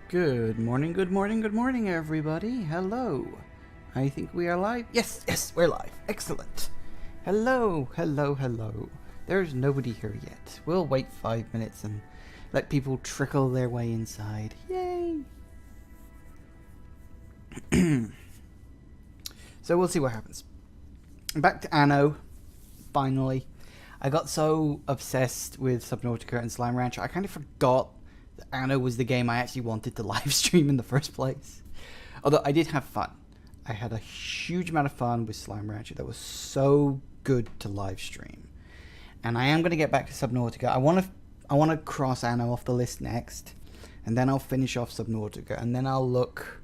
Good morning, good morning, good morning, everybody. Hello. I think we are live. Yes, yes, we're live. Excellent. Hello, hello, hello. There's nobody here yet. We'll wait 5 minutes and let people trickle their way inside. Yay! So we'll see what happens. Back to Anno, finally. I got so obsessed with Subnautica and Slime Rancher, I kind of forgot that Anno was the game I actually wanted to live stream in the first place. Although I did have fun. I had a huge amount of fun with Slime Rancher. That was so good to live stream. And I am going to get back to Subnautica. I want to cross Anno off the list next, and then I'll finish off Subnautica, and then I'll look.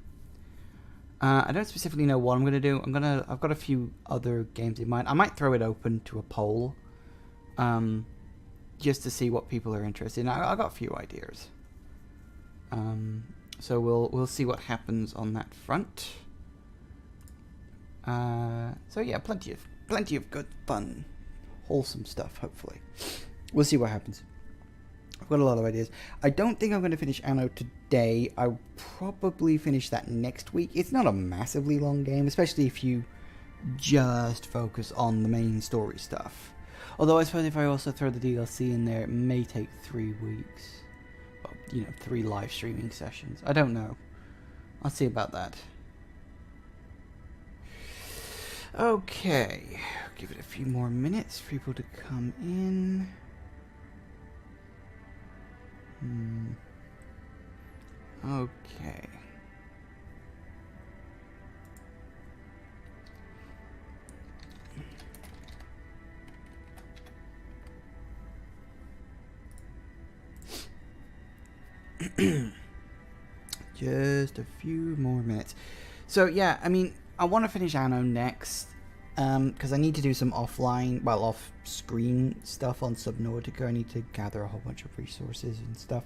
I don't specifically know what I'm going to do. I've got a few other games in mind. I might throw it open to a poll, just to see what people are interested in. I got a few ideas. So we'll see what happens on that front. So yeah, plenty of good, fun, wholesome stuff. Hopefully, we'll see what happens. I've got a lot of ideas. I don't think I'm going to finish Anno today. I'll probably finish that next week. It's not a massively long game, especially if you just focus on the main story stuff. Although I suppose if I also throw the DLC in there, it may take 3 weeks. Well, 3 live streaming sessions. I don't know. I'll see about that. Okay. Give it a few more minutes for people to come in. Okay. Just a few more minutes. So yeah, I mean, I want to finish Anno next, because I need to do some off-screen stuff on Subnautica. I need to gather a whole bunch of resources and stuff.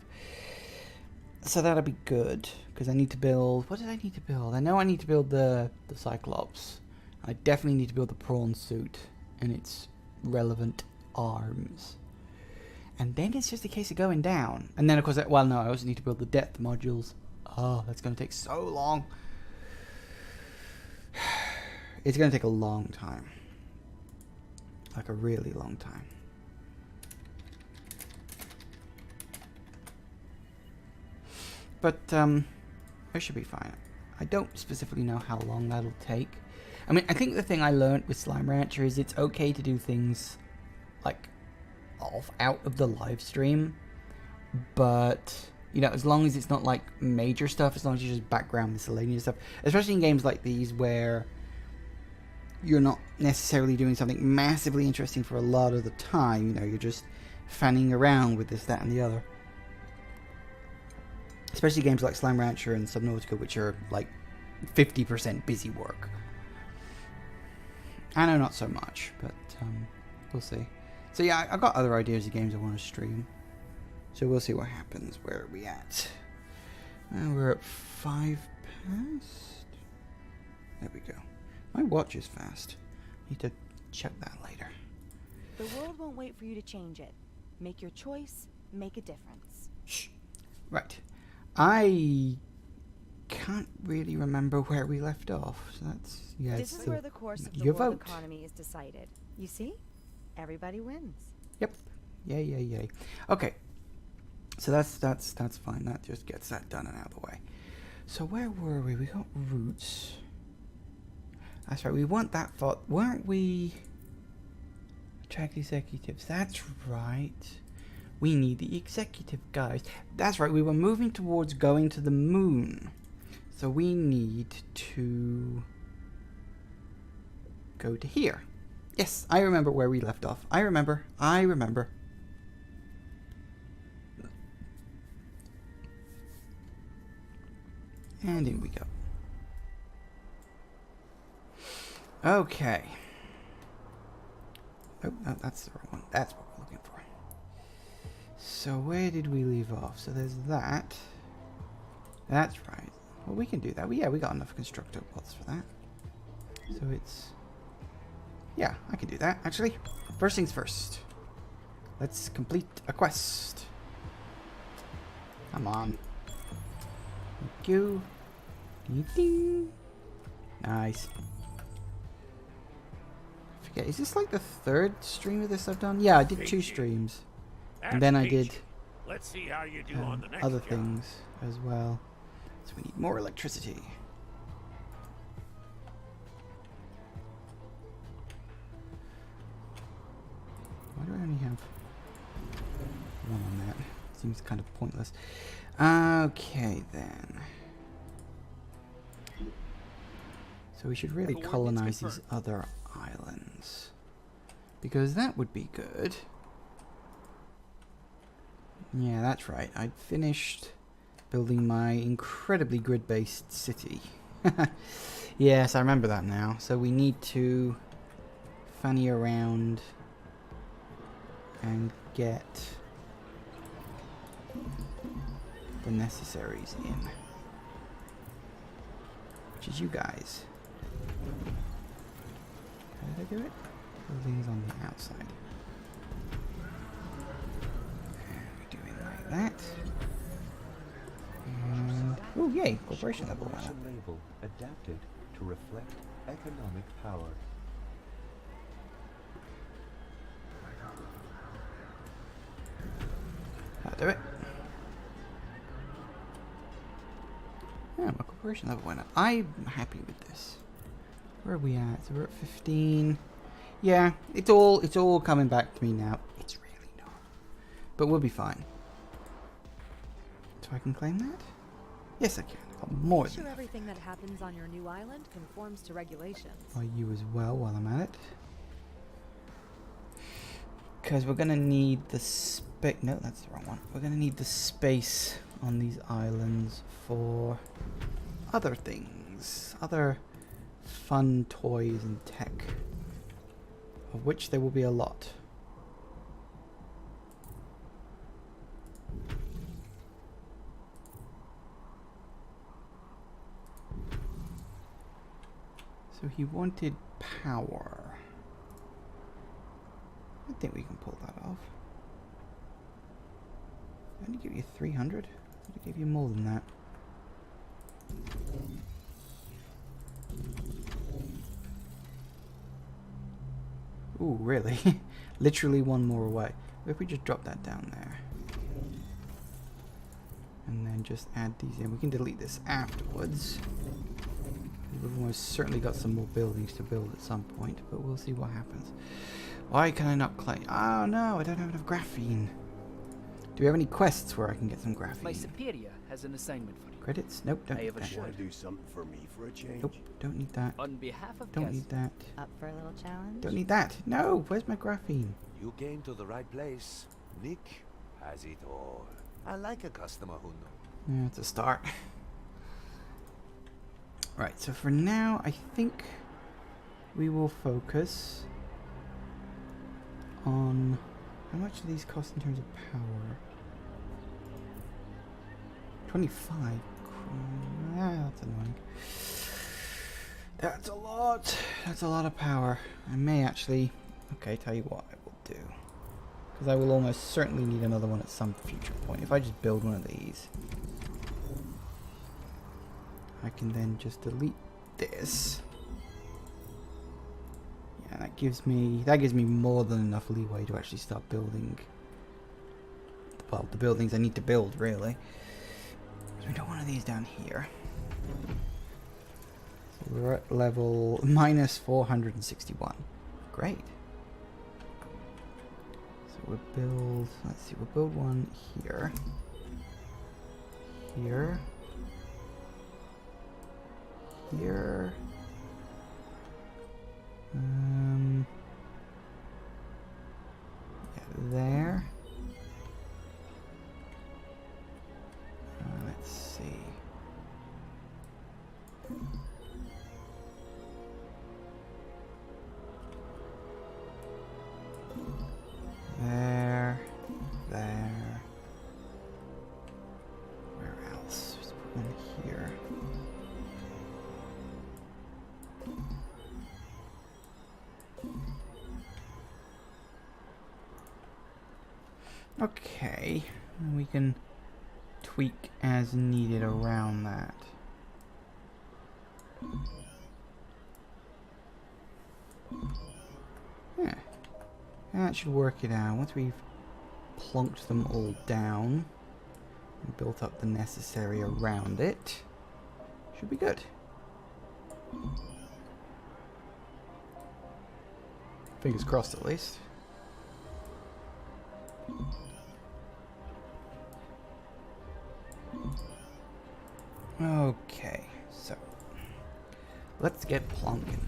So that'll be good, because I need to build... What did I need to build? I know I need to build the Cyclops. I definitely need to build the prawn suit and its relevant arms. And then it's just a case of going down. And then, of course, I also need to build the depth modules. Oh, that's going to take so long. It's going to take a long time. Like a really long time. But, I should be fine. I don't specifically know how long that'll take. I mean, I think the thing I learned with Slime Rancher is it's okay to do things, like, out of the live stream. But, as long as it's not, like, major stuff, as long as you just background miscellaneous stuff. Especially in games like these where you're not necessarily doing something massively interesting for a lot of the time. You're just fanning around with this, that, and the other. Especially games like Slime Rancher and Subnautica, which are like 50% busy work. Anno not so much, but we'll see. So yeah, I've got other ideas of games I want to stream. So we'll see what happens. Where are we at? We're at 5 past. There we go. My watch is fast. Need to check that later. The world won't wait for you to change it. Make your choice, make a difference. Shh. Right. I can't really remember where we left off. So that's This is where the course of the world economy is decided. You see? Everybody wins. Yep. Yay. Okay. So that's fine. That just gets that done and out of the way. So where were we? We got roots. That's right. We want that thought. Weren't we? Attract executives. That's right. We need the executive guys. That's right. We were moving towards going to the moon. So we need to go to here. Yes, I remember where we left off. I remember. And in we go. Okay. Oh, no, that's the wrong one. That's what we're looking for. So where did we leave off? So there's that. That's right. Well, we can do that. We got enough constructor pots for that. So it's... Yeah, I can do that, actually. First things first. Let's complete a quest. Come on. Thank you. Ding, ding. Nice. Forget, is this like the third stream of this I've done? Yeah, I did 2 streams. And then I did Let's see how you do on the next other job. things as well. So we need more electricity. Why do I only have 1 on that? Seems kind of pointless. Okay then. So we should really colonize these other islands. Because that would be good. Yeah, that's right. I'd finished building my incredibly grid-based city. Yes, I remember that now. So we need to fanny around and get the necessaries in. Which is you guys. How did I do it? Buildings on the outside. We're doing like that. And oh yay, corporation level went up. Label adapted to reflect economic power. That'll do it. Yeah, my corporation level went up. I'm happy with this. Where are we at? So we're at 15. Yeah, it's all coming back to me now. It's really not. But we'll be fine. So I can claim that? Yes, I can. I've got more Make than sure enough. everything that happens on your new island conforms to regulations. Are you as well while I'm at it? Because we're going to need the space... No, that's the wrong one. We're going to need the space on these islands for other things. Other fun toys and tech. Of which there will be a lot. So he wanted power. I think we can pull that off. I only give you 300. I give you more than that. Ooh, really? Literally 1 more away. What if we just drop that down there? And then just add these in. We can delete this afterwards. We've almost certainly got some more buildings to build at some point, but we'll see what happens. Why can I not claim? Oh no, I don't have enough graphene. Do we have any quests where I can get some graphene? My superior has an assignment for you. Credits? Nope, don't I need have a that. short- Want to do something for me for a change? Nope, don't need that. On behalf of Don't Gaz, need that. Up for a little challenge? Don't need that. No, where's my graphene? You came to the right place. Nick has it all. I like a customer who knows. Yeah, it's a start. Right, so for now, I think we will focus on how much do these cost in terms of power? 25. That's annoying. That's a lot. That's a lot of power. I may actually... Okay, tell you what I will do. Because I will almost certainly need another one at some future point. If I just build one of these, I can then just delete this. Yeah, that gives me more than enough leeway to actually start building, well, the buildings I need to build, really. So we got one of these down here. So we're at level minus 461. Great. So we'll build, let's see, we'll build one here. Here. Here. Yeah, there. Let's see. There. There. Where else? Just put one here. Okay, and we can tweak as needed around that. Yeah. That should work it out. Once we've plonked them all down and built up the necessary around it, should be good. Fingers crossed, at least. Okay, so let's get plonking.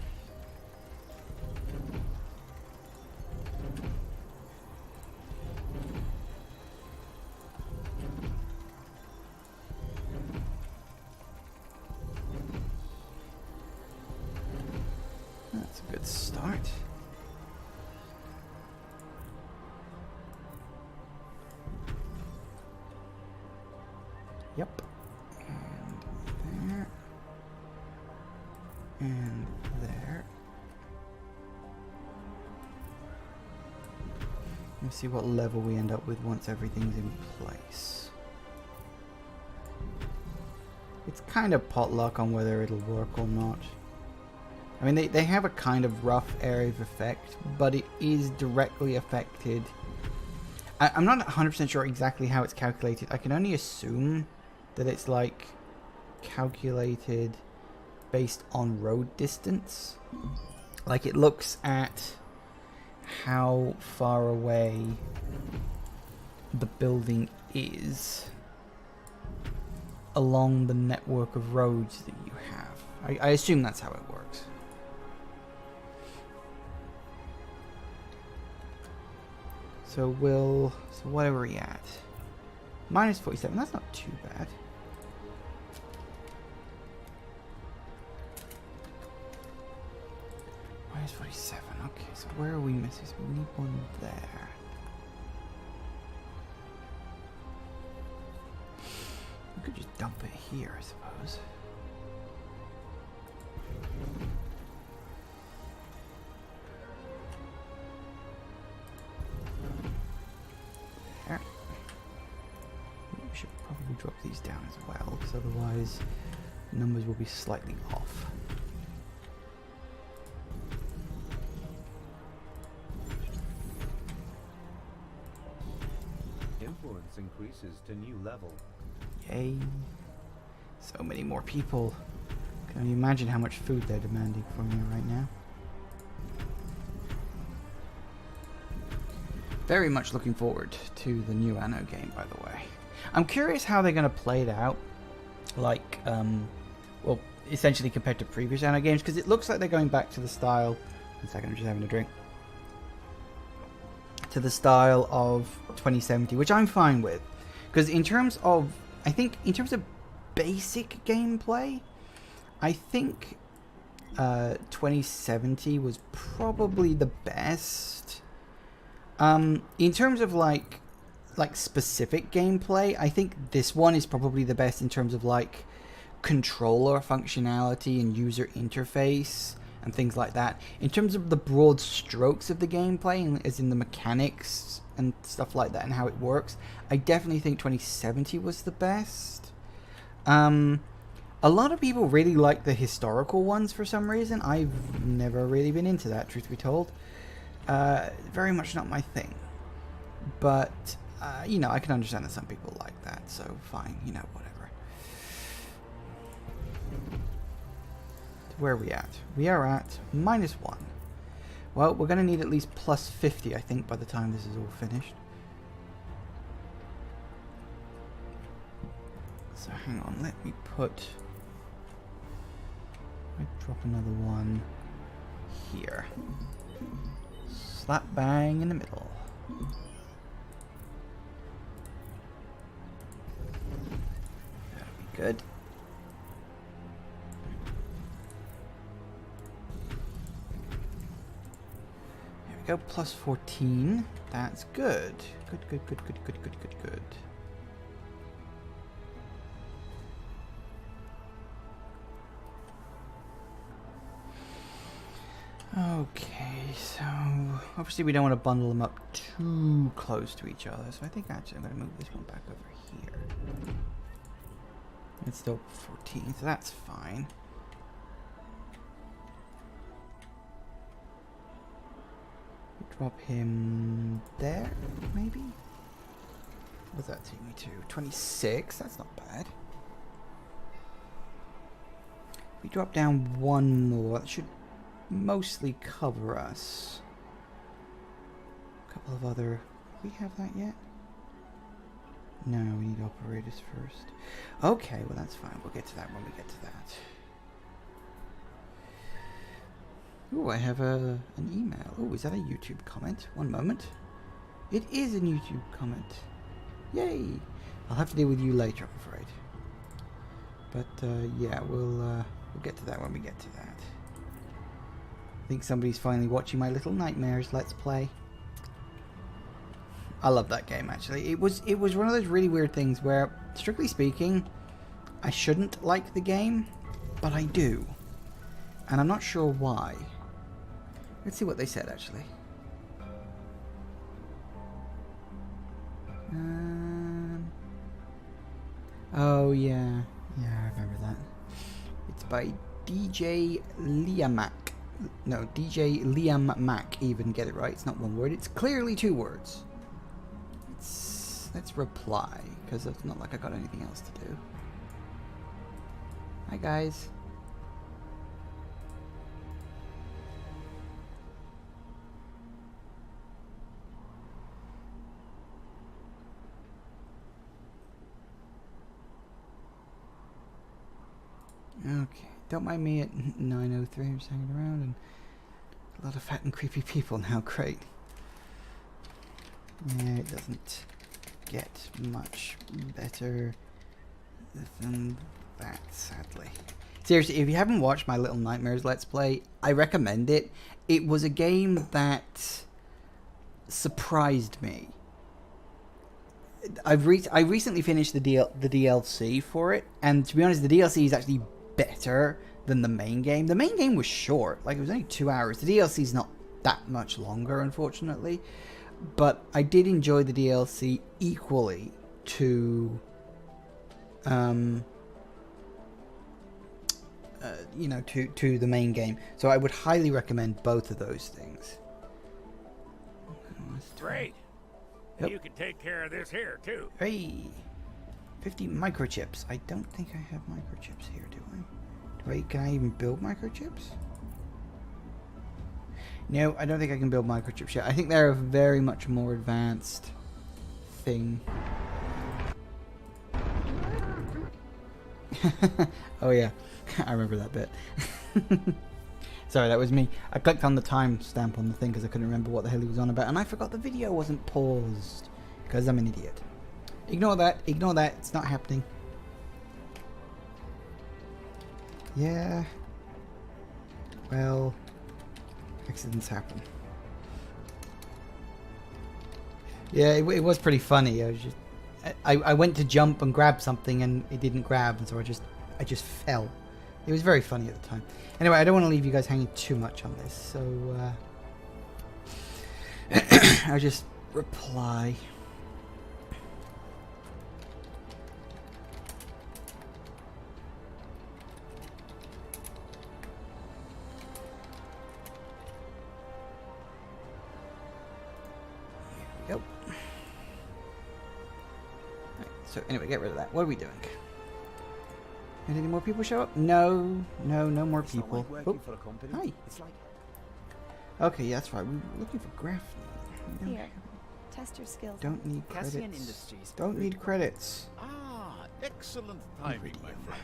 That's a good start. Yep. And there. And there. Let's see what level we end up with once everything's in place. It's kind of potluck on whether it'll work or not. I mean, they have a kind of rough area of effect, but it is directly affected. I'm not 100% sure exactly how it's calculated. I can only assume that it's like calculated based on road distance. Like it looks at how far away the building is along the network of roads that you have. I assume that's how it works. So what are we at? Minus 47, that's not too bad. Minus 47, okay, so where are we missing? So we need one there. We could just dump it here, I suppose. There. We should probably drop these down as well, because otherwise numbers will be slightly off. Influence increases to new level. Yay. So many more people. Can only imagine how much food they're demanding from me right now. Very much looking forward to the new Anno game, by the way. I'm curious how they're going to play it out. Like, well, essentially compared to previous Anno games, because it looks like they're going back to the style. 1 second, I'm just having a drink. To the style of 2070, which I'm fine with. Because in terms of, I think, in terms of basic gameplay, I think 2070 was probably the best. In terms of like specific gameplay, I think this one is probably the best in terms of like controller functionality and user interface and things like that. In terms of the broad strokes of the gameplay, as in the mechanics and stuff like that and how it works, I definitely think 2070 was the best. A lot of people really like the historical ones for some reason. I've never really been into that, truth be told. Very much not my thing. But, you know, I can understand that some people like that, so fine, you know, whatever. Where are we at? We are at -1. Well, we're going to need at least plus 50, I think, by the time this is all finished. So hang on, let me put... I drop another one here. Slap bang in the middle. That'll be good. There we go, plus 14. That's good. Good. Okay, so obviously we don't want to bundle them up too close to each other, so I think actually I'm going to move this one back over here. It's still 14, so that's fine. Drop him there, maybe? What does that take me to? 26, that's not bad. If we drop down one more, that should mostly cover us. A couple of other... Do we have that yet? No, we need operators first. Okay, well that's fine. We'll get to that when we get to that. Ooh, I have an email. Oh, is that a YouTube comment? One moment. It is a YouTube comment. Yay! I'll have to deal with you later, I'm afraid. But yeah, we'll get to that when we get to that. I think somebody's finally watching my Little Nightmares Let's Play. I love that game, actually. It was one of those really weird things where, strictly speaking, I shouldn't like the game, but I do. And I'm not sure why. Let's see what they said, actually. Oh, yeah. Yeah, I remember that. It's by DJ Liamak. No, DJ Liam Mac, even. Get it right. It's not one word. It's clearly two words. Let's reply, because it's not like I got anything else to do. Hi, guys. Okay, don't mind me at 9:03. I'm just hanging around, and a lot of fat and creepy people now. Great. Yeah, it doesn't get much better than that, sadly. Seriously, if you haven't watched my Little Nightmares Let's Play, I recommend it. It was a game that surprised me. I recently finished the DLC for it, and to be honest, the DLC is actually better than the main game. The main game was short, like it was only 2 hours. The DLC is not that much longer, unfortunately, but I did enjoy the DLC equally to, you know, to the main game. So I would highly recommend both of those things. Great. Yep. You can take care of this here, too. Hey, 50 microchips. I don't think I have microchips here, do I? Can I even build microchips? No, I don't think I can build microchips yet. I think they're a very much more advanced thing. Oh yeah, I remember that bit. Sorry, that was me. I clicked on the timestamp on the thing because I couldn't remember what the hell he was on about, and I forgot the video wasn't paused because I'm an idiot. Ignore that. Ignore that. It's not happening. Yeah. Well, accidents happen. Yeah, it was pretty funny. I went to jump and grab something and it didn't grab, and so I just fell. It was very funny at the time. Anyway, I don't want to leave you guys hanging too much on this, so I'll just reply. There we go. Right, so anyway, get rid of that. What are we doing? Did any more people show up? No, no more people. It's not like working for a company. Hmm. Hi. It's like Okay, yeah, that's right. We're looking for graphene. We don't Here, test your skills. Don't need credits. Cassian Industries. Don't need credits. Ah, excellent timing, my friend.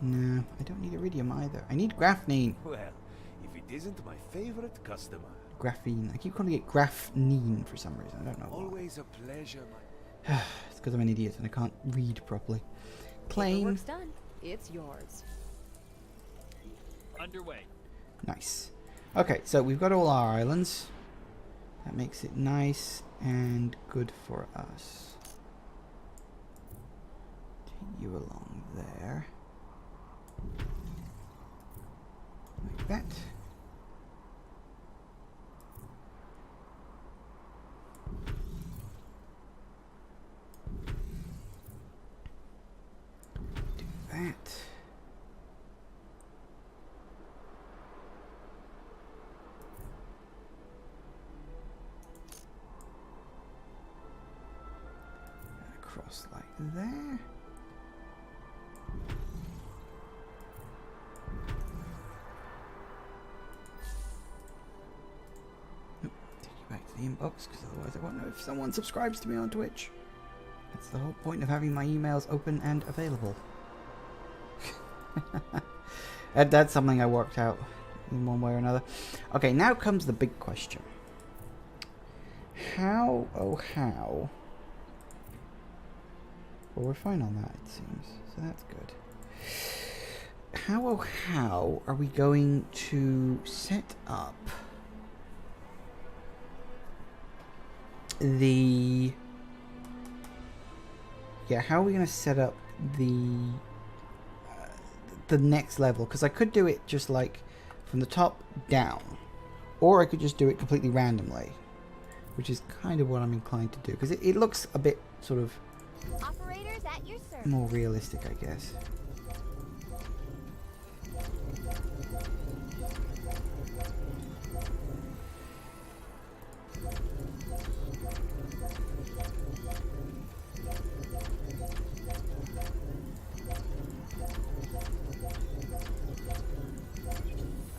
No, I don't need iridium either. I need graphene. well, if it isn't my favorite customer. Graphene. I keep calling it graphene for some reason. I don't know why. Always a pleasure, my It's because I'm an idiot and I can't read properly. Claim. Paperwork's done. It's yours. Underway. Nice. Okay, so we've got all our islands. That makes it nice and good for us. Take you along there. Like that. at? Across like there. Back to the inbox, because otherwise I won't know if someone subscribes to me on Twitch. That's the whole point of having my emails open and available. That's something I worked out in one way or another. Okay, now comes the big question. How, oh how... Well, we're fine on that, it seems, so that's good. How, oh how are we going to set up the... Yeah, how are we going to set up the next level? Because I could do it just like from the top down, or I could just do it completely randomly, which is kind of what I'm inclined to do, because it looks a bit sort of Operators at your service. more realistic, I guess.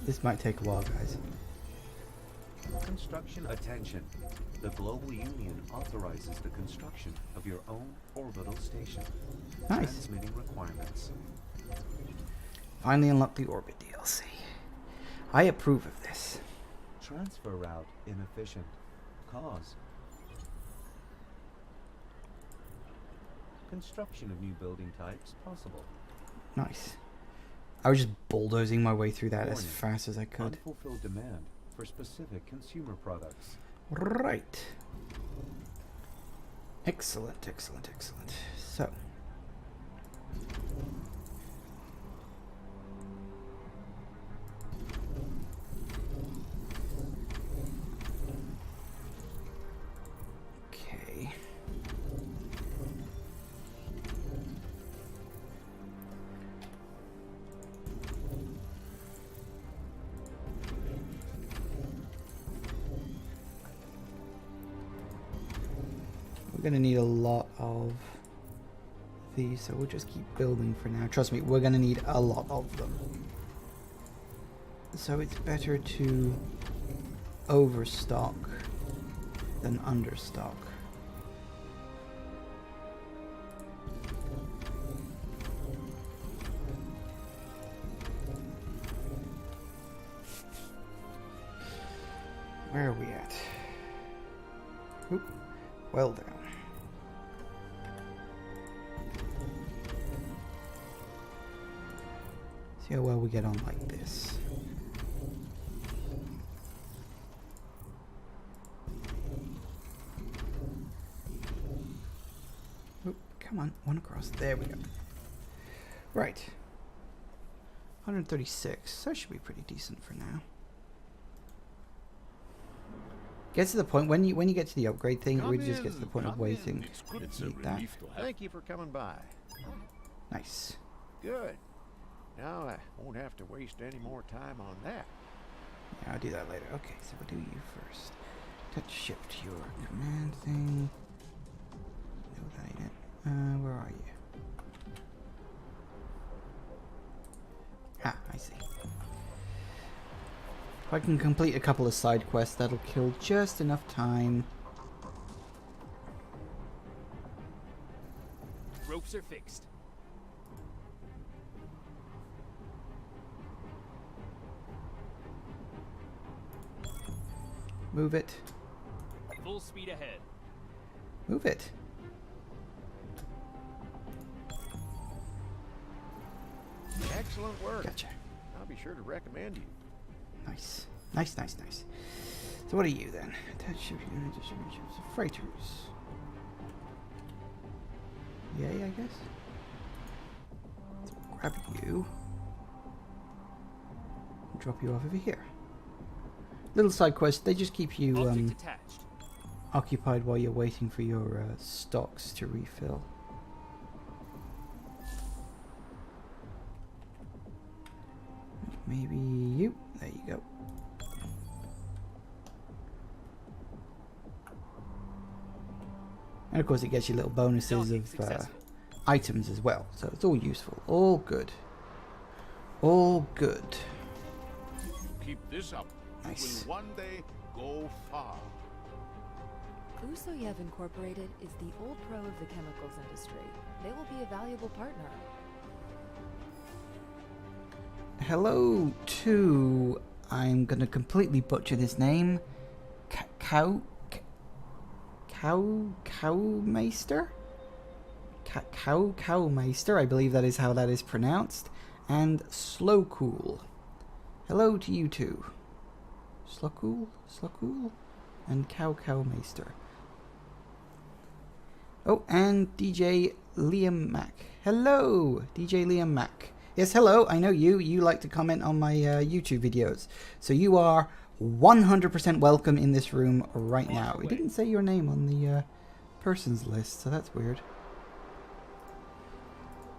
This might take a while, guys. Construction attention. The Global Union authorizes the construction of your own orbital station. Nice. Transmitting requirements. Finally unlocked the Orbit DLC. I approve of this. Transfer route inefficient. Cause. Construction of new building types possible. Nice. I was just bulldozing my way through that as Warning. fast as I could. Unfulfilled demand for specific consumer products. Right. Excellent, excellent, excellent. So. Okay. We're gonna need a lot of these, so we'll just keep building for now. Trust me, we're gonna need a lot of them. So it's better to overstock than understock. Where are we at? Oop, well down. See how well we get on like this. Oop, come on, one across. There we go. Right. 136. That should be pretty decent for now. Gets to the point when you get to the upgrade thing, it really just gets to the point of waiting. It's a Need that. relief to have. Thank you for coming by. Nice. Good. Now I won't have to waste any more time on that. Yeah, I'll do that later. Okay, so we'll do you first. Touch shift your command thing. No, that ain't it. Where are you? Ah, I see. If I can complete a couple of side quests, that'll kill just enough time. Ropes are fixed. Move it. Full speed ahead. Move it. Excellent work. Gotcha. I'll be sure to recommend you. Nice. Nice, nice, nice. So what are you then? Attach shipping distributions of freighters. Yay, I guess. So grab you. And drop you off over here. Little side quests, they just keep you Object attached. occupied while you're waiting for your stocks to refill. Maybe you. There you go. And of course it gets you little bonuses of items as well. So it's all useful. All good. All good. Keep this up. Nice. You will one day go far. Usoyev Incorporated is the old pro of the chemicals industry. They will be a valuable partner. Hello to... I'm gonna completely butcher this name. Cowmeister? Cowmeister, I believe that is how that is pronounced. And Slowcool. Hello to you two. Slowcool? And Cowmeister. Oh, and DJ Liam Mack. Hello, DJ Liam Mack. Yes, hello, I know you. You like to comment on my YouTube videos. So you are 100% welcome in this room right now. It didn't say your name on the persons list, so that's weird.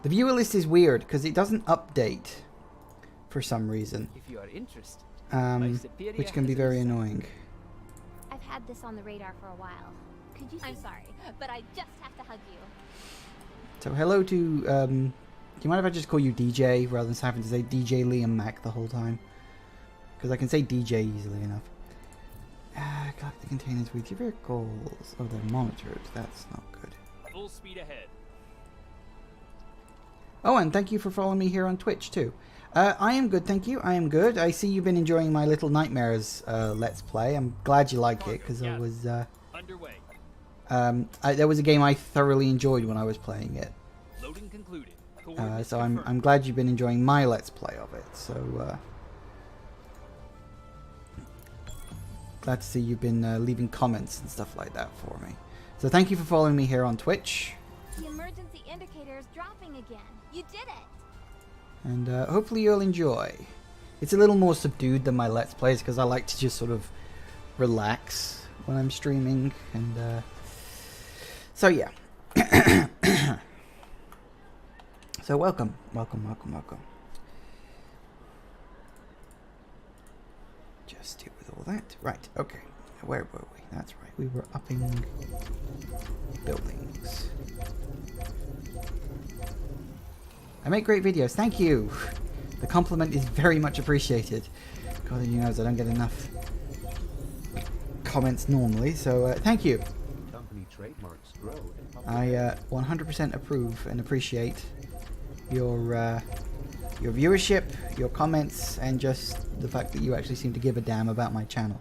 The viewer list is weird because it doesn't update for some reason. If you are interested, Which can be very annoying. I've had this on the radar for a while. Could you? I'm sorry, but I just have to hug you. So hello to, do you mind if I just call you DJ rather than having to say DJ Liam Mack the whole time? Because I can say DJ easily enough. Collect the containers with your vehicles. Oh, they're monitored. That's not good. full speed ahead. Oh, and thank you for following me here on Twitch too. I am good, thank you. I am good. I see you've been enjoying my Little Nightmares Let's Play. I'm glad you like it because I was. Underway. There was a game I thoroughly enjoyed when I was playing it. Loading concluded. So I'm glad you've been enjoying my Let's Play of it. So glad to see you've been leaving comments and stuff like that for me. So thank you for following me here on Twitch. The emergency indicator is dropping again. You did it. And hopefully you'll enjoy. It's a little more subdued than my Let's Plays because I like to just sort of relax when I'm streaming. And so yeah. So welcome. Just deal with all that. Right, okay. Where were we? That's right. We were upping buildings. I make great videos. Thank you. The compliment is very much appreciated. God only knows I don't get enough comments normally, so thank you. Company trademarks grow. I 100% approve and appreciate your viewership, your comments, and just the fact that you actually seem to give a damn about my channel.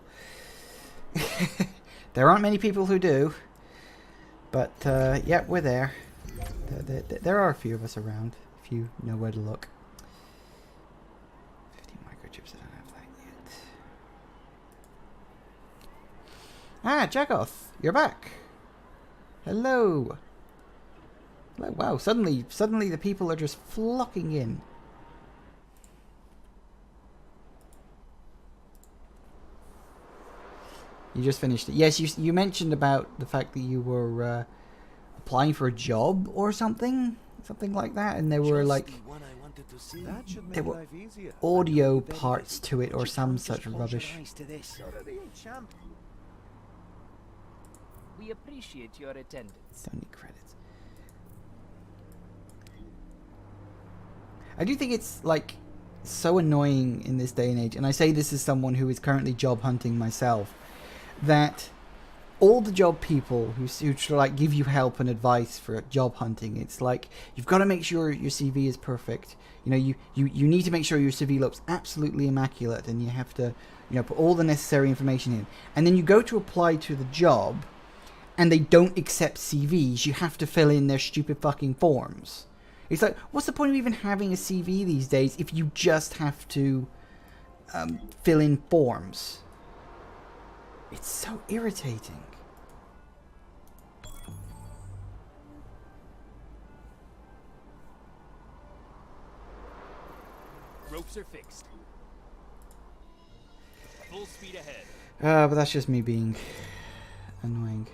There aren't many people who do, but yeah, we're there. There are a few of us around, if you know where to look. 15 microchips, I don't have that yet. Ah, Jagoth, you're back. Hello. Hello. Wow, suddenly the people are just flocking in. You just finished it. Yes, you mentioned about the fact that you were applying for a job or something like that, and there were like there were audio parts to it or some such rubbish. We appreciate your attendance. Don't need credits. I do think it's like so annoying in this day and age, and I say this as someone who is currently job hunting myself, that all the job people who like give you help and advice for job hunting, it's like you've got to make sure your CV is perfect. You know, you need to make sure your CV looks absolutely immaculate, and you have to, you know, put all the necessary information in. And then you go to apply to the job, and they don't accept CVs. You have to fill in their stupid fucking forms. It's like, what's the point of even having a CV these days if you just have to fill in forms? It's so irritating. Ropes are fixed. Full speed ahead. But that's just me being annoying.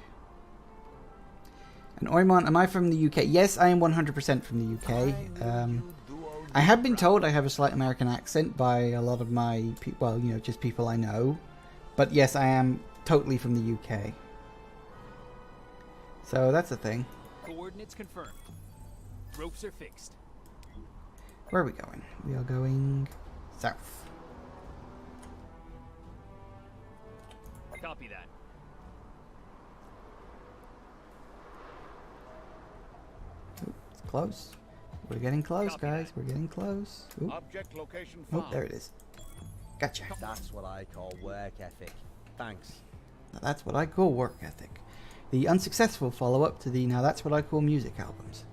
And Oymon, am I from the UK? Yes, I am 100% from the UK. I have been told I have a slight American accent by a lot of my well, you know, just people I know. But yes, I am totally from the UK. So that's a thing. Coordinates confirmed. Ropes are fixed. Where are we going? We are going south. Copy that. Ooh, it's close. We're getting close, Copy guys. that. We're getting close. Ooh. Object location Oh, found. there it is. Gotcha. That's what I call work ethic. Thanks. Now that's what I call work ethic. The unsuccessful follow-up to the now that's what I call music albums.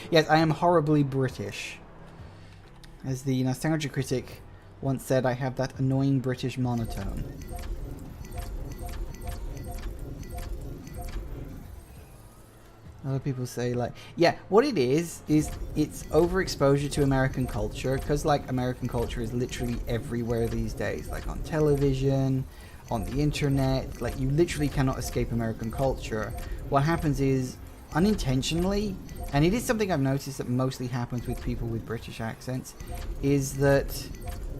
Yes, I am horribly British. As the nostalgia critic once said, I have that annoying British monotone. A lot of people say, like, yeah, what it is it's overexposure to American culture, because, like, American culture is literally everywhere these days, like on television, on the internet, like, you literally cannot escape American culture. What happens is, unintentionally, and it is something I've noticed that mostly happens with people with British accents, is that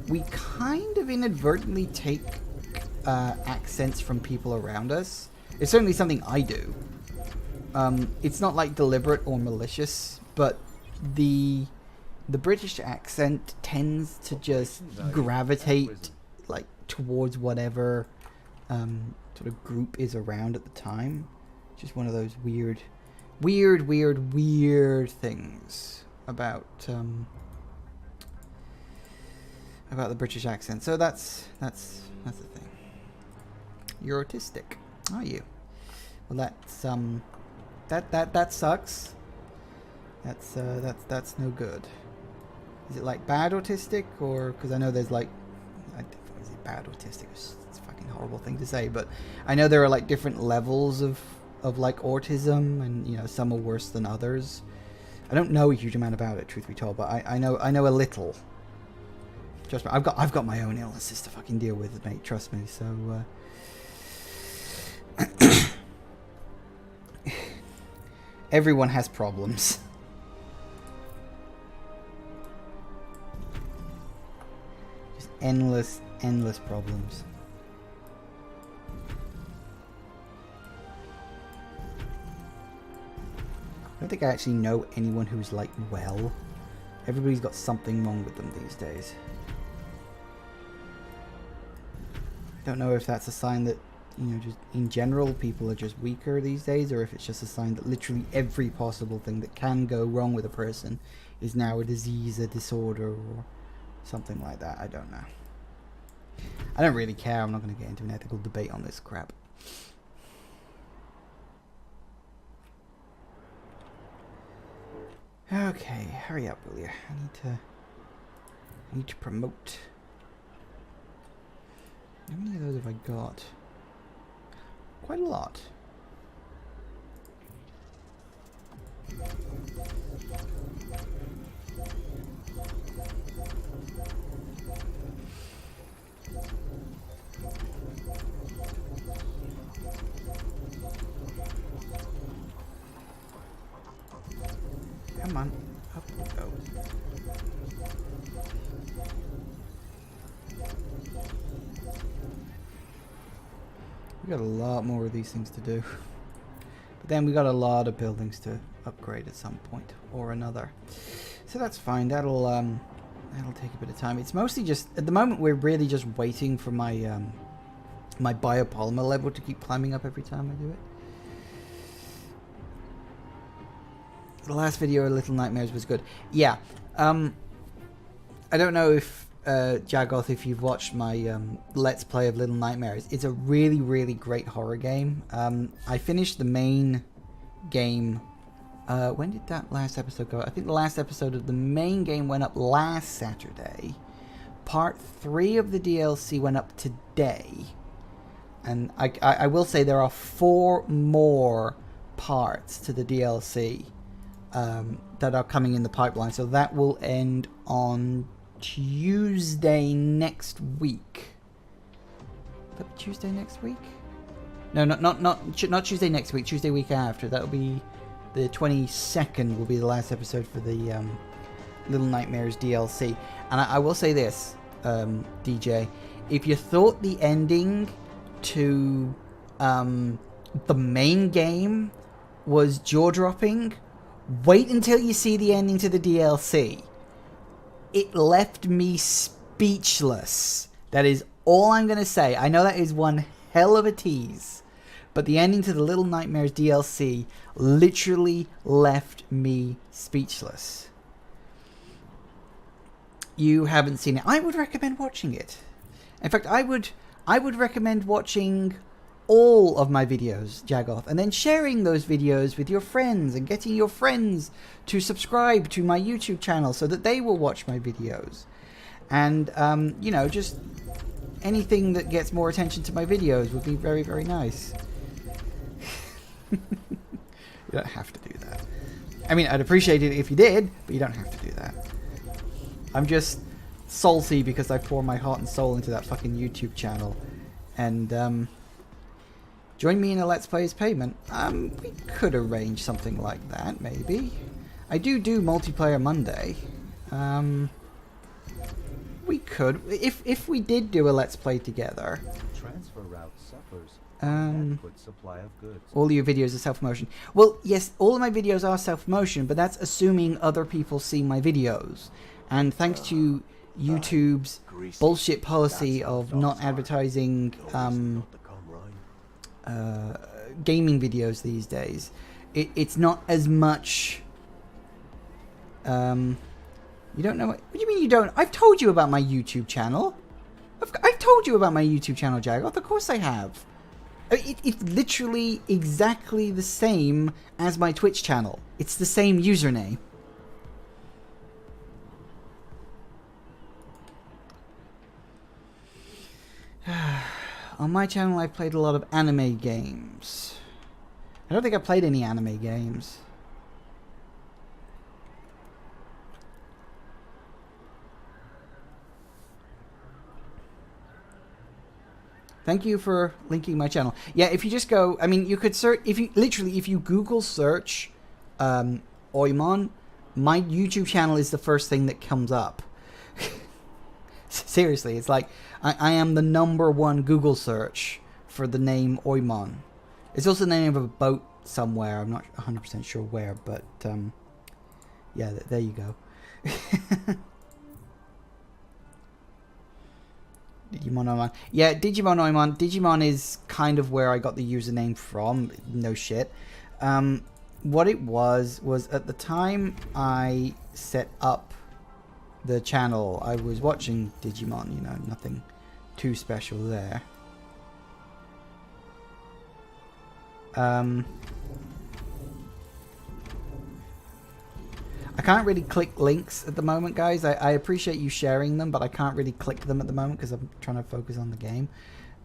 we kind of inadvertently take accents from people around us. It's certainly something I do. It's not like deliberate or malicious, but the British accent tends to just gravitate like towards whatever sort of group is around at the time. Just one of those weird things about the British accent. So that's the thing. You're autistic, are you? Well, that's that sucks. That's no good. Is it like bad autistic, or because I know there's like, is it bad autistic? It's a fucking horrible thing to say, but I know there are like different levels of like autism, and you know, some are worse than others. I don't know a huge amount about it, truth be told, but I know a little. Trust me, I've got my own illnesses to fucking deal with, mate. Trust me. So everyone has problems. Just endless problems. I don't think I actually know anyone who's like well. Everybody's got something wrong with them these days. I don't know if that's a sign that, you know, just in general people are just weaker these days, or if it's just a sign that literally every possible thing that can go wrong with a person is now a disease, a disorder, or something like that. I don't know. I don't really care. I'm not going to get into an ethical debate on this crap. Okay, hurry up, will you? I need to promote. How many of those have I got? Quite a lot. Come on, up we go. We got a lot more of these things to do. But then we got a lot of buildings to upgrade at some point or another. So that's fine. That'll take a bit of time. It's mostly just, at the moment we're really just waiting for my my biopolymer level to keep climbing up every time I do it. The last video of Little Nightmares was good. Yeah. I don't know if Jagoth, if you've watched my Let's Play of Little Nightmares. It's a really, really great horror game. I finished the main game. When did that last episode go? I think the last episode of the main game went up last Saturday. Part 3 of the DLC went up today. And I will say there are 4 more parts to the DLC that are coming in the pipeline. So that will end on Tuesday next week. Tuesday next week? No, not Tuesday next week. Tuesday week after. That'll be the 22nd. Will be the last episode for the Little Nightmares DLC. And I will say this, DJ, if you thought the ending to the main game was jaw-dropping, wait until you see the ending to the DLC. It left me speechless. That is all I'm going to say. I know that is one hell of a tease, but the ending to the Little Nightmares DLC literally left me speechless. You haven't seen it. I would recommend watching it. In fact, I would recommend watching all of my videos, Jagoth, and then sharing those videos with your friends and getting your friends to subscribe to my YouTube channel so that they will watch my videos. And, you know, just anything that gets more attention to my videos would be very, very nice. You don't have to do that. I mean, I'd appreciate it if you did, but you don't have to do that. I'm just salty because I pour my heart and soul into that fucking YouTube channel. And, join me in a Let's Play as payment. We could arrange something like that, maybe. I do multiplayer Monday. We could, if we did do a Let's Play together. Transfer route suffers inadequate supply of goods. All your videos are self-promotion. Well, yes, all of my videos are self-promotion, but that's assuming other people see my videos. And thanks to YouTube's bullshit policy of not advertising gaming videos these days, it's not as much. You don't know what do you mean you don't? I've told you about my YouTube channel. I've told you about my YouTube channel, Jagoth. Of course I have. It's literally exactly the same as my Twitch channel. It's the same username. On my channel, I've played a lot of anime games. I don't think I've played any anime games. Thank you for linking my channel. Yeah, if you just go, I mean, you could search, if you Google search Oymon, my YouTube channel is the first thing that comes up. Seriously, it's like, I am the #1 Google search for the name Oymon. It's also the name of a boat somewhere. I'm not 100% sure where, but yeah, there you go. Digimon Oymon. Yeah, Digimon Oymon. Digimon is kind of where I got the username from. No shit. What it was at the time I set up the channel, I was watching Digimon, you know, nothing too special there. I can't really click links at the moment, guys. I appreciate you sharing them, but I can't really click them at the moment because I'm trying to focus on the game.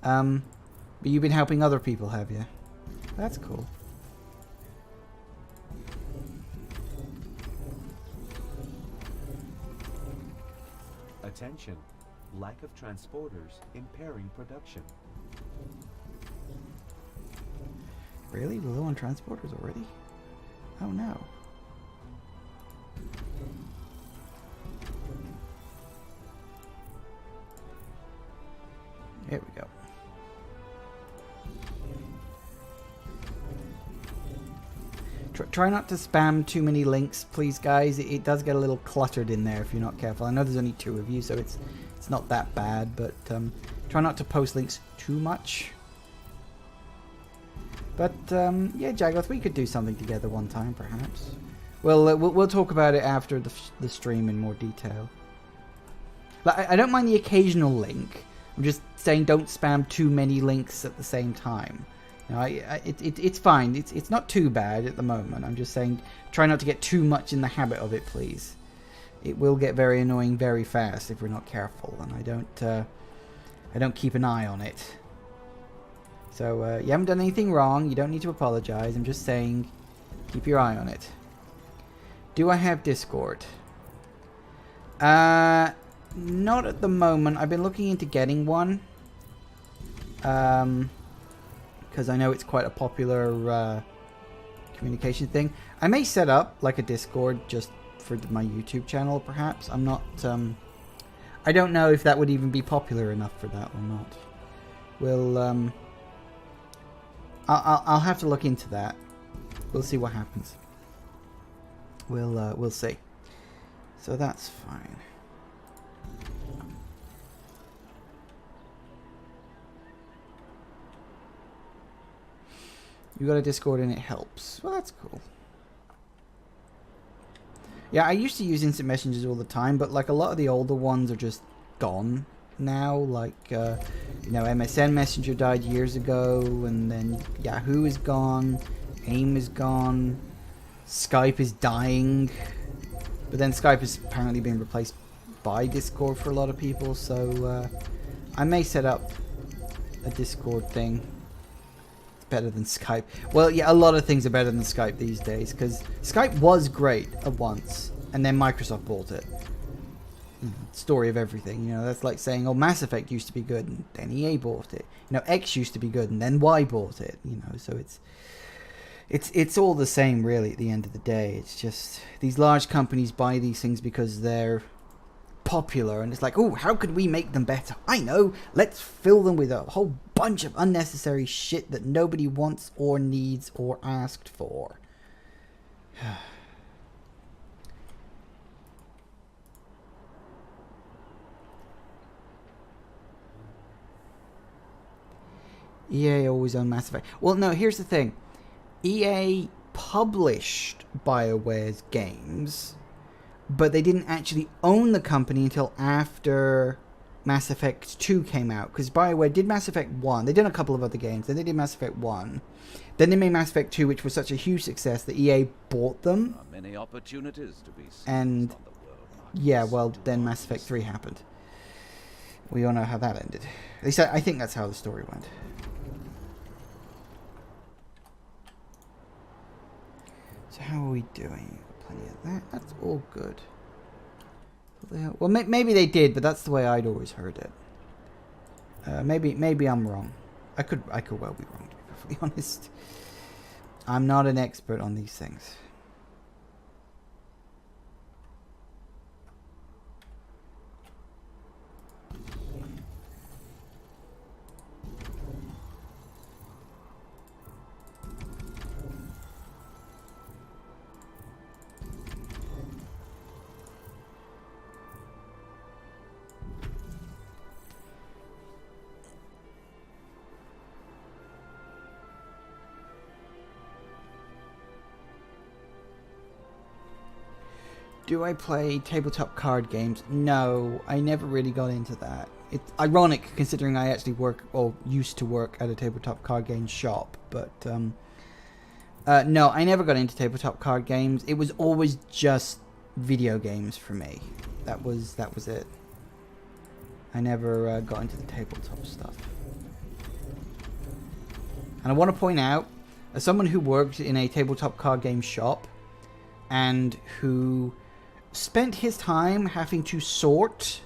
But you've been helping other people, have you? That's cool. Attention. Lack of transporters impairing production. Really? We're low on transporters already? Oh no. Here we go. Try not to spam too many links, please, guys. It does get a little cluttered in there if you're not careful. I know there's only 2 of you, so it's not that bad, but try not to post links too much. But yeah, Jagoth, we could do something together one time, perhaps. Well, we'll talk about it after the stream in more detail. Like, I don't mind the occasional link. I'm just saying don't spam too many links at the same time. You know, it's fine. It's not too bad at the moment. I'm just saying try not to get too much in the habit of it, please. It will get very annoying very fast if we're not careful, and I don't keep an eye on it. So you haven't done anything wrong. You don't need to apologize. I'm just saying keep your eye on it. Do I have Discord? Not at the moment. I've been looking into getting one. because I know it's quite a popular communication thing. I may set up like a Discord just for my YouTube channel, perhaps. I'm not. I don't know if that would even be popular enough for that or not. We'll. I'll have to look into that. We'll see what happens. We'll see. So that's fine. You got a Discord and it helps. Well, that's cool. Yeah, I used to use instant messengers all the time, but like a lot of the older ones are just gone now. Like, you know, MSN Messenger died years ago, and then Yahoo is gone, AIM is gone, Skype is dying, but then Skype is apparently being replaced by Discord for a lot of people, so I may set up a Discord thing. Better than Skype. Well, yeah, a lot of things are better than Skype these days, because Skype was great at once, and then Microsoft bought it. Story of everything, you know. That's like saying, oh, Mass Effect used to be good, and then EA bought it. You know, X used to be good, and then Y bought it. You know, so it's all the same, really. At the end of the day, it's just these large companies buy these things because they're popular, and it's like, oh, how could we make them better? I know, let's fill them with a whole bunch of unnecessary shit that nobody wants or needs or asked for. EA always owned Mass Effect. Well, no, here's the thing. EA published BioWare's games, but they didn't actually own the company until after Mass Effect 2 came out. Because BioWare did Mass Effect 1. They did a couple of other games. Then they did Mass Effect 1. Then they made Mass Effect 2, which was such a huge success that EA bought them. There are many opportunities to be seized And on the world market. yeah, well, then Mass Effect 3 happened. We all know how that ended. At least I think that's how the story went. So how are we doing? Plenty of that. That's all good. Well, maybe they did, but that's the way I'd always heard it. Maybe I'm wrong. I could well be wrong, to be perfectly honest. I'm not an expert on these things. Do I play tabletop card games? No, I never really got into that. It's ironic considering I actually work, or used to work, at a tabletop card game shop. But no, I never got into tabletop card games. It was always just video games for me. That was it. I never got into the tabletop stuff. And I want to point out, as someone who worked in a tabletop card game shop and who spent his time having to sort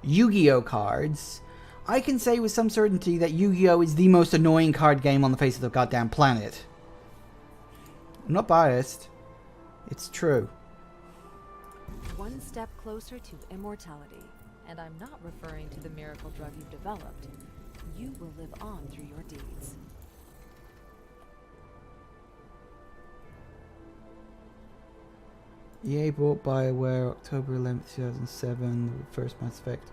Yu-Gi-Oh cards, I can say with some certainty that Yu-Gi-Oh is the most annoying card game on the face of the goddamn planet. I'm not biased. It's true. One step closer to immortality. And I'm not referring to the miracle drug you've developed. You will live on through your deeds. EA bought BioWare October 11th, 2007. The first Mass Effect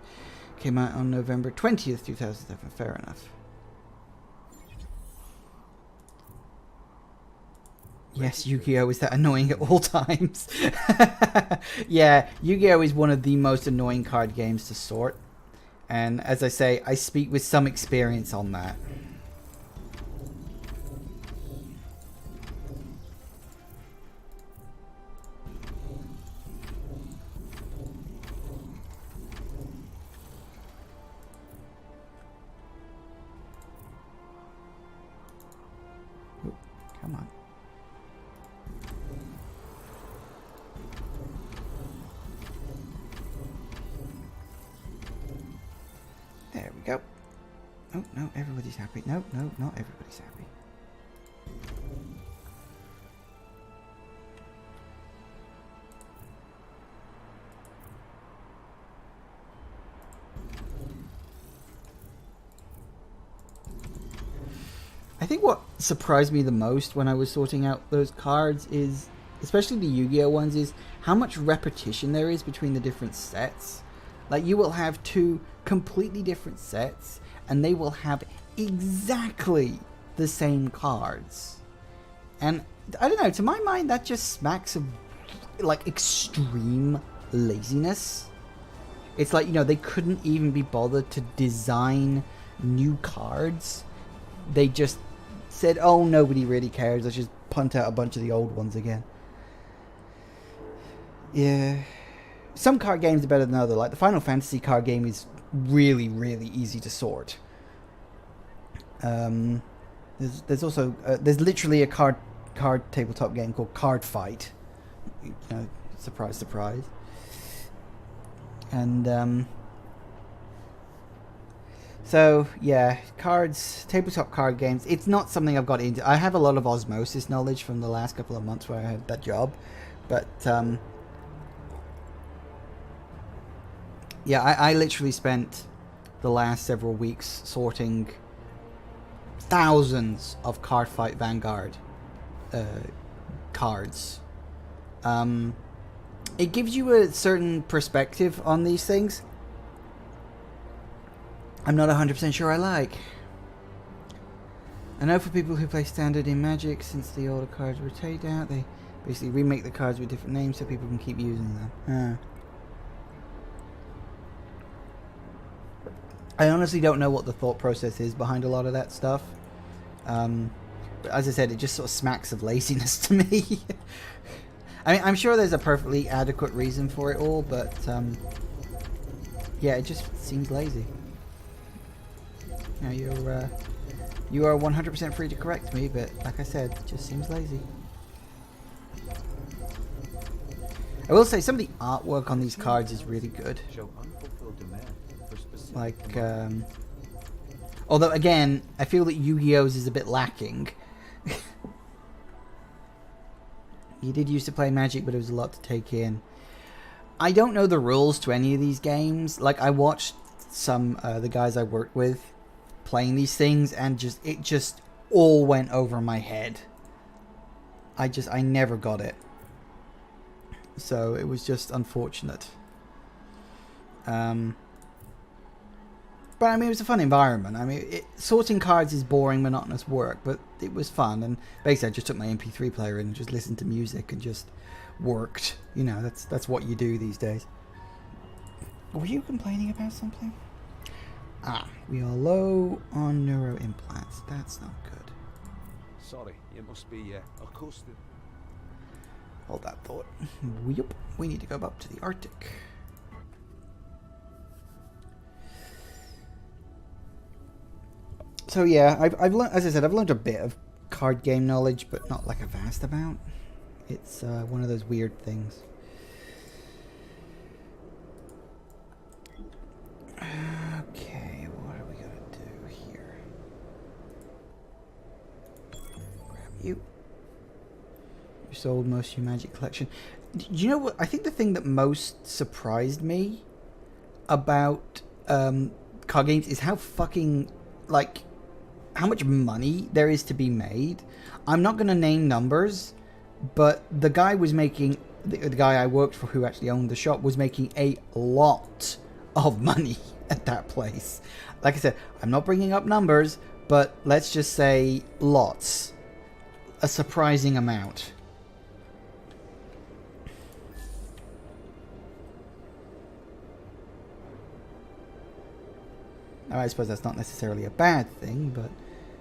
came out on November 20th, 2007. Fair enough. Yes, Yu-Gi-Oh! Is that annoying at all times. Yeah, Yu-Gi-Oh! Is one of the most annoying card games to sort. And as I say, I speak with some experience on that. Come on. There we go. Oh, no, everybody's happy. No, no, not everybody's happy. I think what surprised me the most when I was sorting out those cards is, especially the Yu-Gi-Oh ones, is how much repetition there is between the different sets. Like, you will have two completely different sets, and they will have exactly the same cards. And, I don't know, to my mind, that just smacks of, like, extreme laziness. It's like, you know, they couldn't even be bothered to design new cards. They just said, oh, nobody really cares, let's just punt out a bunch of the old ones again. Yeah. Some card games are better than others. Like, the Final Fantasy card game is really, really easy to sort. There's also... there's literally a card tabletop game called Card Fight. You know, surprise, surprise. And, so, yeah, tabletop card games, it's not something I've got into. I have a lot of osmosis knowledge from the last couple of months where I had that job. But, yeah, I literally spent the last several weeks sorting thousands of Card Fight Vanguard cards. It gives you a certain perspective on these things. I'm not 100% sure I like. I know for people who play Standard in Magic, since the older cards were taken out, they basically remake the cards with different names so people can keep using them. I honestly don't know what the thought process is behind a lot of that stuff. But as I said, it just sort of smacks of laziness to me. I mean, I'm sure there's a perfectly adequate reason for it all, but yeah, it just seems lazy. Now you are 100% free to correct me, but like I said, it just seems lazy. I will say some of the artwork on these cards is really good. Like, although again, I feel that Yu-Gi-Oh's is a bit lacking. You did used to play Magic, but it was a lot to take in. I don't know the rules to any of these games. Like, I watched some the guys I worked with playing these things, and it just all went over my head. I never got it. So it was just unfortunate. But I mean, it was a fun environment. I mean, sorting cards is boring, monotonous work, but it was fun. And basically, I just took my MP3 player in and just listened to music and just worked. You know, that's what you do these days. Were you complaining about something? Ah, we are low on neuro implants. That's not good. Sorry, you must be accosted. Hold that thought. Yup, we need to go up to the Arctic. So yeah, I've learned, as I said, I've learned a bit of card game knowledge, but not like a vast amount. It's one of those weird things. Okay, what are we gonna do here? Grab you. You sold most of your Magic collection. Do you know what? I think the thing that most surprised me about card games is how fucking, like, how much money there is to be made. I'm not going to name numbers, but the guy was making, the guy I worked for who actually owned the shop was making a lot of money at that place. Like I said, I'm not bringing up numbers, but let's just say lots. A surprising amount. Now, I suppose that's not necessarily a bad thing, but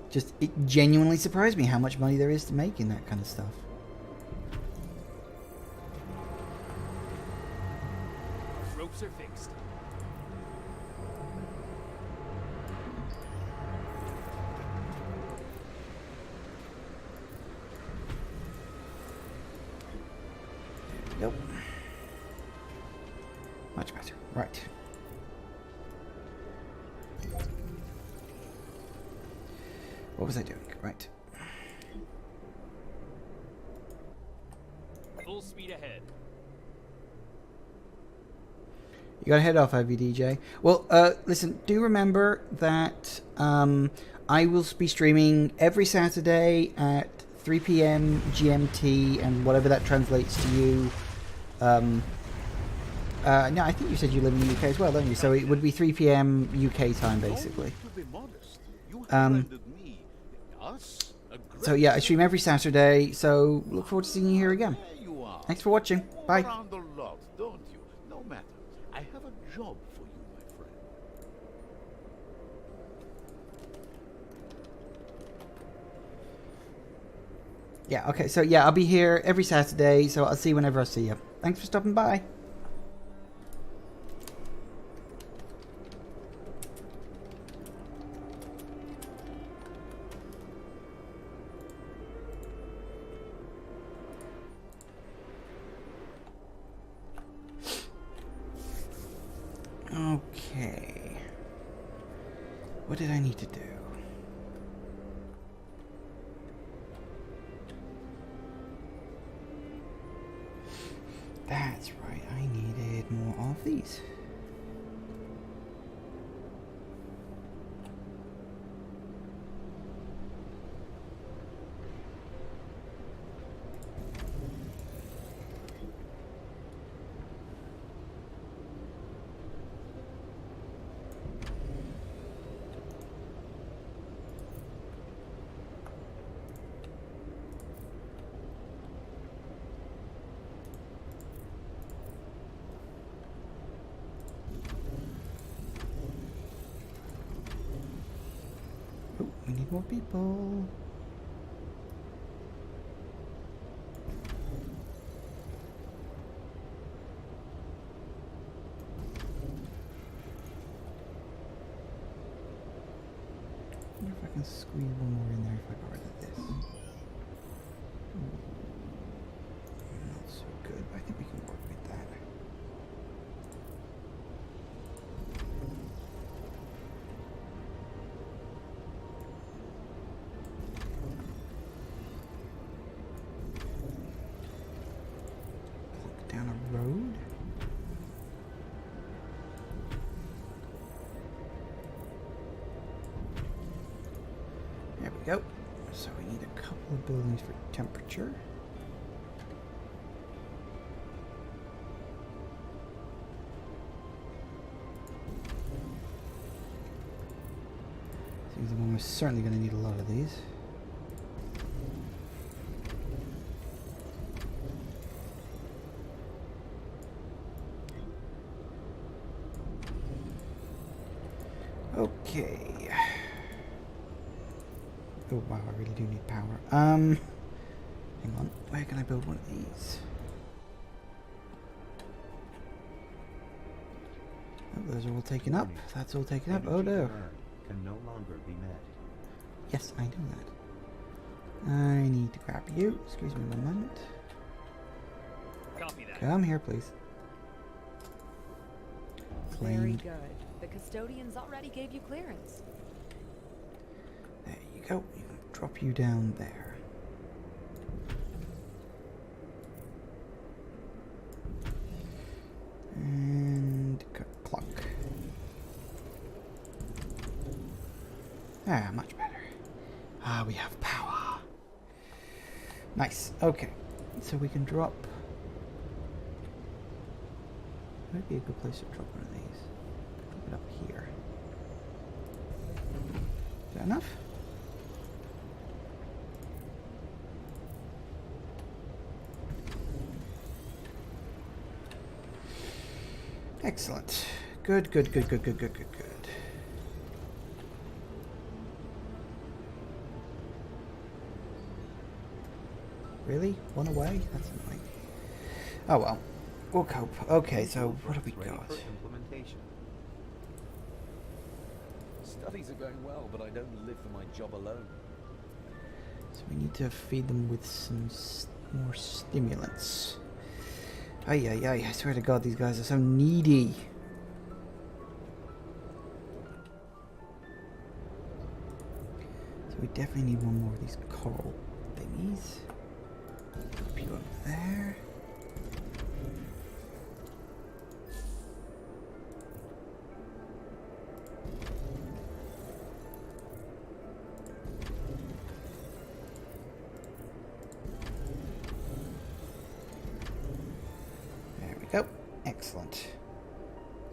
just it genuinely surprised me how much money there is to make in that kind of stuff. Ropes are fixed. Nope. Much better. Right. What was I doing? Right. Full speed ahead. You gotta head off, have you, DJ? Well, listen, do remember that I will be streaming every Saturday at 3 p.m. GMT, and whatever that translates to you. No, I think you said you live in the UK as well, don't you? So it would be 3 p.m. UK time, basically. So yeah, I stream every Saturday, so look forward to seeing you here again. Thanks for watching. Bye. Around the lot, don't you? No matter. I have a job for you, my friend. Yeah, okay, so yeah, I'll be here every Saturday, so I'll see you whenever I see you. Thanks for stopping by. Okay. What did I need to do? That's right, I needed more of these. Oh, we need more people. I wonder if I can squeeze one more in there if I got rid of this. Not so good, but I think we can work with that. Look down a road. There we go. So we need a couple of buildings for temperature. Seems like we're certainly going to need a lot of these. Okay. Oh wow, I really do need power. Hang on, where can I build one of these? Oh, those are all taken up. That's all taken up. Oh no. Can no longer be met. Yes, I know that. I need to grab you. Excuse me one moment. Copy that. Come here, please. Very Clean. good. The custodians already gave you clearance. There you go. You can drop you down there. And clock. Ah, much better. Ah, we have power. Nice. Okay. So we can drop. Might be a good place to drop one of these. Drop it up here. Is that enough? Excellent. Good, good, good, good, good, good, good, good. Really? One away? That's annoying. Oh well. We'll cope. Okay, so what have we got? Implementation. Studies are going well, but I don't live for my job alone. So we need to feed them with some more stimulants. Ay, ay, ay. I swear to God, these guys are so needy. So So we definitely need one more of these coral thingies. Put you up there. There we go. Excellent.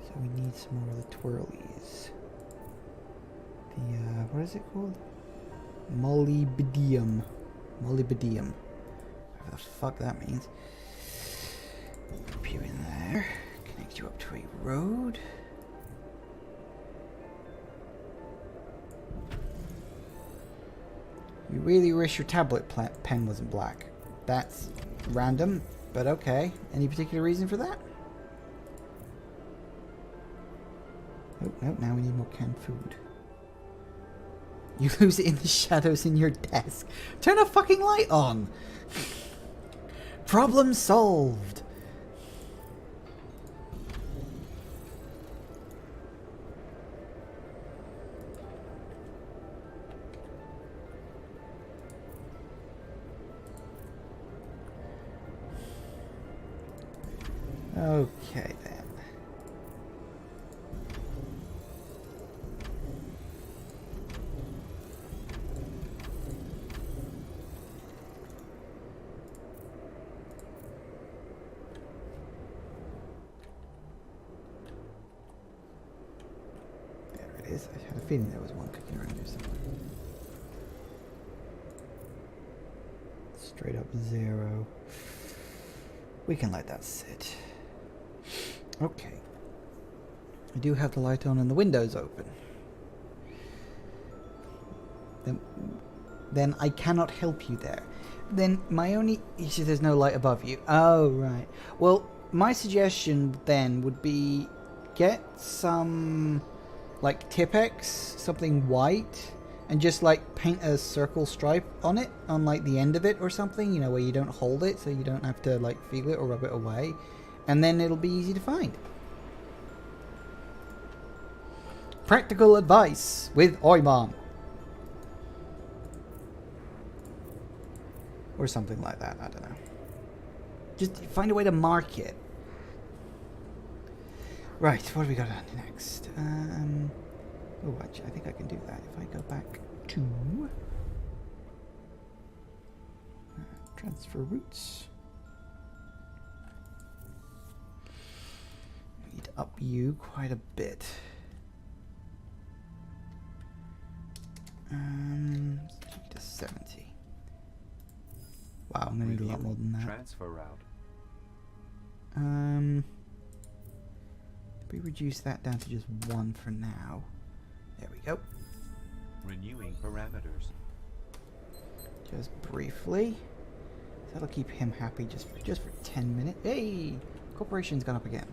So we need some more of the twirlies. The, what is it called? Molybdenum. Molybdenum. Whatever the fuck that means. Put you in there. Connect you up to a road. You really wish your tablet pen wasn't black. That's random, but okay. Any particular reason for that? Oh, no, now we need more canned food. You lose it in the shadows in your desk. Turn a fucking light on! Problem solved! Okay then. There it is. I had a feeling there was one cooking around here somewhere. Straight up 0. We can let that sit. Okay. I do have the light on and the windows open. Then I cannot help you there. Then my only issue, there's no light above you. Oh, right. Well, my suggestion then would be get some, like, Tipex, something white, and just, like, paint a circle stripe on it, on, like, the end of it or something, you know, where you don't hold it, so you don't have to, like, feel it or rub it away. And then it'll be easy to find. Practical advice with Oymon. Or something like that, I don't know. Just find a way to mark it. Right, what have we got on next? Oh, actually, I think I can do that. If I go back to... transfer routes. I need to up you quite a bit. Let's take it to 70. Wow, I'm gonna need a lot more than that. Transfer route. We reduce that down to just 1 for now. There we go. Renewing parameters. Just briefly. That'll keep him happy just for 10 minutes. Hey! Corporation's gone up again.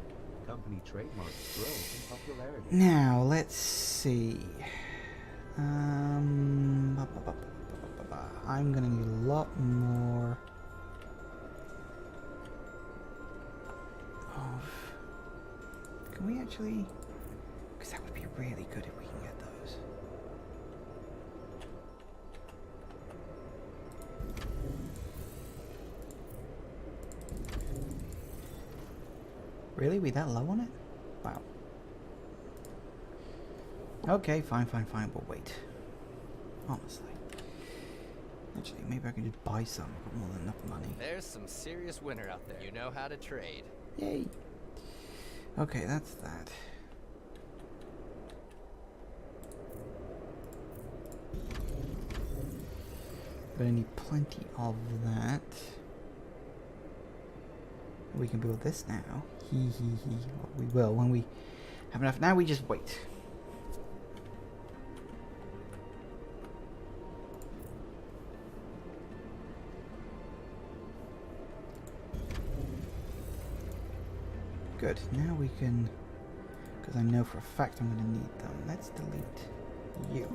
Company trademarks grow in popularity. Now, let's see. I'm gonna need a lot more of... Can we actually... Because that would be really good if we can get those. Really? We that low on it? Wow. Okay, fine, we'll wait. Honestly. Actually, maybe I can just buy some. I've got more than enough money. There's some serious winner out there. You know how to trade. Yay. Okay, that's that. But I need plenty of that. We can build this now. Well, we will when we have enough. Now we just wait. Good. Now we can, because I know for a fact I'm going to need them. Let's delete you.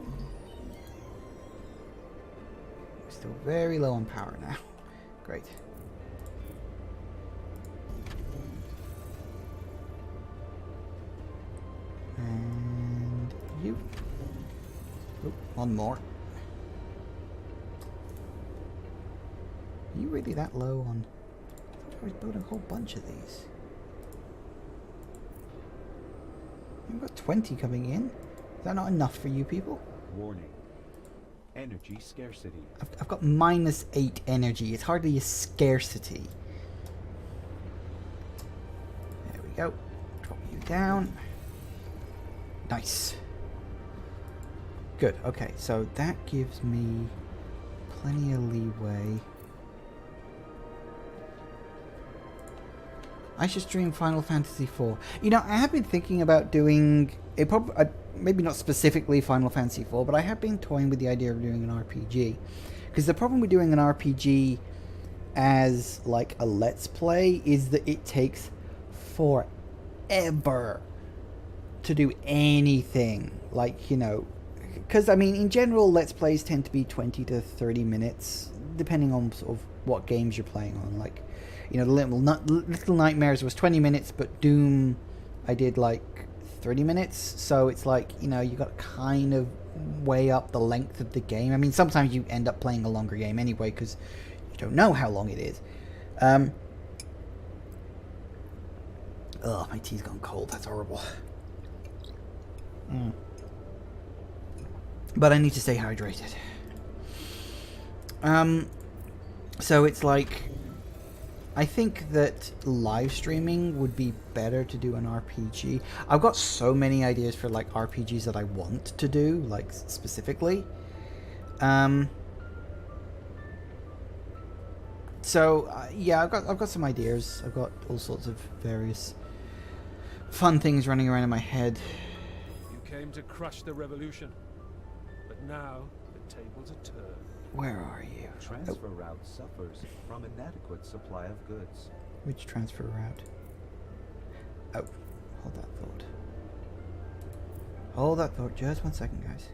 We're still very low on power now. Great. And you. Oh, one more. Are you really that low on... I was building a whole bunch of these. I've got 20 coming in. Is that not enough for you people? Warning. Energy scarcity. I've got -8 energy. It's hardly a scarcity. There we go. Drop you down. Nice. Good. Okay, so that gives me plenty of leeway. I should stream Final Fantasy IV. You know, I have been thinking about doing it. Maybe not specifically Final Fantasy IV, but I have been toying with the idea of doing an RPG. Because the problem with doing an RPG as like a Let's Play is that it takes forever to do anything. Like, you know, because I mean, in general, Let's Plays tend to be 20 to 30 minutes, depending on sort of what games you're playing on. Like, you know, Little Nightmares was 20 minutes, but Doom, I did like 30 minutes. So it's like, you know, you got to kind of weigh up the length of the game. I mean, sometimes you end up playing a longer game anyway, because you don't know how long it is. Ugh, my tea's gone cold. That's horrible. But I need to stay hydrated. So it's like, I think that live streaming would be better to do an RPG. I've got so many ideas for like RPGs that I want to do, like specifically. Yeah, I've got some ideas. I've got all sorts of various fun things running around in my head. You came to crush the revolution, but now the tables are turned. Where are you? Transfer route suffers from inadequate supply of goods. Which transfer route? Oh, hold that thought. Hold that thought. Just 1 second, guys.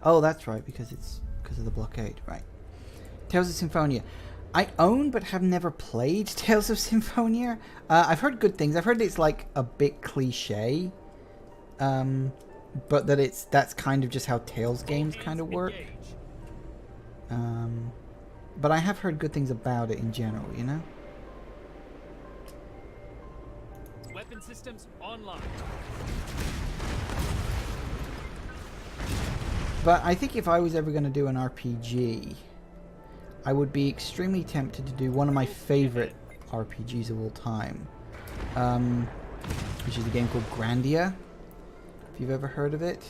Oh, that's right, because it's because of the blockade. Right. Tales of Symphonia. I own but have never played Tales of Symphonia. I've heard good things. I've heard it's like a bit cliche. But that's kind of just how Tales games kind of work. But I have heard good things about it in general, you know? Weapon systems online. But I think if I was ever going to do an RPG, I would be extremely tempted to do one of my favorite RPGs of all time, which is a game called Grandia, if you've ever heard of it.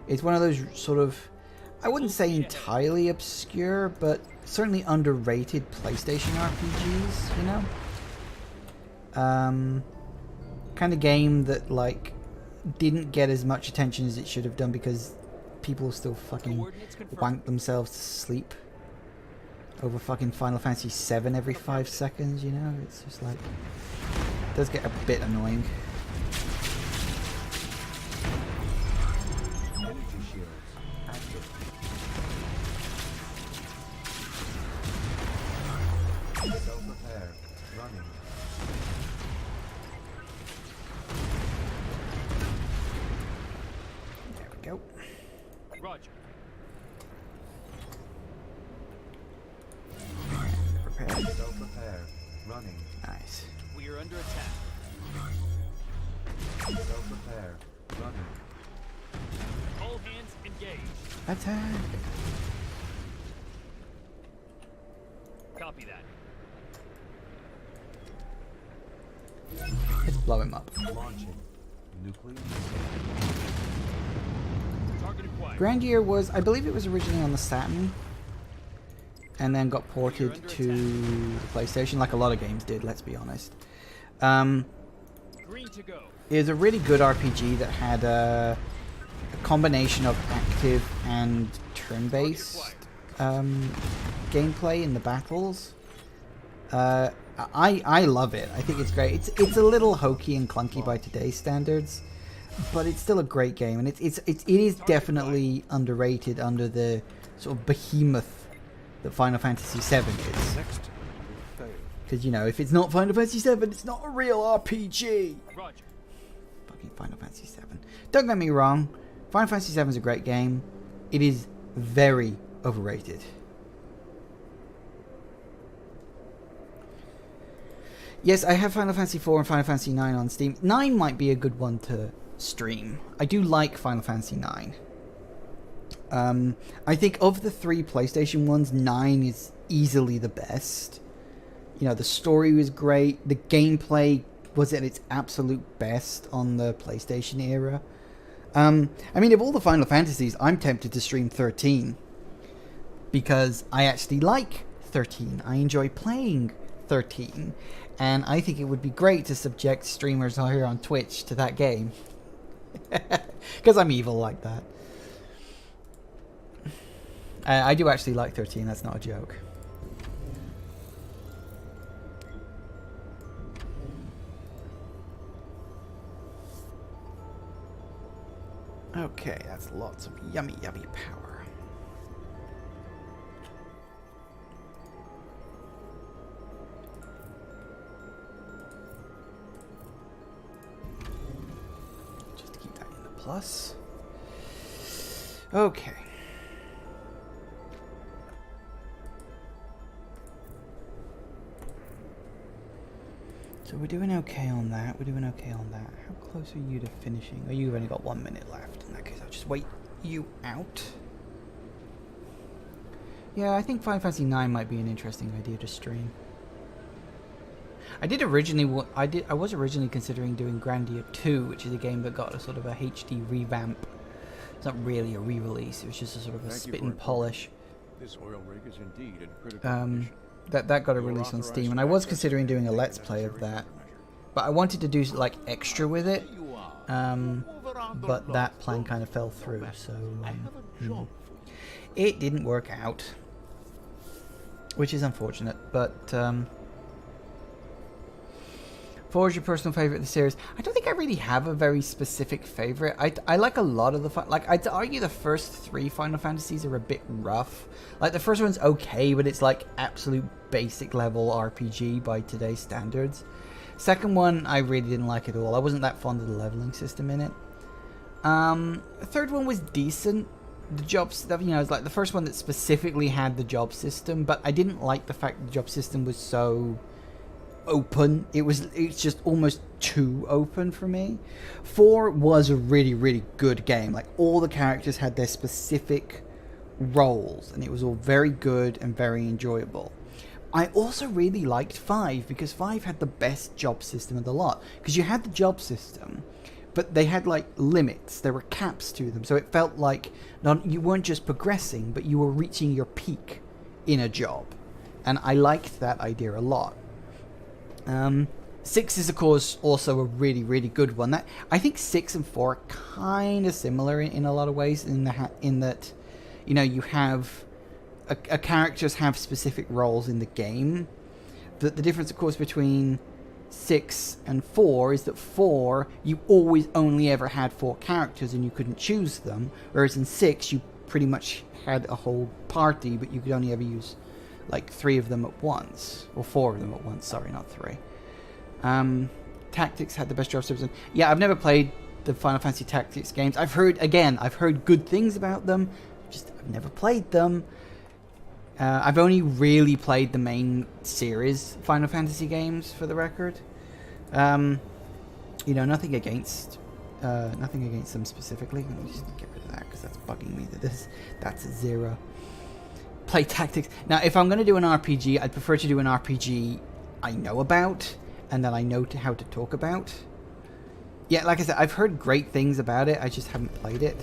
It's one of those sort of, I wouldn't say entirely obscure, but certainly underrated PlayStation RPGs, you know? Kind of game that, like, didn't get as much attention as it should have done because people still fucking wank themselves to sleep over fucking Final Fantasy VII every 5 seconds, you know? It's just like, it does get a bit annoying. Self-repair. Running. There we go. Roger. Prepare. Self-repair. Running. Nice. We are under attack. Self-repair. Running. All hands engaged. Attack! Copy that. Let's blow him up. Launching. Nuclear. Target acquired. Grandia was, I believe it was originally on the Saturn, and then got ported to the PlayStation, like a lot of games did, let's be honest. Green to go. It was a really good RPG that had a combination of active and turn-based gameplay in the battles. I love it. I think it's great. It's a little hokey and clunky by today's standards, but it's still a great game, and it is definitely underrated under the sort of behemoth that Final Fantasy VII is. Because, you know, if it's not Final Fantasy VII, it's not a real RPG. Roger. Fucking Final Fantasy VII. Don't get me wrong, Final Fantasy VII is a great game. It is very overrated. Yes, I have Final Fantasy 4 and Final Fantasy 9 on Steam. 9 might be a good one to stream. I do like Final Fantasy 9. I think of the 3 PlayStation ones, 9 is easily the best. You know, the story was great. The gameplay was at its absolute best on the PlayStation era. I mean, of all the Final Fantasies, I'm tempted to stream 13. Because I actually like 13. I enjoy playing 13. And I think it would be great to subject streamers here on Twitch to that game. Because I'm evil like that. I do actually like 13, that's not a joke. Okay, that's lots of yummy, yummy power. Just to keep that in the plus. Okay. So we're doing okay on that. We're doing okay on that. How close are you to finishing? Oh, you've only got 1 minute left. In that case, I'll just wait you out. Yeah, I think Final Fantasy 9 might be an interesting idea to stream. I did originally. I was originally considering doing Grandia 2, which is a game that got a sort of a HD revamp. It's not really a re-release. It was just a sort of a spit and polish. This oil rig is indeed in critical condition. That got a release on Steam, and I was considering doing a Let's Play of that, but I wanted to do like extra with it, but that plan kind of fell through, so it didn't work out, which is unfortunate. But 4 is your personal favorite of the series. I don't think I really have a very specific favorite. I like a lot of the like. I'd argue the first 3 Final Fantasies are a bit rough. Like the first one's okay, but it's like absolute basic level RPG by today's standards. Second one I really didn't like at all. I wasn't that fond of the leveling system in it. The third one was decent. The job stuff, you know, it's like the first one that specifically had the job system, but I didn't like the fact the job system was so open. It's just almost too open for me. 4 was a really, really good game. Like all the characters had their specific roles, and it was all very good and very enjoyable. I also really liked 5 because 5 had the best job system of the lot, because you had the job system, but they had like limits. There were caps to them, so it felt like you weren't just progressing, but you were reaching your peak in a job, and I liked that idea a lot. 6 is of course also a really, really good one. That I think 6 and 4 are kind of similar in a lot of ways, in that, you know, you have characters have specific roles in the game. The difference, of course, between 6 and 4 is that 4 you always only ever had 4 characters and you couldn't choose them, whereas in 6 you pretty much had a whole party, but you could only ever use like 3 of them at once, or 4 of them at once, sorry, not 3. Tactics had the best job system. Yeah, I've never played the Final Fantasy Tactics games. I've heard good things about them, just I've never played them. I've only really played the main series Final Fantasy games, for the record. You know, nothing against them specifically. Let me just get rid of that, because that's bugging me. That's a 0. Play Tactics. Now, if I'm going to do an RPG, I'd prefer to do an RPG I know about, and that I know how to talk about. Yeah, like I said, I've heard great things about it, I just haven't played it.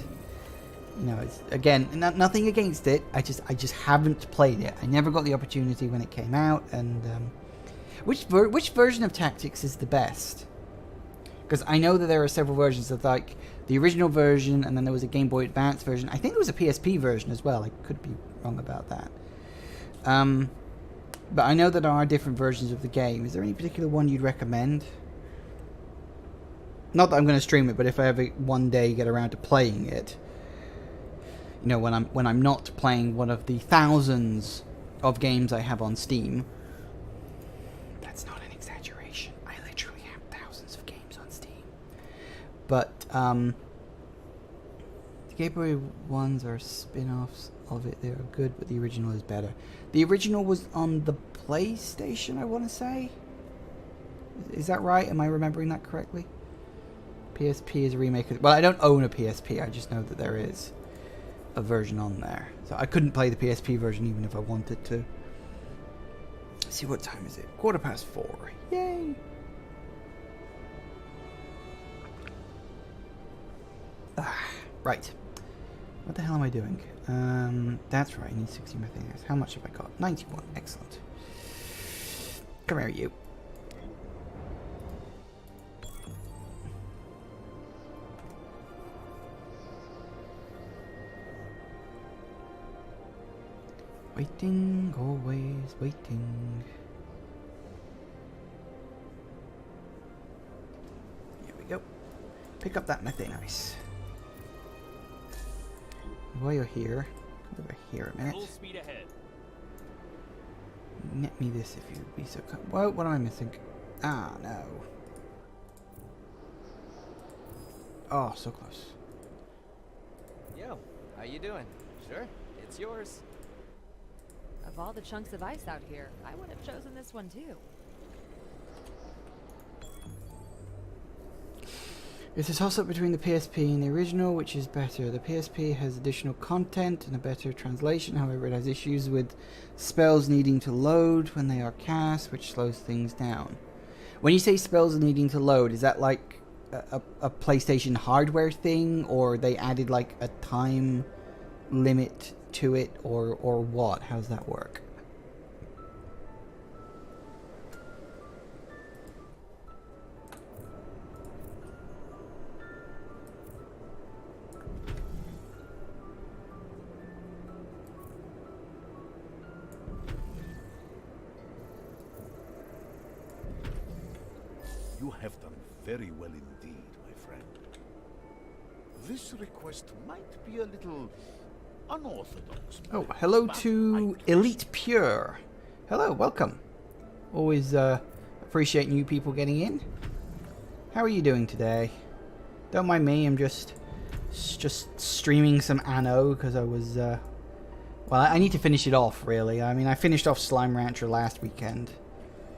You know, it's, again, nothing against it, I just haven't played it. I never got the opportunity when it came out, and which version of Tactics is the best? Because I know that there are several versions of, like, the original version, and then there was a Game Boy Advance version. I think there was a PSP version as well. I could be wrong about that. But I know that there are different versions of the game. Is there any particular one you'd recommend? Not that I'm going to stream it, but if I ever one day get around to playing it, you know, when I'm not playing one of the thousands of games I have on Steam. That's not an exaggeration. I literally have thousands of games on Steam. But the Game Boy ones are spin-offs of it. They are good, but the original is better. The original was on the PlayStation, I want to say. Is that right? Am I remembering that correctly? PSP is a remake of... Well, I don't own a PSP. I just know that there is a version on there. So I couldn't play the PSP version even if I wanted to. Let's see, what time is it? 4:15. Yay! Right. What the hell am I doing? That's right. I need 60 methane. How much have I got? 91. Excellent. Come here, you. Waiting, always waiting. Here we go. Pick up that methane ice. While you're here, come over here a minute. Full speed ahead. Net me this if you'd be so kind. Whoa, what am I missing? Ah, no. Oh, so close. Yo, how you doing? Sure, it's yours. Of all the chunks of ice out here, I would have chosen this one too. It's a toss-up between the PSP and the original, which is better. The PSP has additional content and a better translation, however it has issues with spells needing to load when they are cast, which slows things down. When you say spells needing to load, is that like a PlayStation hardware thing, or they added like a time limit to it, or what? How does that work? You have done very well indeed, my friend. This request might be a little unorthodox. Oh, hello to Elite Pure. Hello, welcome. Always appreciate new people getting in. How are you doing today? Don't mind me, I'm just streaming some Anno because I was well, I need to finish it off really. I mean, I finished off Slime Rancher last weekend.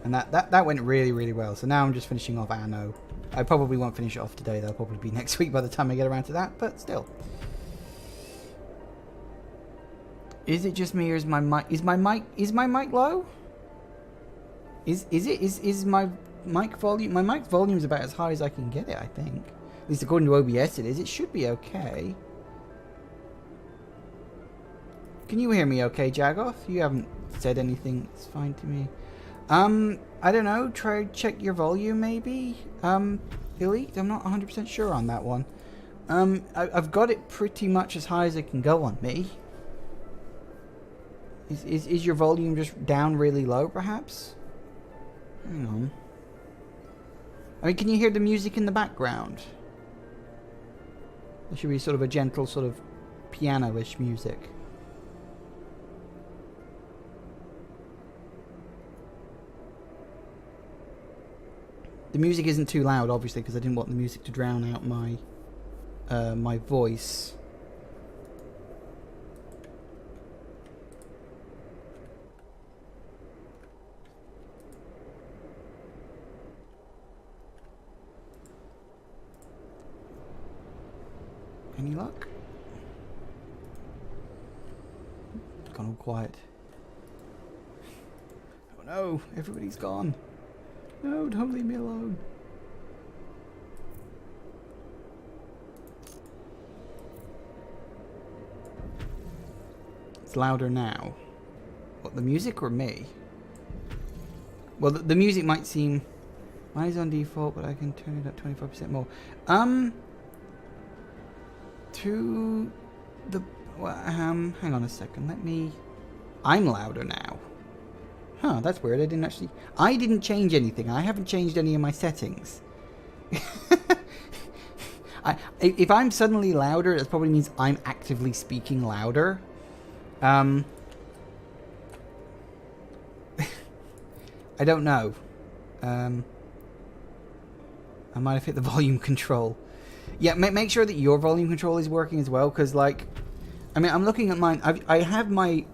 And that went really, really well. So now I'm just finishing off Anno. I probably won't finish it off today. That'll probably be next week by the time I get around to that. But still. Is it just me or is my mic... Is my mic low? Is my mic volume... My mic volume is about as high as I can get it, I think. At least according to OBS it is. It should be okay. Can you hear me okay, Jagoff? You haven't said anything. It's fine to me. I don't know, check your volume maybe? Elite? I'm not 100% sure on that one. I've got it pretty much as high as it can go on me. Is your volume just down really low, perhaps? Hang on. I mean, can you hear the music in the background? There should be sort of a gentle sort of piano-ish music. The music isn't too loud, obviously, because I didn't want the music to drown out my my voice. Any luck? Gone all quiet. Oh no, everybody's gone. No, don't leave me alone. It's louder now. What, the music or me? Well, the music might seem... Mine is on default, but I can turn it up 25% more. To the... Well, hang on a second. Let me... I'm louder now. Huh, that's weird. I didn't change anything. I haven't changed any of my settings. If I'm suddenly louder, it probably means I'm actively speaking louder. I don't know. I might have hit the volume control. Yeah, make sure that your volume control is working as well, because, like, I mean, I'm looking at mine. I have my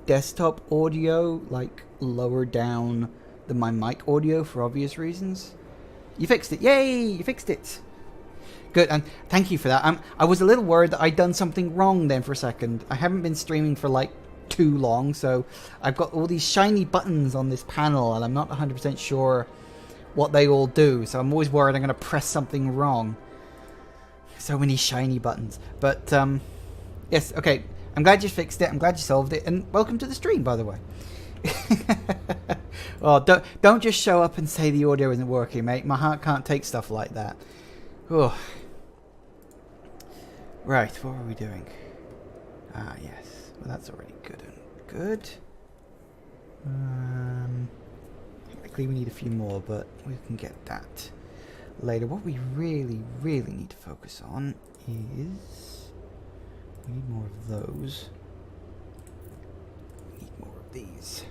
desktop audio, like, lower down than my mic audio for obvious reasons. You fixed it. Yay! You fixed it. Good, and thank you for that. I was a little worried that I'd done something wrong then for a second. I haven't been streaming for like too long, so I've got all these shiny buttons on this panel, and I'm not 100% sure what they all do, so I'm always worried I'm going to press something wrong. So many shiny buttons. But, yes, okay. I'm glad you fixed it. I'm glad you solved it, and welcome to the stream, by the way. Well, don't just show up and say the audio isn't working, mate. My heart can't take stuff like that. Oh. Right, what are we doing? Ah, yes. Well, that's already good and good. Technically we need a few more, but we can get that later. What we really, really need to focus on is... we need more of those. We need more of these.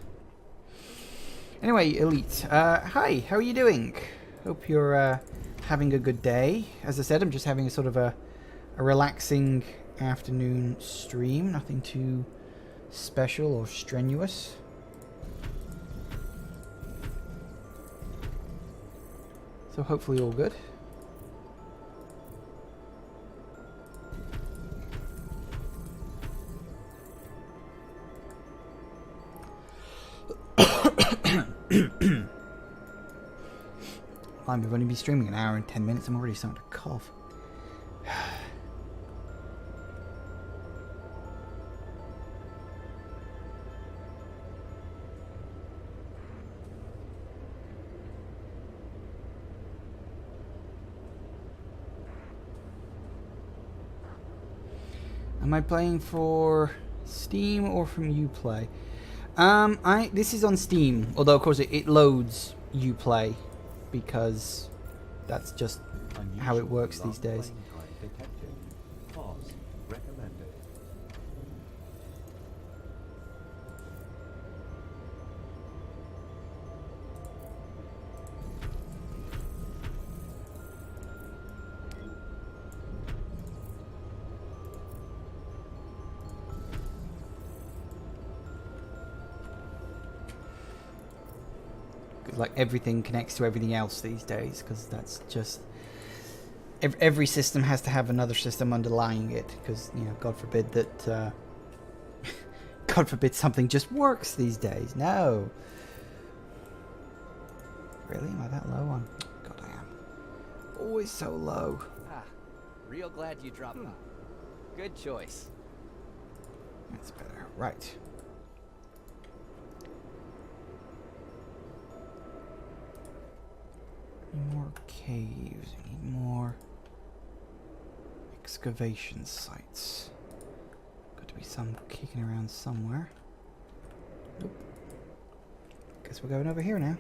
Anyway, Elite, hi, how are you doing? Hope you're having a good day. As I said, I'm just having a sort of a relaxing afternoon stream. Nothing too special or strenuous. So hopefully all good. We've only been streaming an hour and 10 minutes. I'm already starting to cough. Am I playing for Steam or from Uplay? This is on Steam, although of course it loads Uplay because that's just how it works these days. Pause. Recommended. Like everything connects to everything else these days, because that's just every system has to have another system underlying it, because you know, God forbid that God forbid something just works these days. No, really, am I that low on? God, I am always so low. Ah, real glad you dropped by. Good choice. That's better, right? More caves, we need more excavation sites. Got to be some kicking around somewhere. Nope. Guess we're going over here now.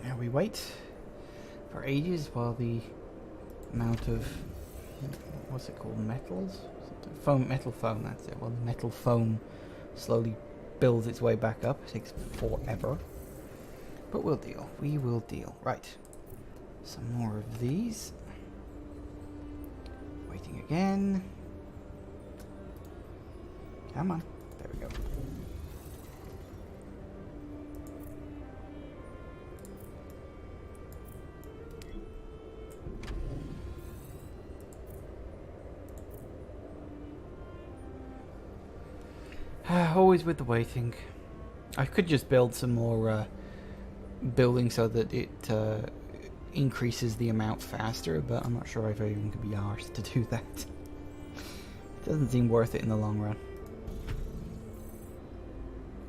Now we wait for ages while the amount of, what's it called, metals? Foam, metal foam, that's it. While the metal foam slowly builds its way back up. It takes forever. But we'll deal. We will deal. Right. Some more of these. Waiting again. Come on. There we go. Always with the waiting. I could just build some more building so that it increases the amount faster, but I'm not sure if I even could be arsed to do that. It doesn't seem worth it in the long run.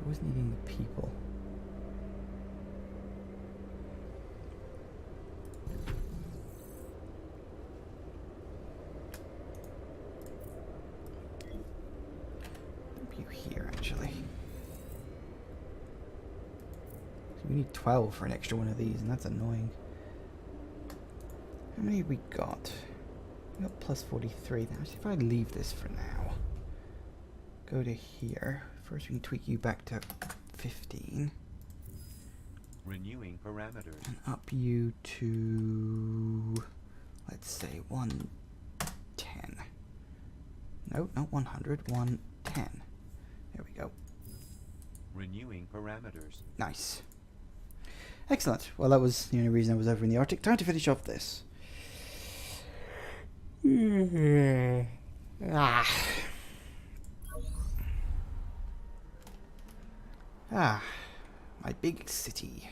Always needing the people. Here actually. We need 12 for an extra one of these, and that's annoying. How many have we got? We got plus 43. Now, see if I leave this for now. Go to here. First, we can tweak you back to 15. Renewing parameters. And up you to, let's say 110. No, not 100, 110. There we go. Renewing parameters. Nice. Excellent. Well, that was the only reason I was over in the Arctic. Time to finish off this. My big city.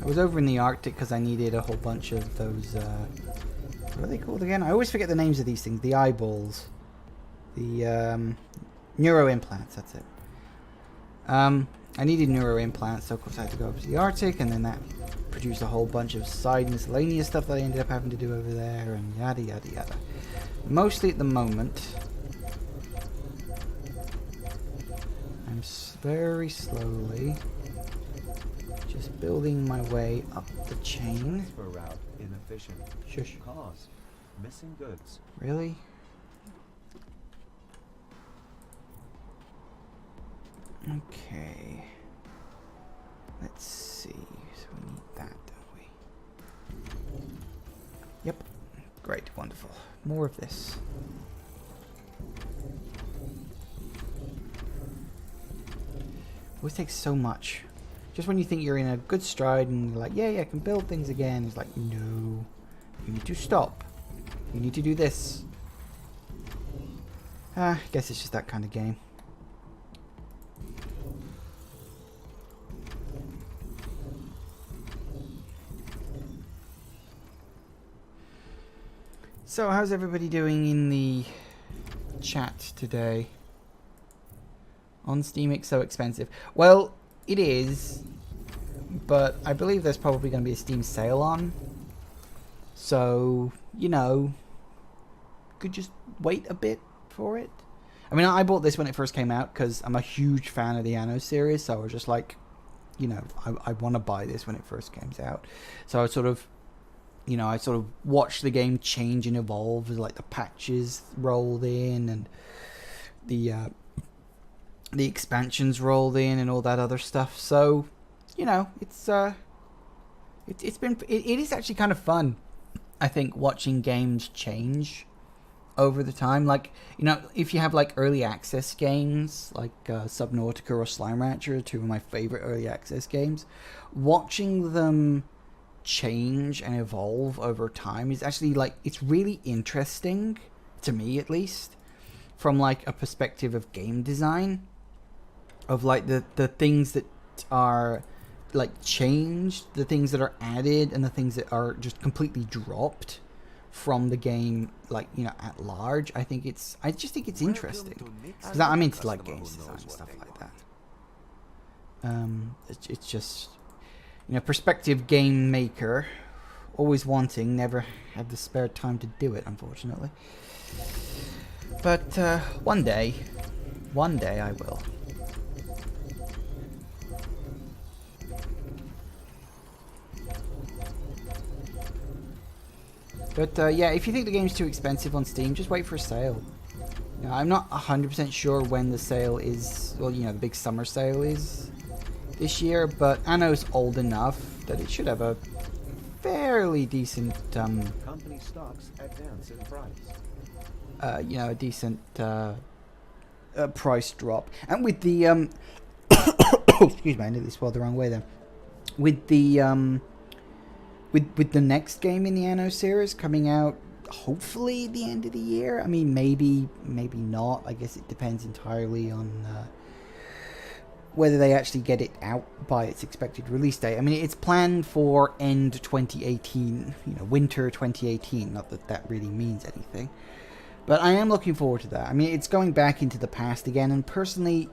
I was over in the Arctic because I needed a whole bunch of those, what are they called again? I always forget the names of these things. The eyeballs. The, neuro implants, that's it. I needed neuro implants, so of course I had to go over to the Arctic, and then that produced a whole bunch of side miscellaneous stuff that I ended up having to do over there, and yada yada yada. Mostly at the moment, I'm very slowly just building my way up the chain. Transfer route inefficient. Shush. Cause missing goods. Really? Okay. Let's see. So we need that, don't we? Yep. Great. Wonderful. More of this. Always takes so much. Just when you think you're in a good stride and you're like, yeah, I can build things again. It's like, no. You need to stop. You need to do this. I guess it's just that kind of game. So, how's everybody doing in the chat today? On Steam, it's so expensive. Well, it is, but I believe there's probably going to be a Steam sale on. So, you know, could just wait a bit for it. I mean, I bought this when it first came out because I'm a huge fan of the Anno series, so I was just like, you know, I want to buy this when it first comes out. So I sort of, you know, I sort of watched the game change and evolve as like the patches rolled in and the expansions rolled in and all that other stuff. So, you know, it is actually kind of fun, I think, watching games change over the time. Like, you know, if you have like early access games like Subnautica or Slime Rancher, two of my favorite early access games, watching them change and evolve over time is actually like, it's really interesting to me, at least from like a perspective of game design, of like the things that are like changed, the things that are added, and the things that are just completely dropped from the game, like, you know, at large. I just think it's interesting because I'm into like games design and stuff like that. It's just, you know, prospective game maker, always wanting, never had the spare time to do it, unfortunately. But one day I will. But yeah, if you think the game's too expensive on Steam, just wait for a sale. You know, I'm not 100% sure when the sale is, well, you know, the big summer sale is this year, but Anno's old enough that it should have a fairly decent company stocks advance in price. You know, a decent price drop. And with the excuse me, I nearly swelled the wrong way there. With the with the next game in the Anno series coming out hopefully the end of the year. I mean, maybe not. I guess it depends entirely on whether they actually get it out by its expected release date. I mean, it's planned for end 2018, you know, winter 2018. Not that that really means anything, but I am looking forward to that. I mean, it's going back into the past again, and personally,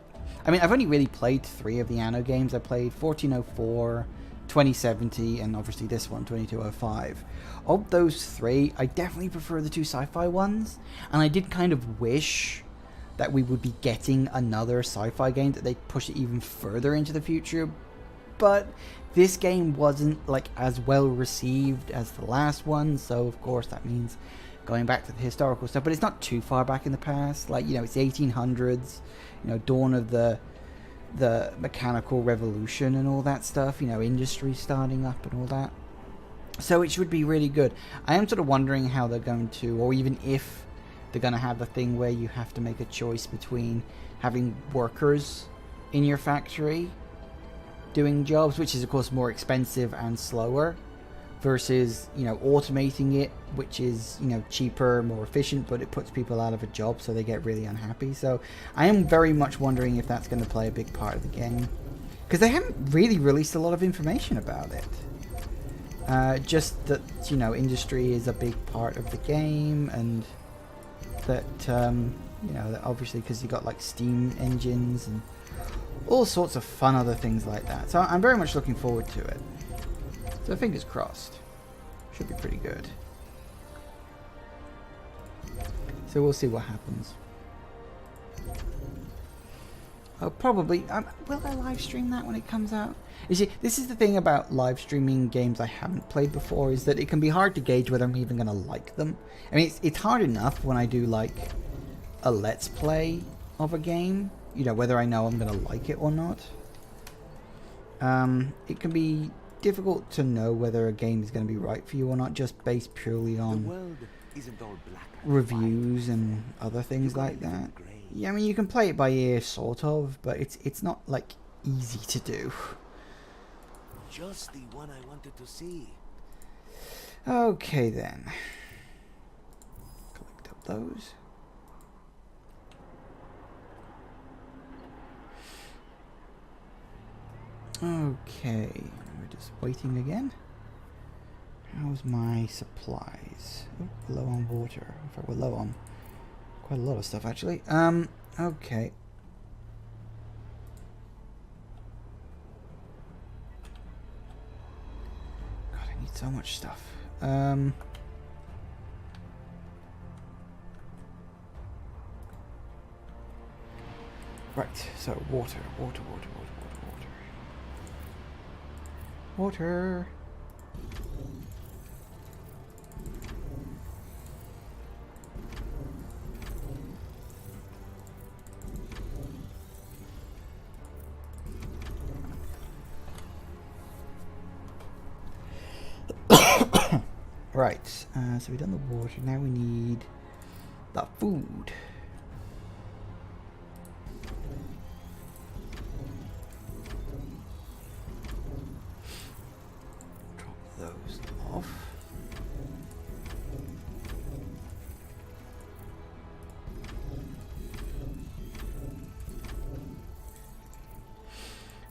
I mean, I've only really played 3 of the Anno games. I played 1404, 2070, and obviously this one, 2205. Of those 3, I definitely prefer the 2 sci-fi ones, and I did kind of wish that we would be getting another sci-fi game, that they'd push it even further into the future, but this game wasn't like as well received as the last one, so of course that means going back to the historical stuff, but it's not too far back in the past. Like, you know, it's 1800s, you know, dawn of the mechanical revolution and all that stuff, you know, industry starting up and all that. So it should be really good. I am sort of wondering how they're going to, or even if they're going to have the thing where you have to make a choice between having workers in your factory doing jobs, which is of course more expensive and slower, versus, you know, automating it, which is, you know, cheaper, more efficient, but it puts people out of a job, so they get really unhappy. So I am very much wondering if that's going to play a big part of the game, because they haven't really released a lot of information about it. Just that, you know, industry is a big part of the game, and that, you know, that obviously because you got like Steam engines and all sorts of fun other things like that. So I'm very much looking forward to it. So fingers crossed. Should be pretty good. So we'll see what happens. Oh, probably. Will I live stream that when it comes out? You see, this is the thing about live streaming games I haven't played before, is that it can be hard to gauge whether I'm even going to like them. I mean, it's hard enough when I do like a let's play of a game, you know, whether I know I'm going to like it or not. It can be difficult to know whether a game is going to be right for you or not, just based purely on reviews and other things like that. Yeah, I mean, you can play it by ear, sort of, but it's not like easy to do. Just the one I wanted to see. Okay then. Collect up those. Okay, we're just waiting again. How's my supplies? Oh, we're low on water. In fact, we're low on quite a lot of stuff actually. Okay. God, I need so much stuff. Right, so water. Water. Right, so we've done the water, now we need the food. Drop those off.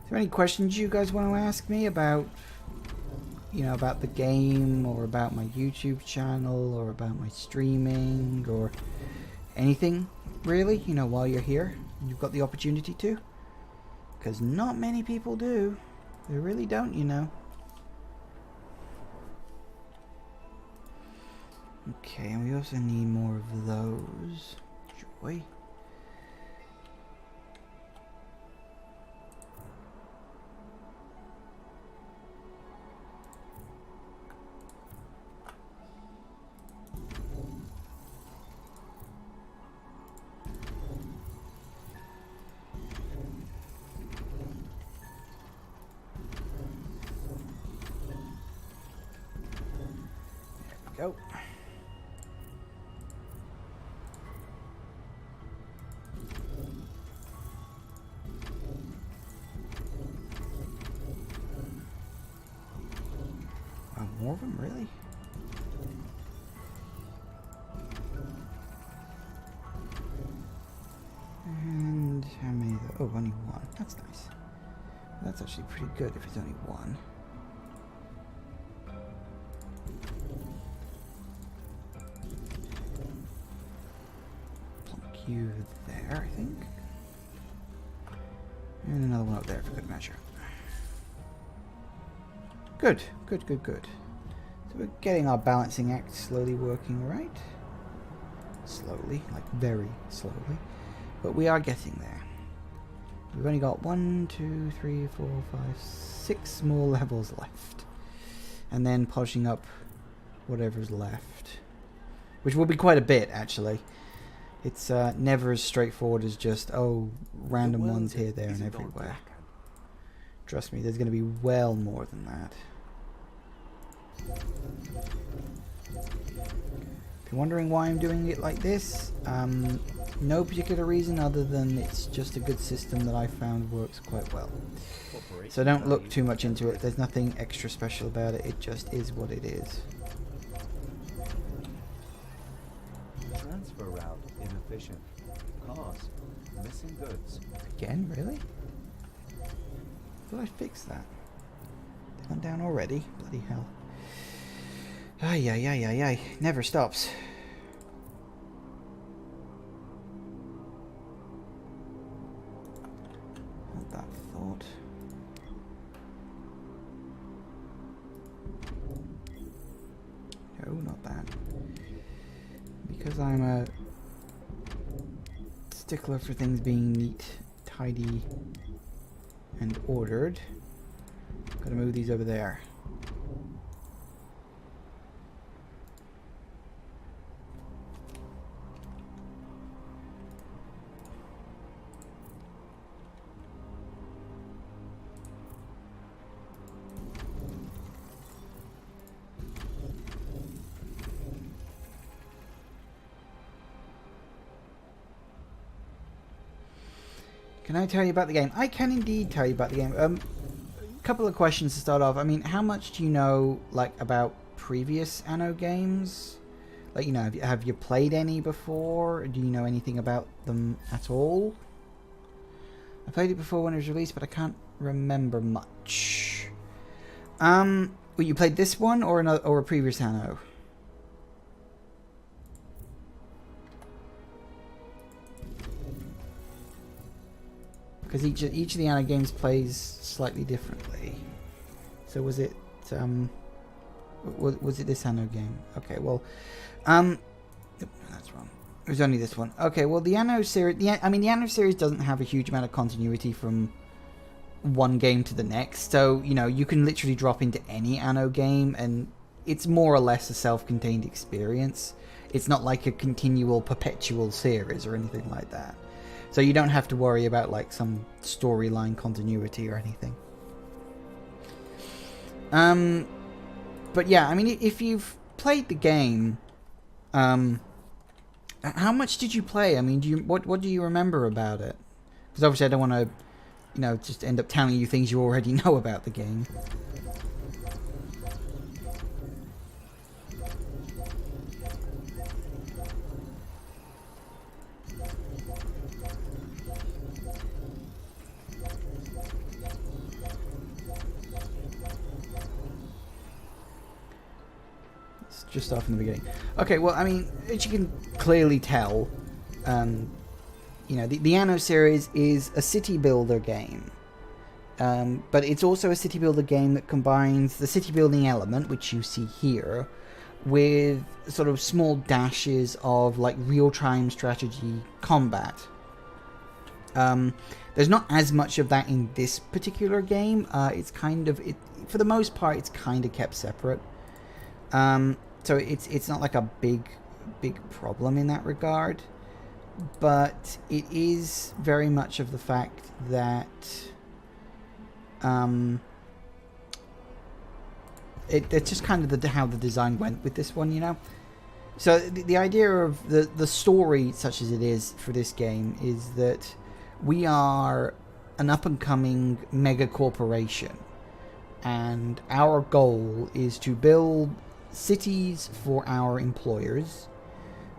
Is there any questions you guys want to ask me about, you know, about the game, or about my YouTube channel, or about my streaming, or anything really, you know, while you're here and you've got the opportunity to? Because not many people do. They really don't, you know. Okay, and we also need more of those. Joy. Go. Wow, more of them, really? And how many of those? Oh, only one. That's nice. That's actually pretty good if it's only one. You there, I think. And another one up there for good measure. Good. So we're getting our balancing act slowly working, right? Slowly, like very slowly. But we are getting there. We've only got 1, 2, 3, 4, 5, 6 more levels left. And then polishing up whatever's left. which will be quite a bit, actually. It's never as straightforward as just, oh, random ones here, there, and everywhere. Trust me, there's going to be well more than that. If you're wondering why I'm doing it like this, no particular reason other than it's just a good system that I found works quite well. So don't look too much into it. There's nothing extra special about it. It just is what it is. Transfer route inefficient. Cause missing goods. Again, really? I thought I fixed that. They went down already? Bloody hell. Ay, ay, ay, ay, ay. Never stops. Hold that thought. No, not that. Because I'm a stickler for things being neat, tidy, and ordered, gotta move these over there. Can I tell you about the game? I can indeed tell you about the game. A couple of questions to start off. I mean, how much do you know, like, about previous Anno games? Like, you know, have you played any before? Do you know anything about them at all? I played it before when it was released, but I can't remember much. Well, you played this one or another, or a previous Anno? Because each of the Anno games plays slightly differently. So was it was it this Anno game? Okay, well, that's wrong. It was only this one. Okay, well, the Anno series, the Anno series doesn't have a huge amount of continuity from one game to the next. So, you know, you can literally drop into any Anno game and it's more or less a self-contained experience. It's not like a continual, perpetual series or anything like that. So you don't have to worry about like some storyline continuity or anything. But yeah, I mean, if you've played the game, how much did you play? I mean, what do you remember about it? Because obviously I don't want to, you know, just end up telling you things you already know about the game. Just off in the beginning. Okay, well, I mean, as you can clearly tell, you know, the Anno series is a city builder game. But it's also a city builder game that combines the city building element, which you see here, with sort of small dashes of like real-time strategy combat. There's not as much of that in this particular game. It's kind of, for the most part, it's kind of kept separate. So it's not like a big problem in that regard, but it is very much of the fact that it's just kind of how the design went with this one, you know. So the idea of the story, such as it is for this game, is that we are an up-and-coming mega corporation, and our goal is to build cities for our employers,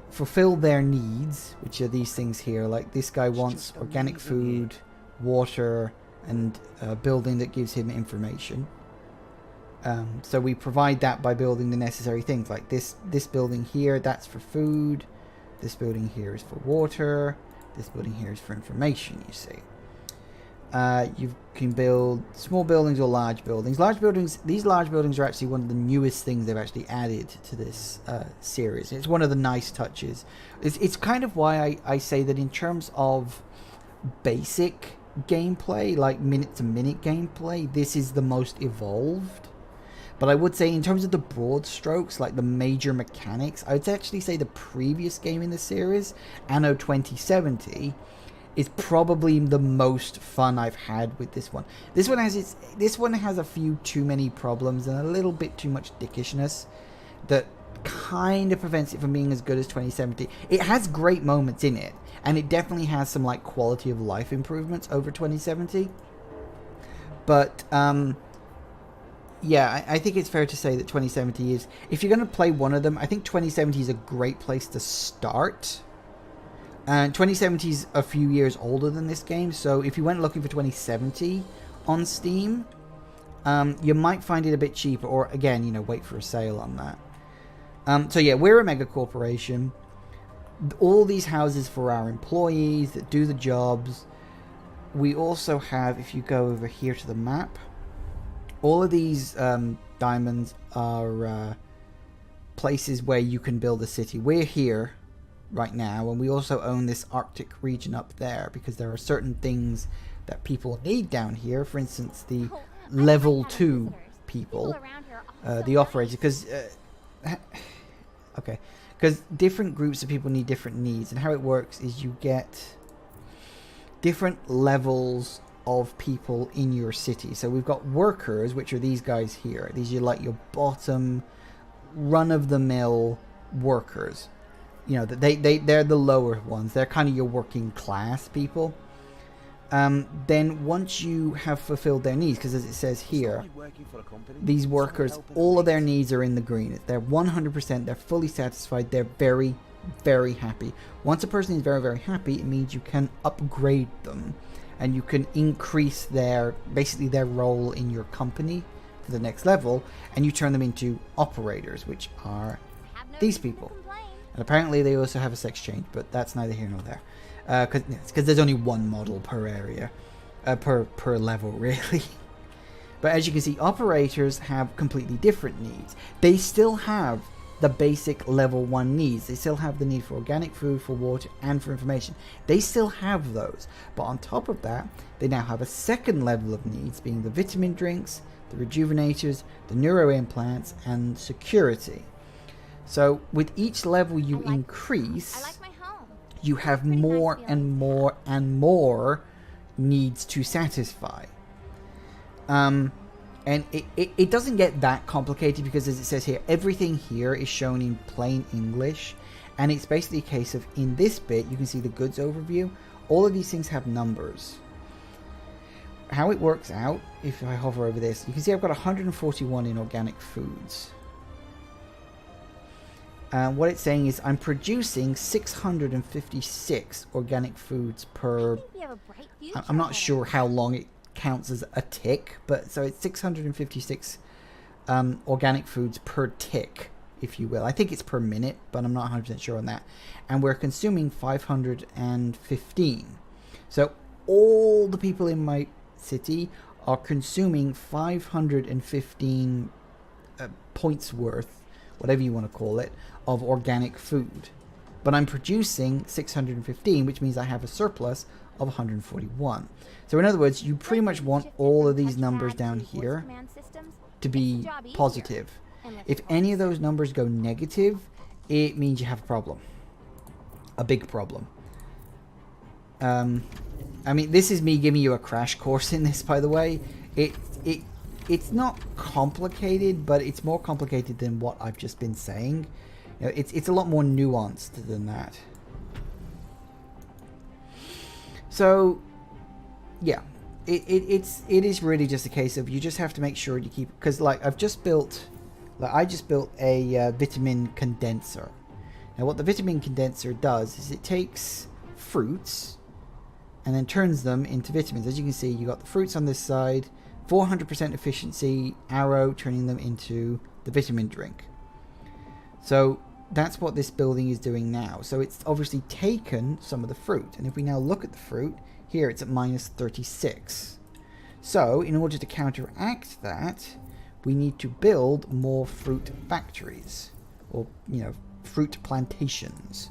fulfill their needs, which are these things here. Like this guy wants organic food, water, and a building that gives him information. So we provide that by building the necessary things, like this building here, that's for food. This building here is for water. This building here is for information, you see. You can build small buildings or large buildings. These large buildings are actually one of the newest things they've actually added to this series. It's one of the nice touches. It's kind of why I say that in terms of basic gameplay, like minute-to-minute gameplay, this is the most evolved. But I would say in terms of the broad strokes, like the major mechanics, I would actually say the previous game in the series, Anno 2070, is probably the most fun I've had with this one. This one has a few too many problems and a little bit too much dickishness that kind of prevents it from being as good as 2070. It has great moments in it, and it definitely has some like quality of life improvements over 2070. But yeah, I think it's fair to say that 2070 is, if you're going to play one of them, I think 2070 is a great place to start. And 2070 is a few years older than this game, so if you went looking for 2070 on Steam, you might find it a bit cheaper, or again, you know, wait for a sale on that. So yeah, we're a mega corporation. All these houses for our employees that do the jobs. We also have, if you go over here to the map, all of these diamonds are places where you can build a city. We're here right now, and we also own this Arctic region up there because there are certain things that people need down here. For instance, the level 2 people, the operators, because okay, because different groups of people need different needs, and how it works is you get different levels of people in your city. So we've got workers, which are these guys here. These are like your bottom run-of-the-mill workers. You know, they're the lower ones. They're kind of your working class people. Then once you have fulfilled their needs, because as it says here, these workers, all of their needs are in the green. They're 100%, they're fully satisfied, they're very, very happy. Once a person is very, very happy, it means you can upgrade them, and you can increase basically their role in your company to the next level, and you turn them into operators, which are these people. And apparently they also have a sex change, but that's neither here nor there. Because there's only one model per area, per level, really. But as you can see, operators have completely different needs. They still have the basic level 1 needs. They still have the need for organic food, for water, and for information. They still have those. But on top of that, they now have a second level of needs, being the vitamin drinks, the rejuvenators, the neuro implants, and security. So with each level you increase, you have more and more and more needs to satisfy. And it doesn't get that complicated, because as it says here, everything here is shown in plain English, and it's basically a case of, in this bit you can see the goods overview, all of these things have numbers. How it works out, if I hover over this, you can see I've got 141 in organic foods. What it's saying is I'm producing 656 organic foods per... I'm not sure how long it counts as a tick, but so it's 656 organic foods per tick, if you will. I think it's per minute, but I'm not 100% sure on that. And we're consuming 515. So all the people in my city are consuming 515 points worth, whatever you want to call it, of organic food. But I'm producing 615, which means I have a surplus of 141. So in other words, you pretty much want all of these numbers down here to be positive. If any of those numbers go negative, it means you have a problem. A big problem. I mean, this is me giving you a crash course in this, by the way. It's not complicated, but it's more complicated than what I've just been saying. You know, it's a lot more nuanced than that. So, yeah, it is really just a case of you just have to make sure you keep, because like I just built a vitamin condenser. Now, what the vitamin condenser does is it takes fruits and then turns them into vitamins. As you can see, you got the fruits on this side, 400% efficiency arrow, turning them into the vitamin drink. So that's what this building is doing now. So it's obviously taken some of the fruit, and if we now look at the fruit here, it's at minus 36. So in order to counteract that, we need to build more fruit factories, or, you know, fruit plantations.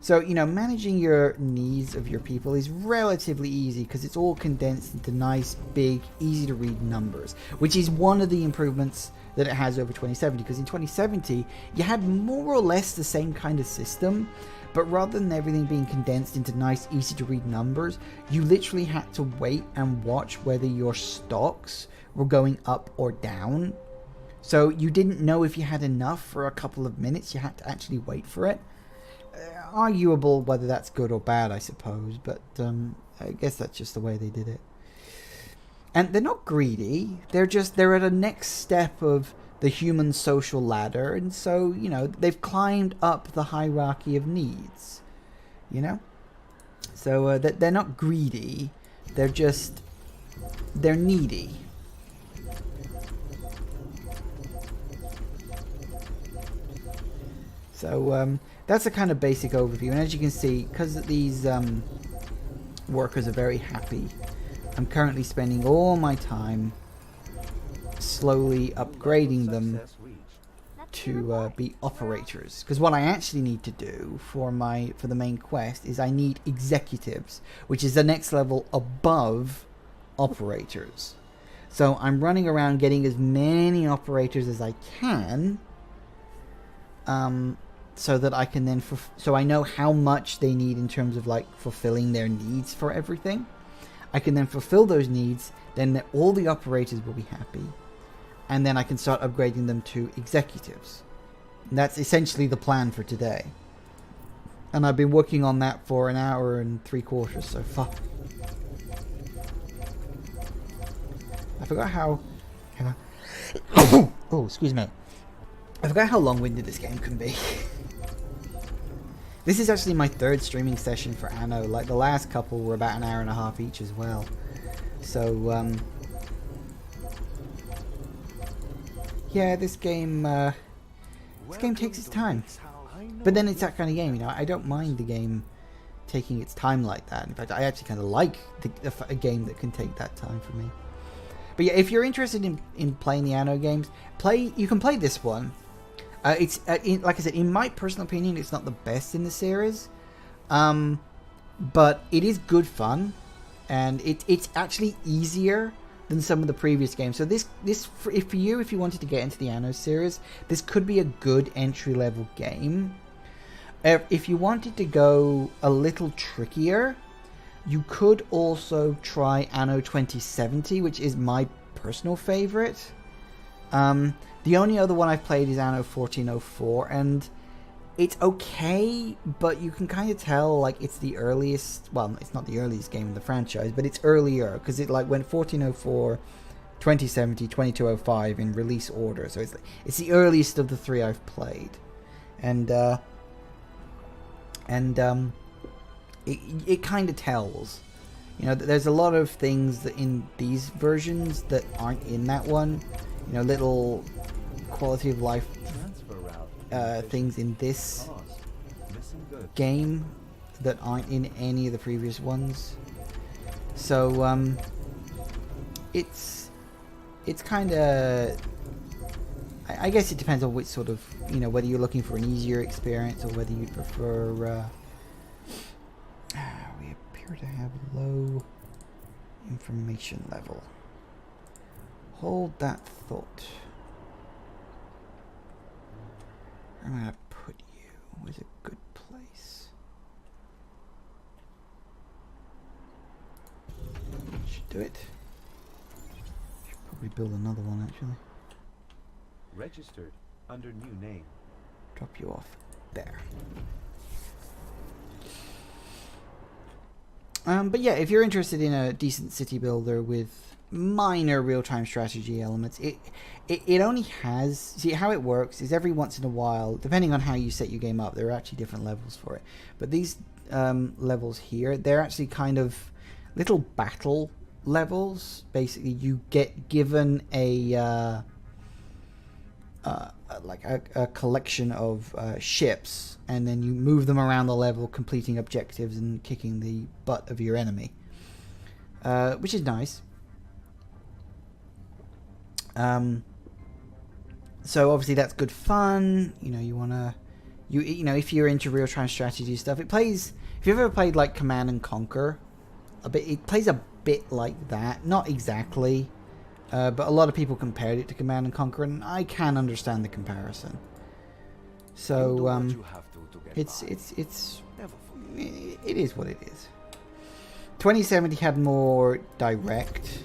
So, you know, managing your needs of your people is relatively easy because it's all condensed into nice, big, easy to read numbers, which is one of the improvements that it has over 2070, because in 2070 you had more or less the same kind of system, but rather than everything being condensed into nice, easy to read numbers, you literally had to wait and watch whether your stocks were going up or down. So you didn't know if you had enough for a couple of minutes. You had to actually wait for it. Arguable whether that's good or bad, I suppose, but I guess that's just the way they did it. And they're not greedy. They're at a next step of the human social ladder, and so, you know, they've climbed up the hierarchy of needs, you know? So they're not greedy. They're needy. So that's a kind of basic overview, and as you can see, because these workers are very happy, I'm currently spending all my time slowly upgrading them to be operators. Because what I actually need to do for the main quest is I need executives, which is the next level above operators. So I'm running around getting as many operators as I can, so that I can then so I know how much they need in terms of like fulfilling their needs for everything. I can then fulfill those needs, then all the operators will be happy, and then I can start upgrading them to executives. And that's essentially the plan for today. And I've been working on that for an hour and 3/4 so far. I forgot how... oh, excuse me. I forgot how long-winded this game can be. This is actually my 3rd streaming session for Anno. Like, the last couple were about an hour and a half each as well. So, yeah, this game takes its time. But then it's that kind of game, you know. I don't mind the game taking its time like that. In fact, I actually kind of like a game that can take that time for me. But yeah, if you're interested in playing the Anno games, you can play this one. It's like I said, in my personal opinion, it's not the best in the series, but it is good fun, and it's actually easier than some of the previous games. So for you, if you wanted to get into the Anno series, this could be a good entry level game. If you wanted to go a little trickier, you could also try Anno 2070, which is my personal favorite. The only other one I've played is Anno 1404, and it's okay, but you can kind of tell, like, it's the earliest... Well, it's not the earliest game in the franchise, but it's earlier, because it, like, went 1404, 2070, 2205 in release order, so it's the earliest of the 3 I've played. And it kind of tells. You know, there's a lot of things that in these versions that aren't in that one. You know, little quality of life things in this game that aren't in any of the previous ones. So it's kind of, I guess it depends on which sort of, you know, whether you're looking for an easier experience or whether you prefer we appear to have low information level. Hold that thought. Where am I gonna put you? Where's a good place? Should do it. Should probably build another one actually. Registered under new name. Drop you off there. But yeah, if you're interested in a decent city builder with minor real-time strategy elements, it only has... See, how it works is every once in a while, depending on how you set your game up, there are actually different levels for it. But these levels here, they're actually kind of little battle levels. Basically, you get given a... like a collection of ships, and then you move them around the level, completing objectives and kicking the butt of your enemy, which is nice. So obviously that's good fun. You know, you you know, if you're into real-time strategy stuff, it plays. If you've ever played like Command and Conquer, it plays a bit like that. Not exactly, but a lot of people compared it to Command and Conquer, and I can understand the comparison. So it is what it is. 2070 had more direct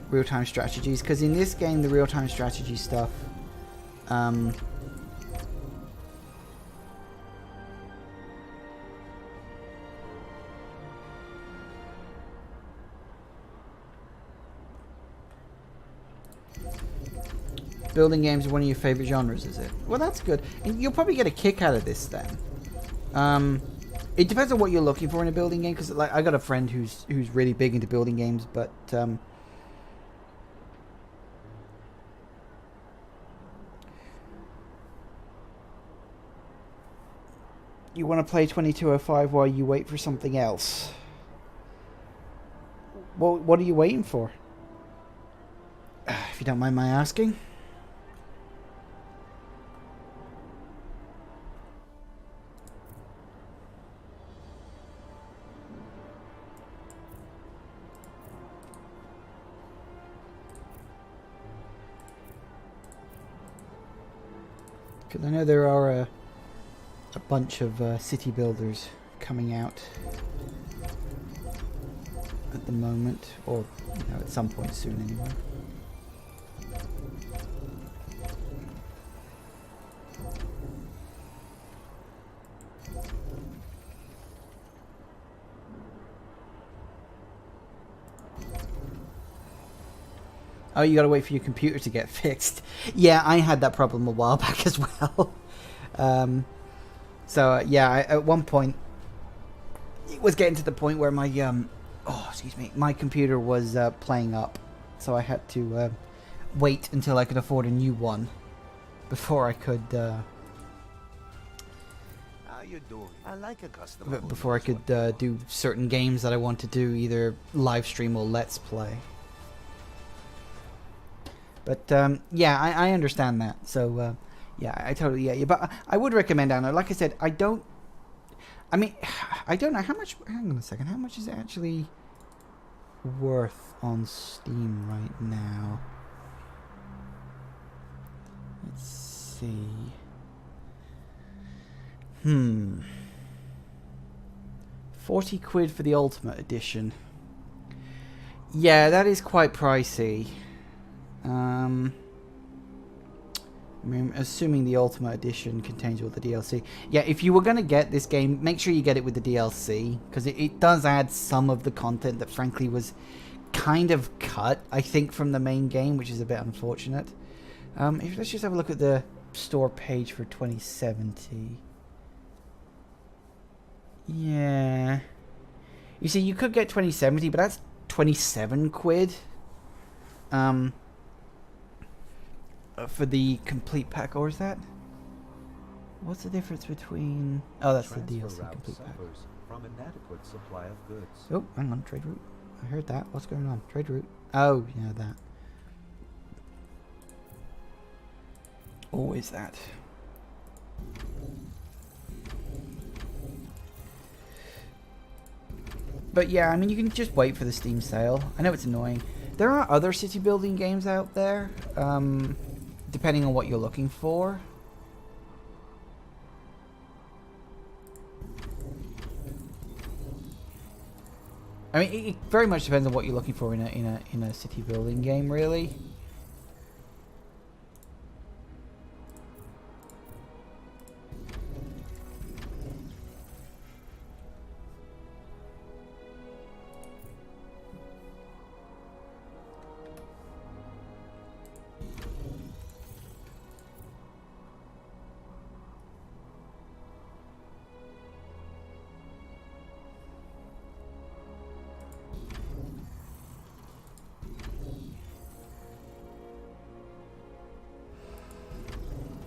real-time strategies, because in this game the real-time strategy stuff building games are one of your favorite genres, is it? Well, that's good. And you'll probably get a kick out of this then. It depends on what you're looking for in a building game, because like I got a friend who's really big into building games, but you want to play 2205 while you wait for something else. Well, what are you waiting for? If you don't mind my asking. Because I know there are a bunch of city builders coming out at the moment, or you know, at some point soon anyway. Oh, you gotta wait for your computer to get fixed. Yeah, I had that problem a while back as well. So yeah, at one point it was getting to the point where my my computer was playing up, so I had to wait until I could afford a new one before I could How you doing? I like a customer. Before I could do certain games that I want to do, either live stream or let's play. But yeah, I understand that. So yeah, I totally get you. But I would recommend Anno. Like I said, I don't know how much. Hang on a second. How much is it actually worth on Steam right now? Let's see. 40 quid for the Ultimate Edition. Yeah, that is quite pricey. I mean, assuming the Ultimate Edition contains all the DLC. Yeah, if you were going to get this game, make sure you get it with the DLC, because it does add some of the content that frankly was kind of cut, I think, from the main game, which is a bit unfortunate. Let's just have a look at the store page for 2070. Yeah. You see, you could get 2070, but that's 27 quid. For the complete pack, or is that? What's the difference between? Oh, that's the DLC complete pack. From inadequate supply of goods. Oh, hang on, trade route. I heard that. What's going on? Trade route. Oh, yeah, that. Always that. But yeah, I mean, you can just wait for the Steam sale. I know it's annoying. There are other city building games out there, depending on what you're looking for. I mean, it very much depends on what you're looking for in a city building game, really.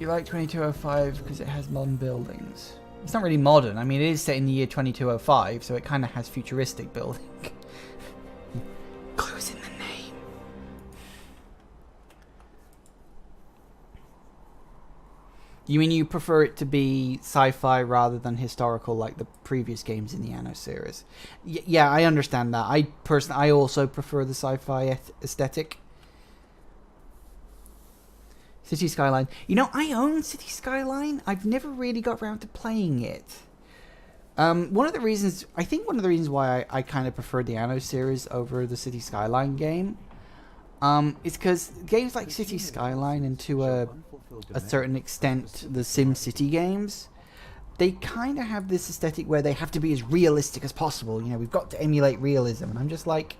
You like 2205 because it has modern buildings. It's not really modern. I mean, it is set in the year 2205, so it kind of has futuristic building. Clues in the name. You mean you prefer it to be sci-fi rather than historical like the previous games in the Anno series? Yeah, I understand that. I also prefer the sci-fi aesthetic. City Skyline. You know, I own City Skyline. I've never really got around to playing it. One of the reasons why I kind of prefer the Anno series over the City Skyline game is because games like City Skyline and to a certain extent the Sim City games, they kind of have this aesthetic where they have to be as realistic as possible. You know, we've got to emulate realism, and I'm just like,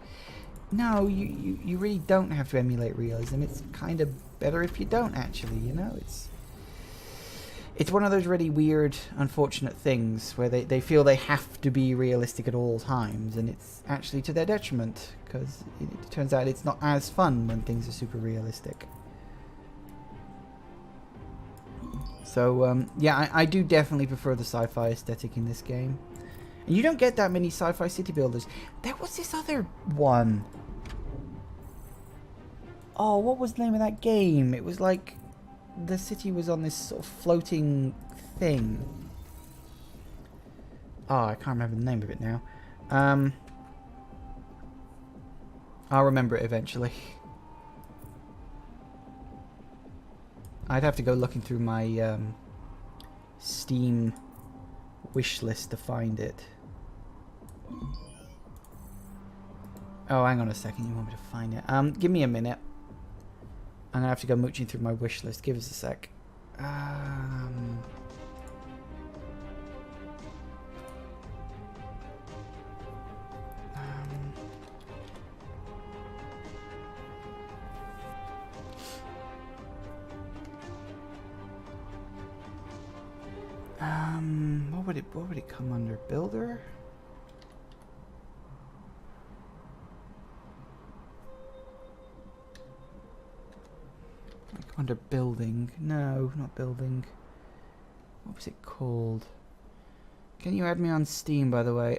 no, you really don't have to emulate realism. It's kind of better if you don't, actually, you know? It's one of those really weird, unfortunate things where they feel they have to be realistic at all times, and it's actually to their detriment, because it turns out it's not as fun when things are super realistic. So, yeah, I do definitely prefer the sci-fi aesthetic in this game. And you don't get that many sci-fi city builders. There was this other one. Oh, what was the name of that game? It was like the city was on this sort of floating thing. Oh, I can't remember the name of it now. I'll remember it eventually. I'd have to go looking through my Steam wish list to find it. Oh, hang on a second. You want me to find it? Give me a minute. I'm gonna have to go mooching through my wish list. Give us a sec. What would it come under? Builder? Under building. No, not building. What was it called? Can you add me on Steam, by the way?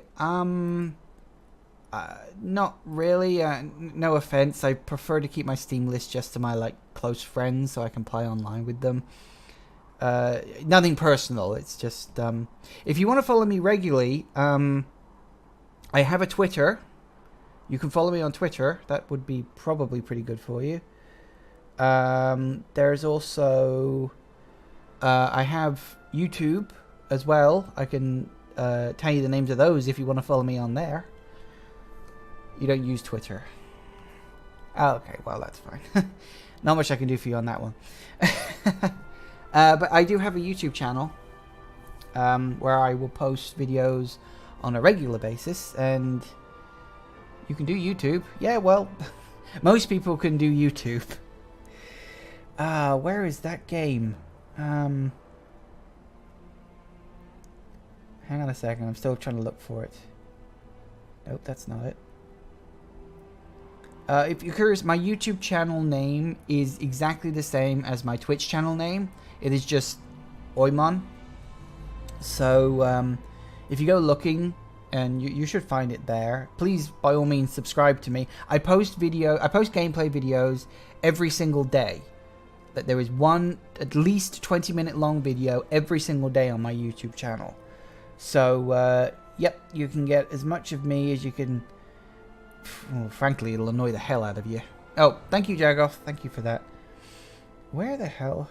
Not really. No offense. I prefer to keep my Steam list just to my, like, close friends so I can play online with them. Nothing personal. It's just, if you want to follow me regularly, I have a Twitter. You can follow me on Twitter. That would be probably pretty good for you. There's also, I have YouTube as well. I can tell you the names of those if you want to follow me on there. You don't use Twitter. Oh, okay, well, that's fine. Not much I can do for you on that one. But I do have a YouTube channel where I will post videos on a regular basis, and you can do YouTube. Yeah, well, most people can do YouTube. Where is that game? Hang on a second, I'm still trying to look for it. Nope, that's not it. If you're curious, my YouTube channel name is exactly the same as my Twitch channel name. It is just Oymon. So, if you go looking, and you should find it there, please, by all means, subscribe to me. I post gameplay videos every single day. That there is one at least 20-minute long video every single day on my YouTube channel. So, yep, you can get as much of me as you can. Well, frankly, it'll annoy the hell out of you. Oh, thank you, Jagoff. Thank you for that. Where the hell?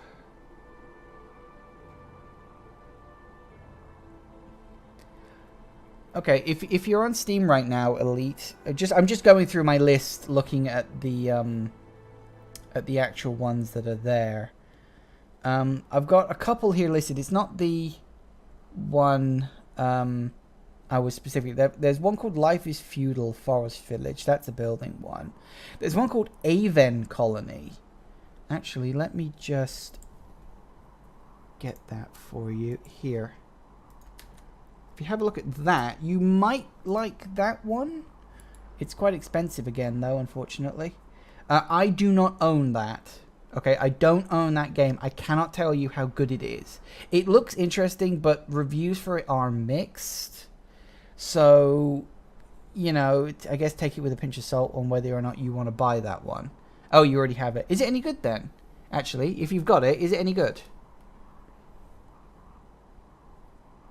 Okay, if you're on Steam right now, Elite, I'm just going through my list, looking at the actual ones that are there. I've got a couple here listed. It's not the one I was specifically... There's one called Life is Feudal Forest Village. That's a building one. There's one called Aven Colony. Actually, let me just get that for you here. If you have a look at that, you might like that one. It's quite expensive again, though, unfortunately. I do not own that. Okay, I don't own that game. I cannot tell you how good it is. It looks interesting, but reviews for it are mixed. So, you know, I guess take it with a pinch of salt on whether or not you want to buy that one. Oh, you already have it. Is it any good then? Actually, if you've got it, is it any good?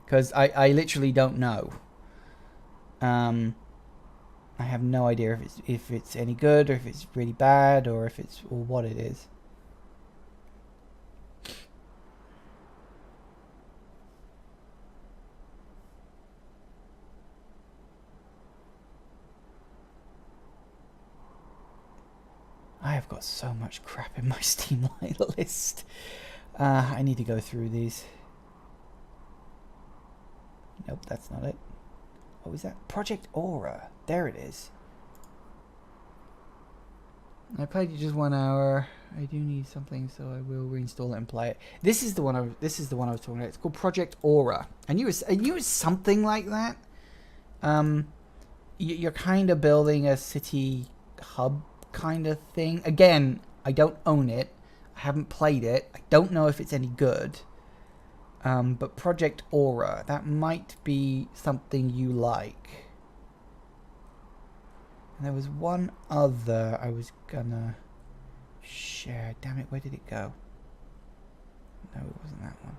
Because I literally don't know. I have no idea if it's any good, or if it's really bad, or if it's, or what it is. I have got so much crap in my Steam list. I need to go through these. Nope, that's not it. What was that? Project Aura. There it is. I played it just 1 hour. I do need something, so I will reinstall it and play it. This is the one. This is the one I was talking about. It's called Project Aura. I knew it was something like that. You're kind of building a city hub kind of thing. Again, I don't own it. I haven't played it. I don't know if it's any good. But Project Aura, that might be something you like. And there was one other I was gonna share. Damn it, where did it go? No, it wasn't that one.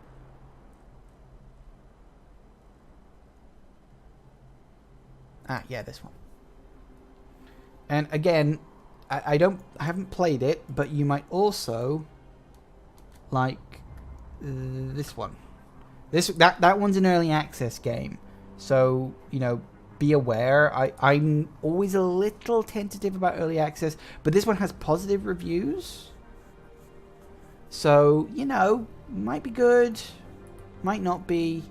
Ah, yeah, this one. And again, I haven't played it, but you might also like this one. That one's an early access game, so you know, be aware. I'm always a little tentative about early access, but this one has positive reviews, so you know, might be good, might not be.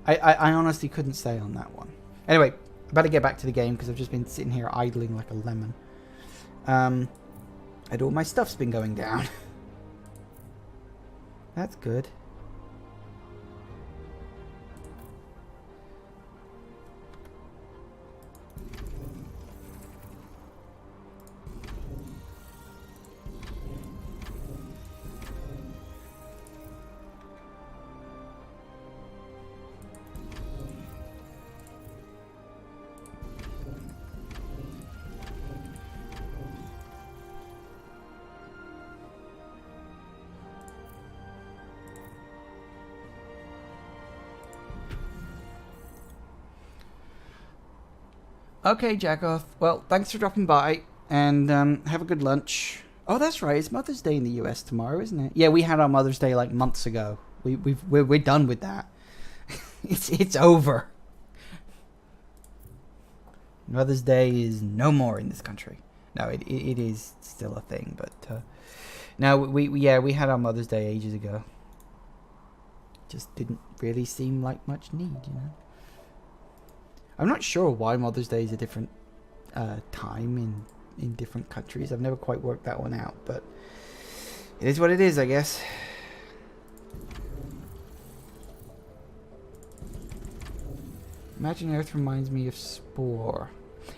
I honestly couldn't say on that one. Anyway, I better get back to the game because I've just been sitting here idling like a lemon. And all my stuff's been going down. That's good. Okay, Jackoff. Well, thanks for dropping by, and have a good lunch. Oh, that's right. It's Mother's Day in the US tomorrow, isn't it? Yeah, we had our Mother's Day like months ago. We're done with that. it's over. Mother's Day is no more in this country. No, it is still a thing, but no, we had our Mother's Day ages ago. Just didn't really seem like much need, you know. I'm not sure why Mother's Day is a different time in different countries. I've never quite worked that one out, but it is what it is, I guess. Imagine Earth reminds me of Spore.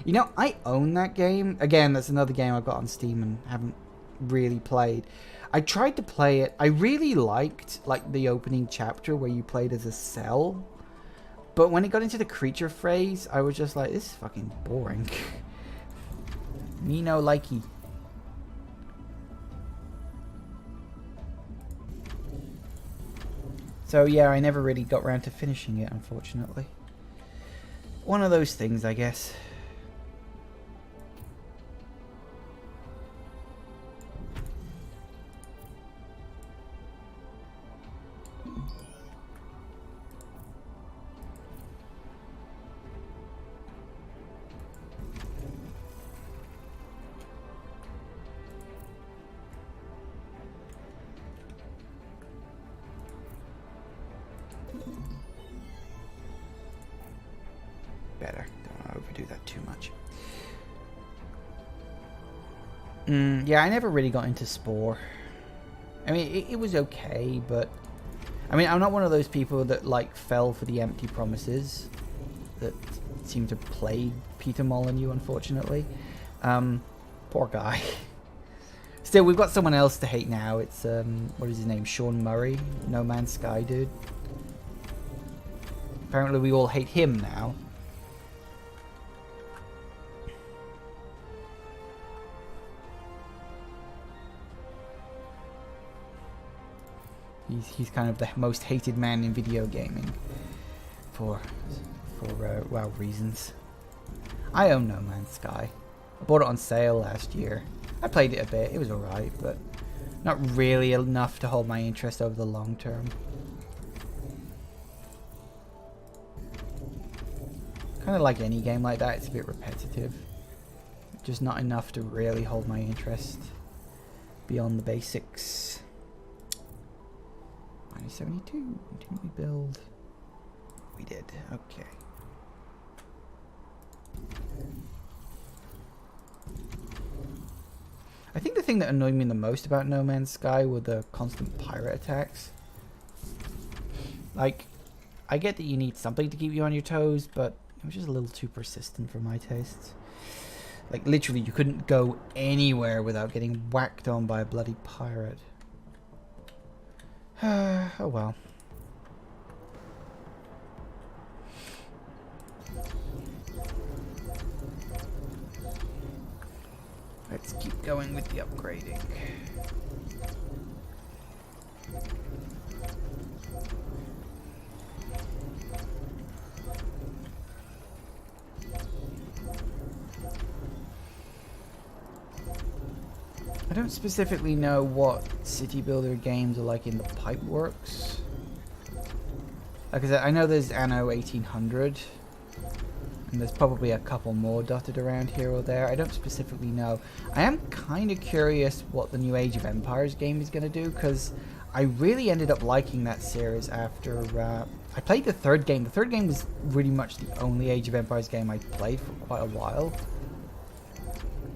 You know, I own that game. Again, that's another game I've got on Steam and haven't really played. I tried to play it. I really liked like the opening chapter where you played as a cell. But when it got into the creature phrase, I was just like, this is fucking boring. Me no likey. So yeah, I never really got around to finishing it, unfortunately. One of those things, I guess. Better. Don't overdo that too much. Yeah, I never really got into Spore. I mean, it was okay, but... I mean, I'm not one of those people that, like, fell for the empty promises that seem to plague Peter Molyneux, unfortunately. Poor guy. Still, we've got someone else to hate now. It's, what is his name? Sean Murray? No Man's Sky dude. Apparently we all hate him now. He's kind of the most hated man in video gaming. for well, reasons. I own No Man's Sky. I bought it on sale last year. I played it a bit. It was alright, but not really enough to hold my interest over the long term. Kind of like any game like that, it's a bit repetitive. Just not enough to really hold my interest beyond the basics. Minus 72. Didn't we build? We did. Okay. I think the thing that annoyed me the most about No Man's Sky were the constant pirate attacks. Like, I get that you need something to keep you on your toes, but it was just a little too persistent for my tastes. Like, literally, you couldn't go anywhere without getting whacked on by a bloody pirate. Oh well. Let's keep going with the upgrading. I don't specifically know what city builder games are like in the Pipeworks. Like I said, I know there's Anno 1800. And there's probably a couple more dotted around here or there. I don't specifically know. I am kind of curious what the new Age of Empires game is going to do, because I really ended up liking that series after I played the third game. The third game was really much the only Age of Empires game I played for quite a while.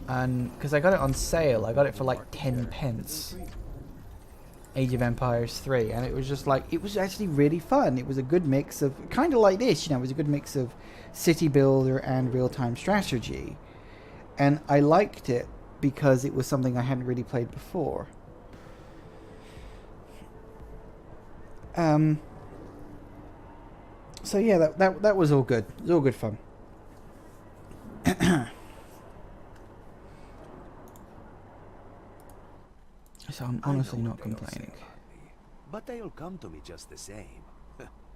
And because I got it on sale, I got it for like 10 pence. Age of Empires 3, and it was just like, it was actually really fun. It was a good mix of, kind of like this, you know, it was a good mix of city builder and real-time strategy. And I liked it because it was something I hadn't really played before. So yeah, that was all good. It was all good fun. So I'm honestly not complaining. But they'll come to me just the same.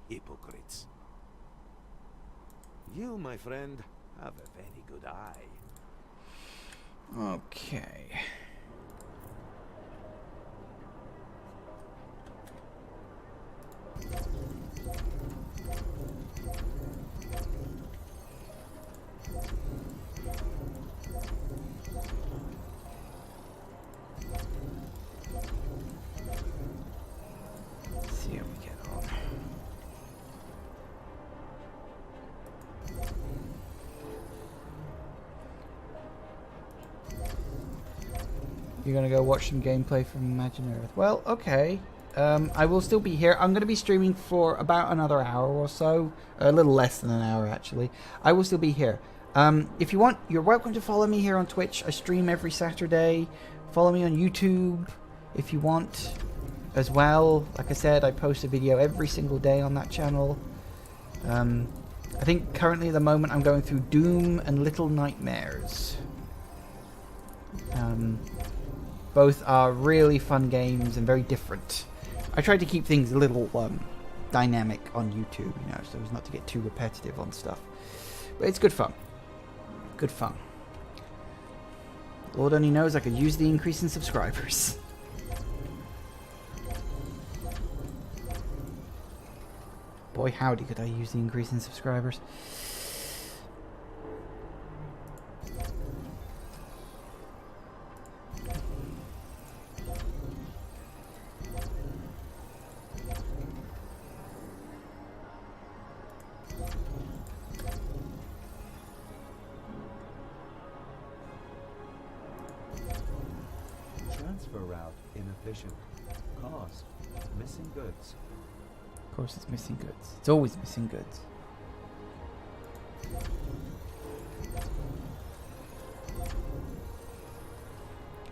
Hypocrites. You, my friend, have a very good eye. Okay. See how we get on. You're gonna go watch some gameplay from Imagine Earth. Well, okay. I will still be here. I'm going to be streaming for about another hour or so. A little less than an hour, actually. I will still be here. If you want, you're welcome to follow me here on Twitch. I stream every Saturday. Follow me on YouTube if you want as well. Like I said, I post a video every single day on that channel. I think currently at the moment I'm going through Doom and Little Nightmares. Both are really fun games and very different. I tried to keep things a little dynamic on YouTube, you know, so as not to get too repetitive on stuff. But it's good fun. Good fun. Lord only knows I could use the increase in subscribers. Boy, howdy could I use the increase in subscribers. Transfer route inefficient. Cost missing goods. Of course it's missing goods. It's always missing goods.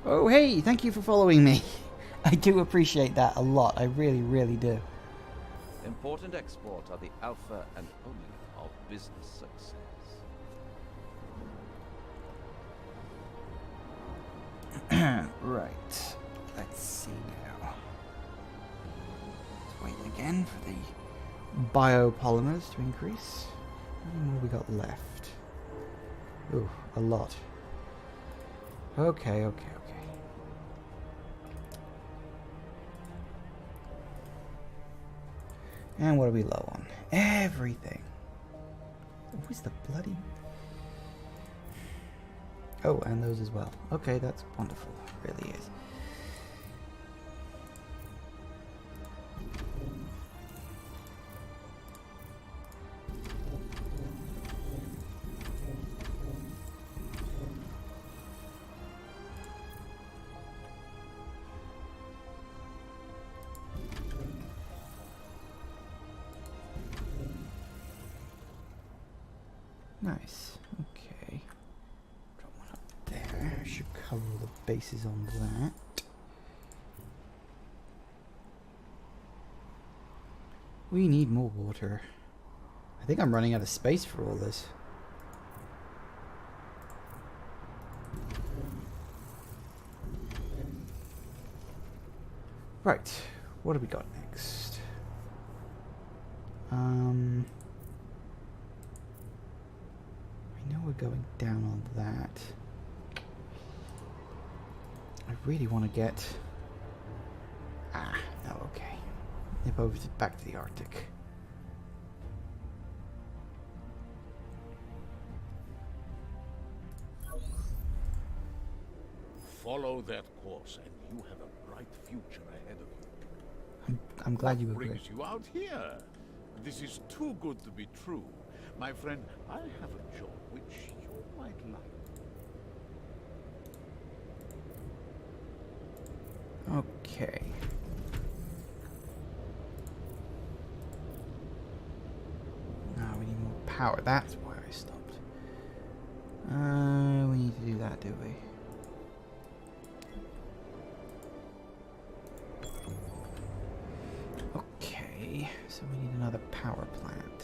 Oh hey, thank you for following me. I do appreciate that a lot. I really, really do. Important export are the alpha and omega of business success. Right. Let's see now. Let's wait again for the biopolymers to increase. How many more we got left? Ooh, a lot. Okay. And what are we low on? Everything. Where's the bloody... Oh, and those as well. Okay, that's wonderful. It really is. Nice. Okay. Drop one up there. Should cover all the bases on that. We need more water. I think I'm running out of space for all this. Right. What do we got next? I know we're going down on that. I really want to get... no, okay. Nip over back to the Arctic. Follow that course, and you have a bright future ahead of you. I'm glad you What agree. brings you out here? This is too good to be true. My friend, I have a job which you might like. Okay. Now we need more power. That's why I stopped. We need to do that, do we? Okay, so we need another power plant.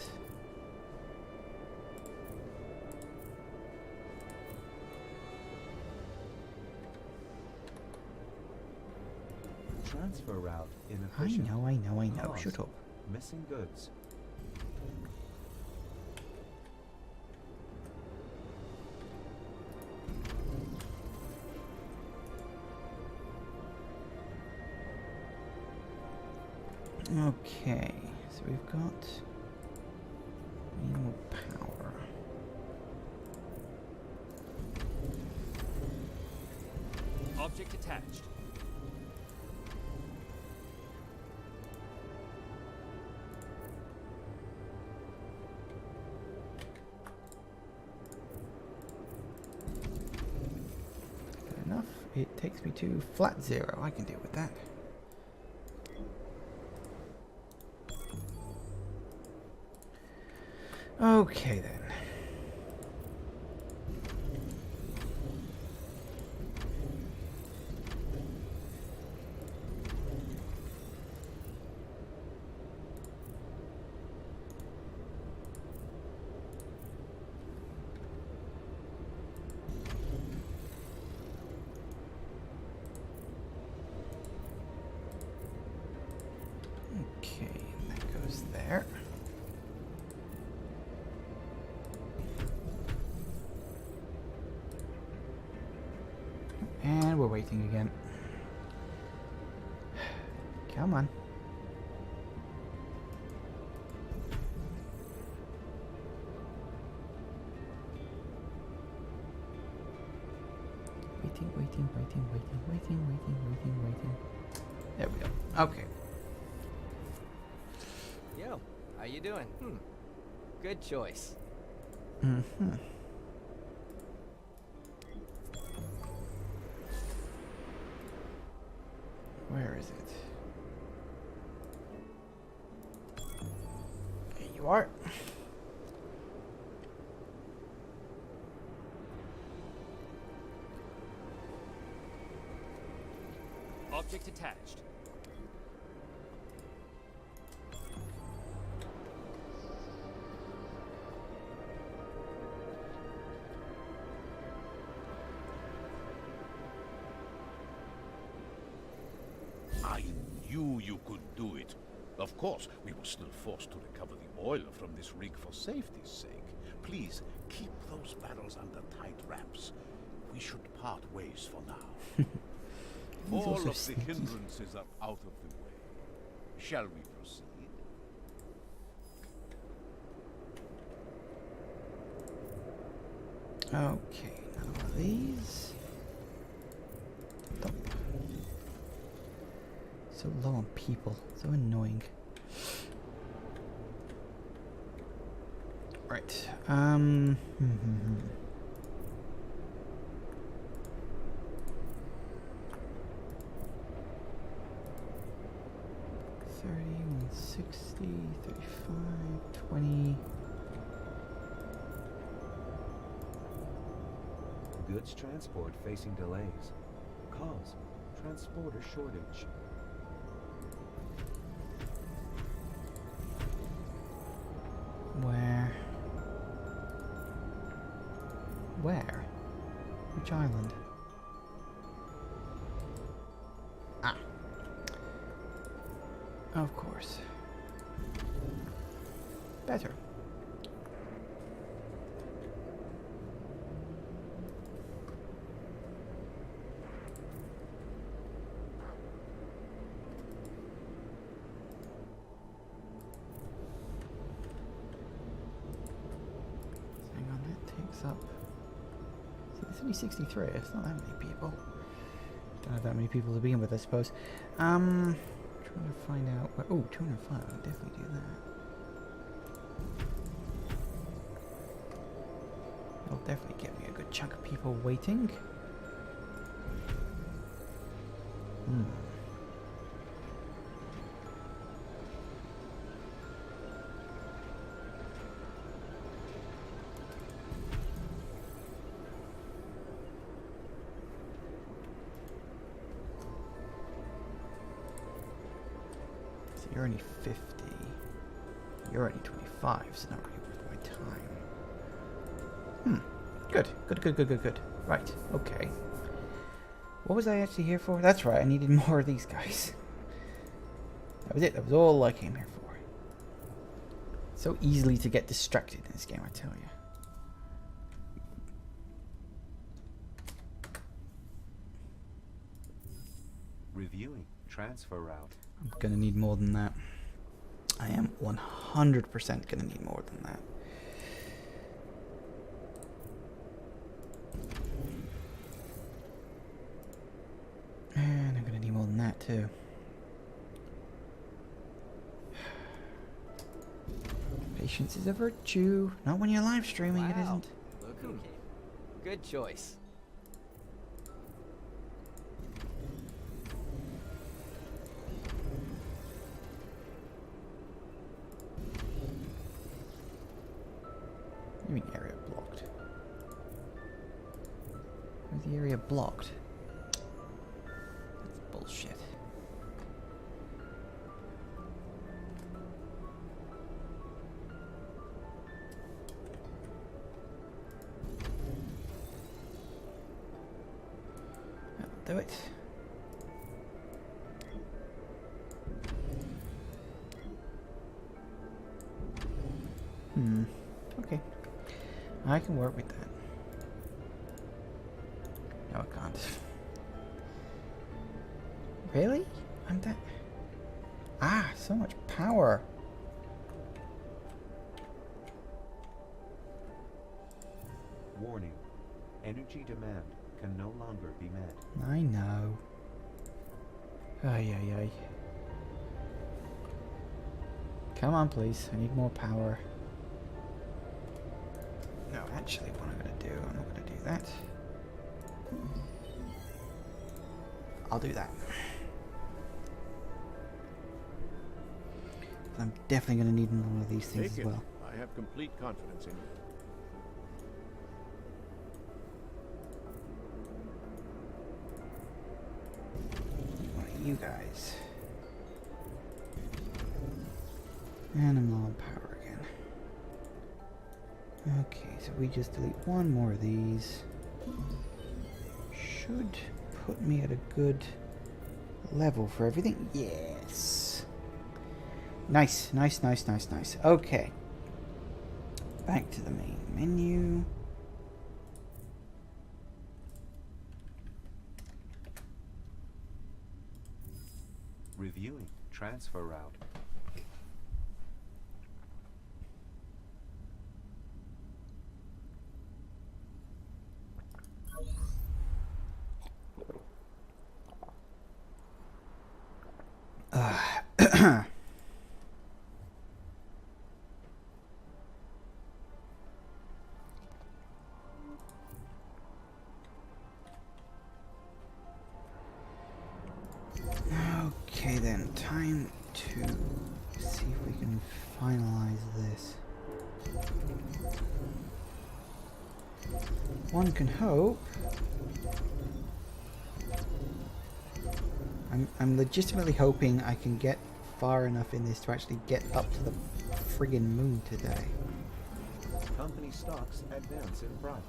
Transfer route inefficient. I know. Cost. Shut up. Missing goods. Okay, so we've got more power. Object attached. Good enough. It takes me to flat 0. I can deal with that. Okay then. Okay, and that goes there. And we're waiting again. Come on. Waiting. There we go. Okay. Yo, how you doing? Good choice. Mm-hmm. Where is it? There you are. Object attached. I knew you could do it. Of course, we were still forced to recover the oil from this rig for safety's sake. Please, keep those barrels under tight wraps. We should part ways for now. All of the hindrances are out of the way. Shall we proceed? Okay, now these. Stop. So low on people, so annoying. Right. 60, 35, 20. Goods transport facing delays. Cause transporter shortage. Where? Where? Which island? Ah. Of course. Better. Hang on, that takes up. See, it's only 63. It's not that many people. Don't have that many people to begin with, I suppose. Trying to find out where. Oh, 205. I can definitely do that. It'll definitely get me a good chunk of people waiting. So you're only 50. You're only 25, so not really worth my time. Good. Good. Right, okay. What was I actually here for? That's right, I needed more of these guys. That was it, that was all I came here for. So easily to get distracted in this game, I tell you. Reviewing transfer route. I'm gonna need more than that. I am 100% gonna need more than that. And I'm gonna need more than that too. Patience is a virtue. Not when you're live streaming, it isn't. Look who came. Good choice. You mean area blocked? Where's the area blocked? That's bullshit. That'll do it. Okay. I can work with that. No, I can't. Really? I'm that... Ah, so much power. Warning. Energy demand can no longer be met. I know. Ay. Come on, please. I need more power. No, actually, what I'm going to do, I'm not going to do that. I'll do that. I'm definitely going to need one of these things as well. I have complete confidence in you. One of you guys. And I'm low on power again. Okay, so we just delete one more of these. Should put me at a good level for everything. Yes. Nice, nice, nice, nice, nice. Okay. Back to the main menu. Reviewing transfer route. Okay then, time to see if we can finalize this. One can hope. I'm legitimately hoping I can get far enough in this to actually get up to the friggin' moon today. Company stocks advance in price.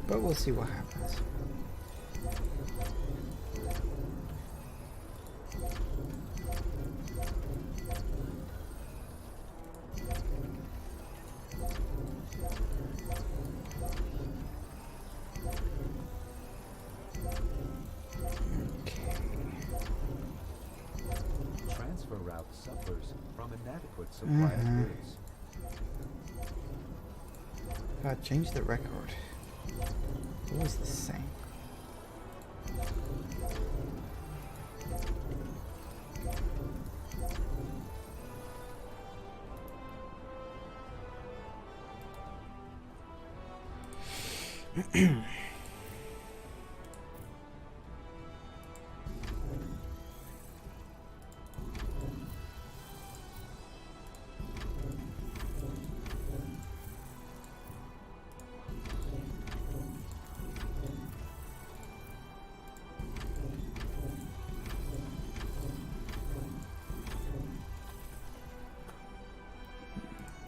But we'll see what happens. Transfer route suffers from inadequate supply of goods. God, change the record. Always the same.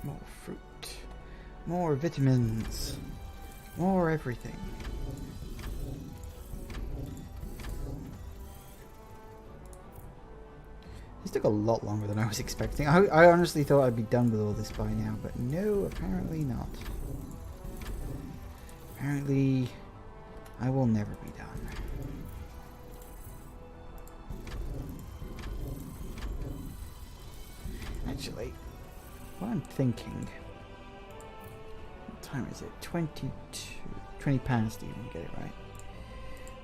More fruit. More vitamins. More everything. This took a lot longer than I was expecting. I honestly thought I'd be done with all this by now, but no, apparently not. Apparently, I will never be done. Actually, what I'm thinking... What time is it? 20 past even, get it right.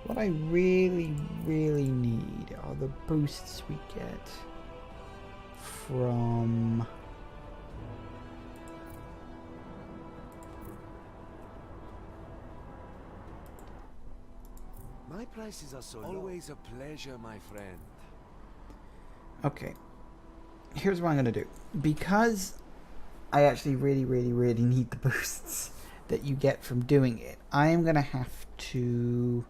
What I really, really need are the boosts we get from... My prices are so always a pleasure, my friend. Okay. Here's what I'm going to do. Because I actually really, really, really need the boosts that you get from doing it, I am going to have to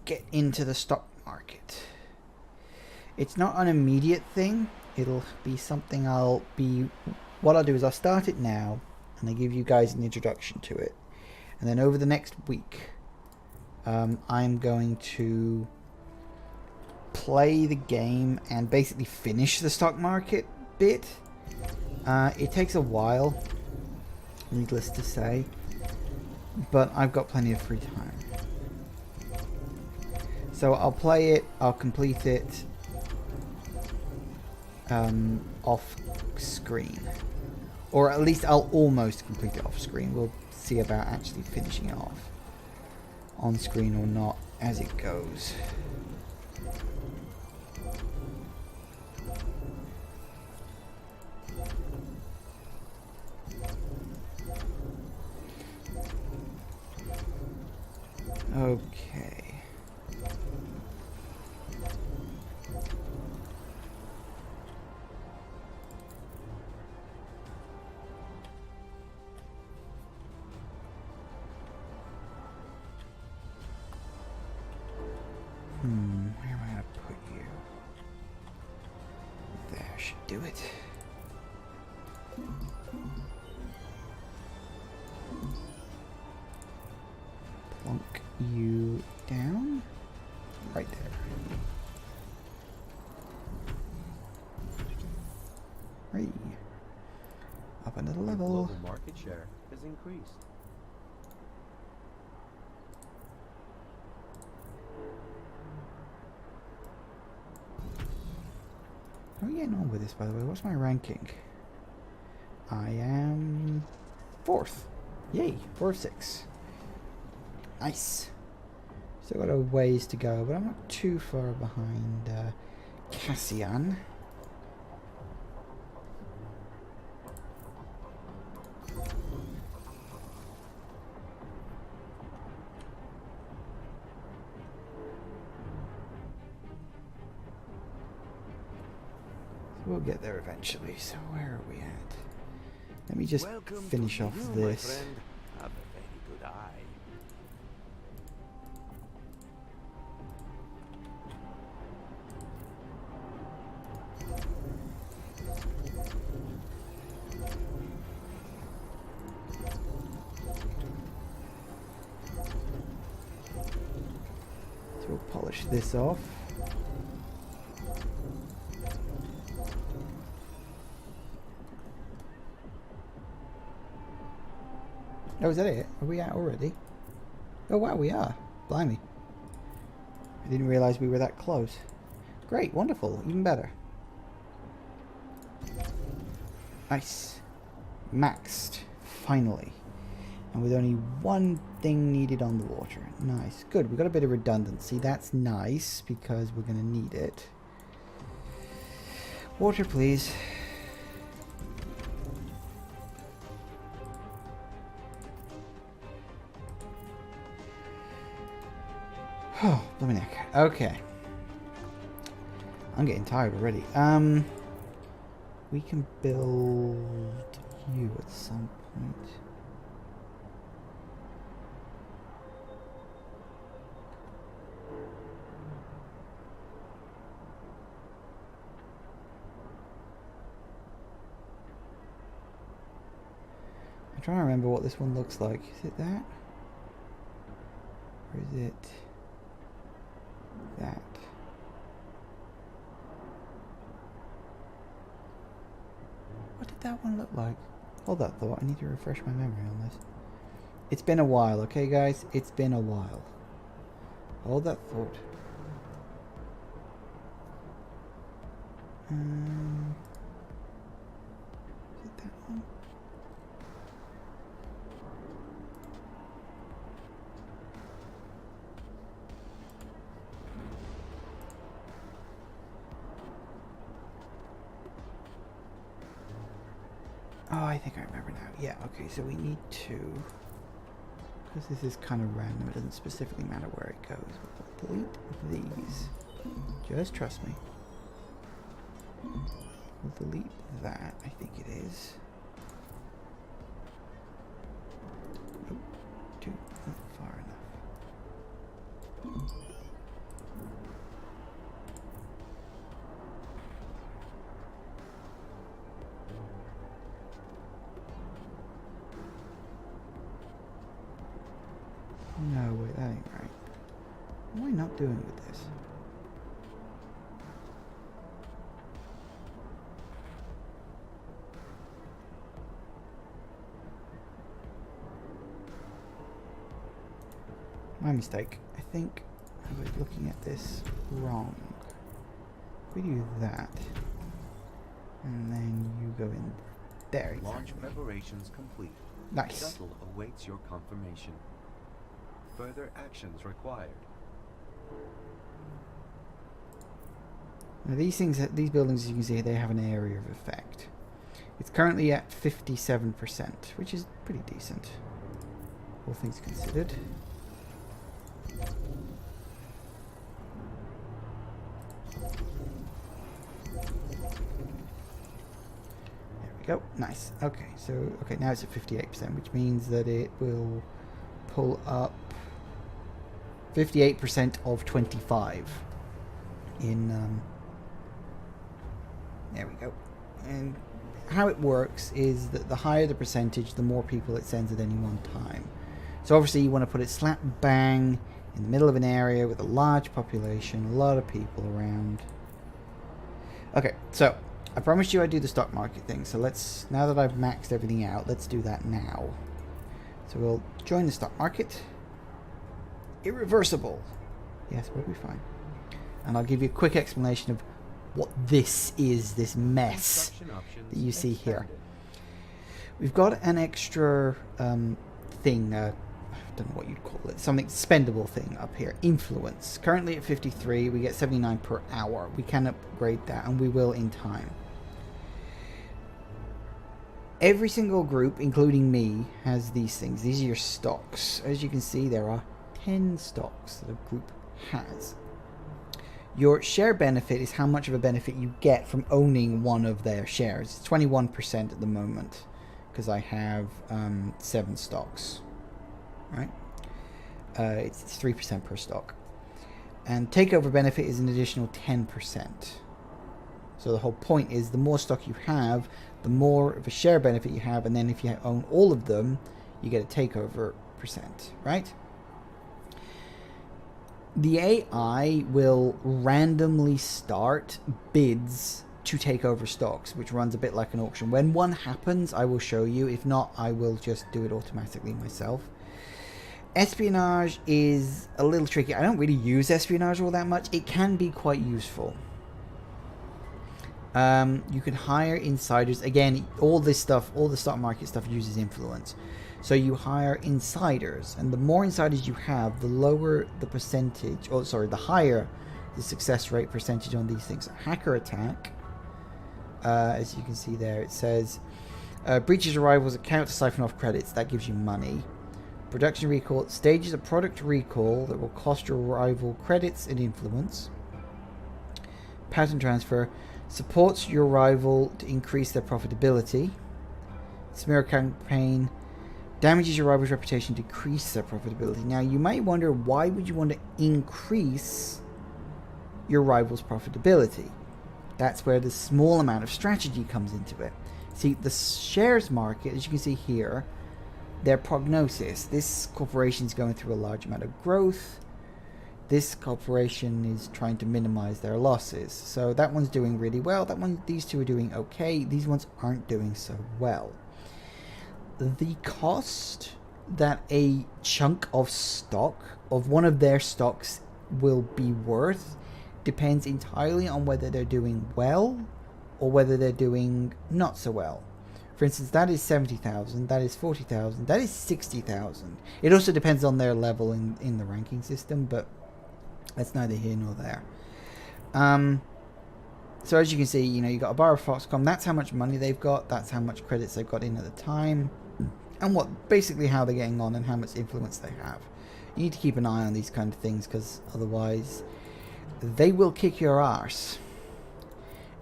get into the stock market. It's not an immediate thing. It'll be something what I'll do is I'll start it now and I give you guys an introduction to it. And then over the next week, I'm going to play the game and basically finish the stock market bit. It takes a while, needless to say, but I've got plenty of free time. So I'll play it, I'll complete it off screen. Or at least I'll almost complete it off screen. We'll see about actually finishing it off on screen or not as it goes. Okay. Where am I going to put you? There should do it. plonk you down right there. Right. Up another Your level. global market share has increased. How are we getting on with this, by the way? What's my ranking? I am 4th. Yay, 4 of 6. Nice. Still got a ways to go, but I'm not too far behind Cassian. We'll get there eventually. So where are we at? Let me just finish off this. My friend. Have a very good eye. So we'll polish this off. Oh, is that it? Are we out already? Oh wow, we are. Blimey. I didn't realise we were that close. Great, wonderful, even better. Nice. Maxed, finally. And with only one thing needed on the water. Nice. Good, we've got a bit of redundancy. That's nice, because we're going to need it. Water, please. Oh, blooming heck. Okay. I'm getting tired already. We can build you at some point. I'm trying to remember what this one looks like. Is it that? Or is it that? What did that one look like? Hold that thought. I need to refresh my memory on this. It's been a while, okay, guys? It's been a while. Hold that thought. Is it that one? Oh, I think I remember now. Yeah, okay, so we need to... Because this is kind of random, it doesn't specifically matter where it goes. We'll delete these. Just trust me. We'll delete that, I think it is. Oh, not far enough. No, wait, that ain't right. What am I not doing with this? My mistake. I think I was looking at this wrong. If we do that, and then you go in there. Launch preparations complete. Nice. Shuttle awaits your confirmation. Further actions required. Now these things, these buildings, as you can see, they have an area of effect. It's currently at 57%, which is pretty decent, all things considered. There we go. Nice. Okay, so okay, now it's at 58%, which means that it will pull up 58% of 25 in there we go. And how it works is that the higher the percentage, the more people it sends at any one time. So obviously you want to put it slap bang in the middle of an area with a large population, a lot of people around. Okay, so I promised you I'd do the stock market thing, so let's, now that I've maxed everything out, let's do that now. So we'll join the stock market. Irreversible. Yes, we'll be fine. And I'll give you a quick explanation of what this is, this mess that you see here. We've got an extra thing, I don't know what you'd call it, something spendable thing up here. Influence. Currently at 53, we get 79 per hour. We can upgrade that, and we will in time. Every single group, including me, has these things. These are your stocks. As you can see, there are 10 stocks that a group has. Your share benefit is how much of a benefit you get from owning one of their shares. It's 21% at the moment, because I have 7 stocks. Right? It's 3% per stock. And takeover benefit is an additional 10%. So the whole point is the more stock you have, the more of a share benefit you have, and then if you own all of them, you get a takeover percent, right? The AI will randomly start bids to take over stocks, which runs a bit like an auction. When one happens, I will show you. If not, I will just do it automatically myself. Espionage is a little tricky. I don't really use espionage all that much. It can be quite useful. You can hire insiders. Again, all this stuff, all the stock market stuff uses influence. So you hire insiders, and the more insiders you have, the lower the percentage, or sorry, the higher the success rate percentage on these things. Hacker attack, as you can see there, it says breaches your rival's account to siphon off credits. That gives you money. Production recall stages a product recall that will cost your rival credits and influence. Pattern transfer supports your rival to increase their profitability. Smear campaign damages your rival's reputation to decrease their profitability. Now you might wonder, why would you want to increase your rival's profitability? That's where the small amount of strategy comes into it. See, the shares market, as you can see here, their prognosis. This corporation is going through a large amount of growth. This corporation is trying to minimize their losses. So that one's doing really well. That one, these two are doing okay. These ones aren't doing so well. The cost that a chunk of stock, of one of their stocks, will be worth depends entirely on whether they're doing well or whether they're doing not so well. For instance, that is 70,000, that is 40,000, that is 60,000. It also depends on their level in the ranking system, but that's neither here nor there. So as you can see, you know, you got a bar of Foxconn. That's how much money they've got. That's how much credits they've got in at the time, and what basically how they're getting on and how much influence they have. You need to keep an eye on these kind of things, because otherwise they will kick your arse.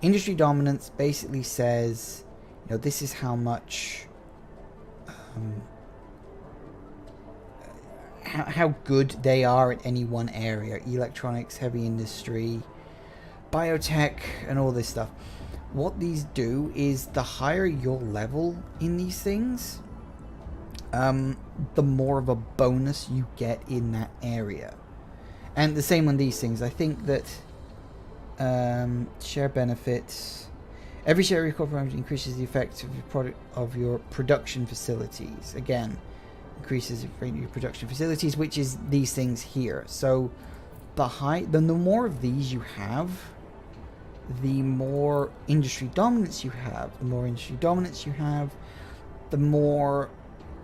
Industry dominance basically says, you know, this is how much, how good they are at any one area. Electronics, heavy industry, biotech, and all this stuff. What these do is, the higher your level in these things, the more of a bonus you get in that area. And the same on these things. I think that share benefits. Every share corporation increases the effect of your production facilities. Again, increases your production facilities, which is these things here. So the more of these you have, the more industry dominance you have. The more industry dominance you have, the more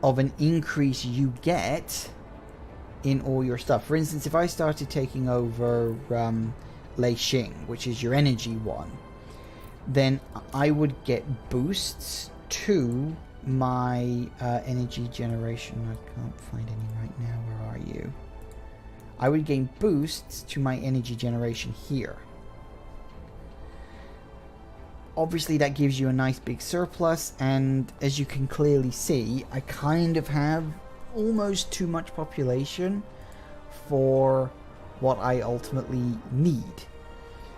of an increase you get in all your stuff. For instance, if I started taking over Leishing, which is your energy one, then I would get boosts to my energy generation. I can't find any right now. Where are you? I would gain boosts to my energy generation here. Obviously that gives you a nice big surplus, and as you can clearly see, I kind of have almost too much population for what I ultimately need.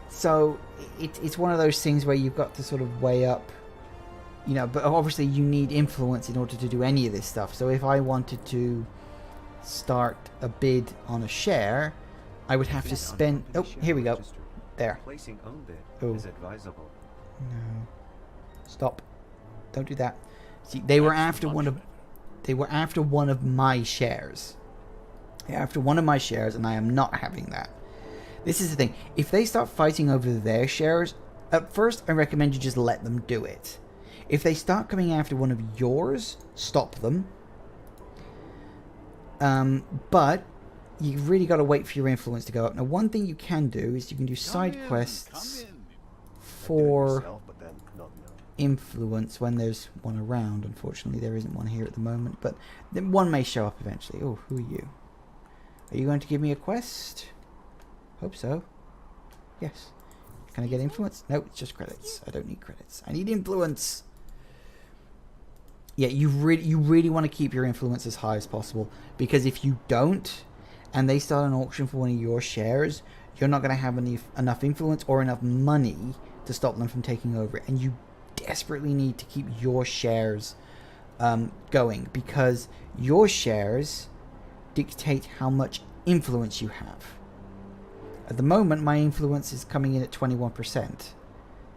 So it's one of those things where you've got to sort of weigh up, you know, but obviously you need influence in order to do any of this stuff. So if I wanted to start a bid on a share, I would have to spend... Oh, here we go. There. Placing own bid Oh. is advisable. No. Stop. Don't do that. See, they were after one of... They were after one of my shares. They're after one of my shares, and I am not having that. This is the thing. If they start fighting over their shares, at first I recommend you just let them do it. If they start coming after one of yours, stop them. But you really got to wait for your influence to go up. Now, one thing you can do is you can do side quests for influence when there's one around. Unfortunately, there isn't one here at the moment, but then one may show up eventually. Oh, who are you? Are you going to give me a quest? Hope so. Yes. Can I get influence? No, it's just credits. I don't need credits. I need influence. Yeah, you really want to keep your influence as high as possible, because if you don't, and they start an auction for one of your shares, you're not going to have enough influence or enough money to stop them from taking over it, and you desperately need to keep your shares going, because your shares dictate how much influence you have. At the moment, my influence is coming in at 21%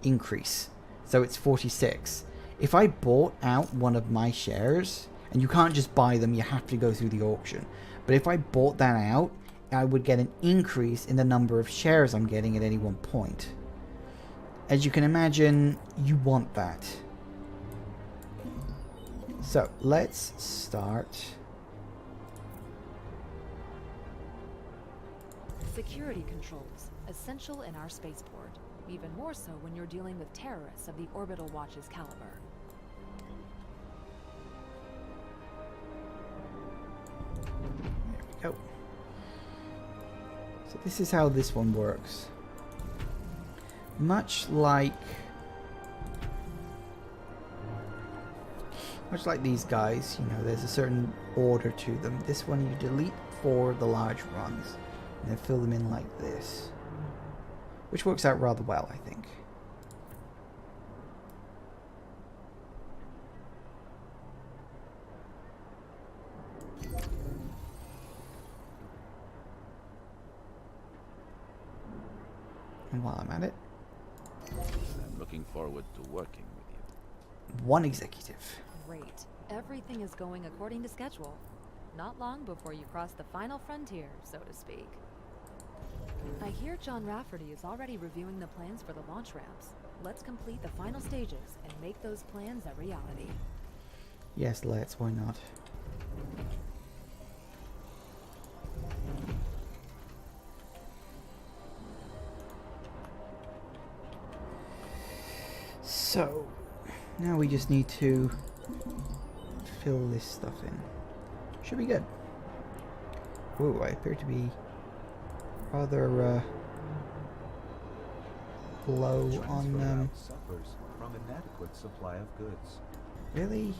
increase, so it's 46. If I bought out one of my shares, and you can't just buy them, you have to go through the auction, but if I bought that out, I would get an increase in the number of shares I'm getting at any one point. As you can imagine, you want that. So, let's start. Security controls, essential in our spaceport. Even more so when you're dealing with terrorists of the Orbital Watch's caliber. There we go. So this is how this one works. Much like these guys, you know, there's a certain order to them. This one you delete for the large runs, and then fill them in like this, which works out rather well, I think. And while I'm at it, I'm looking forward to working with you. one executive. Great. Everything is going according to schedule. Not long before you cross the final frontier, so to speak. I hear John Rafferty is already reviewing the plans for the launch ramps. Let's complete the final stages and make those plans a reality. Yes, let's. Why not? So, now we just need to fill this stuff in. Should be good. Ooh, I appear to be rather low on suffers from inadequate supply of goods. Really?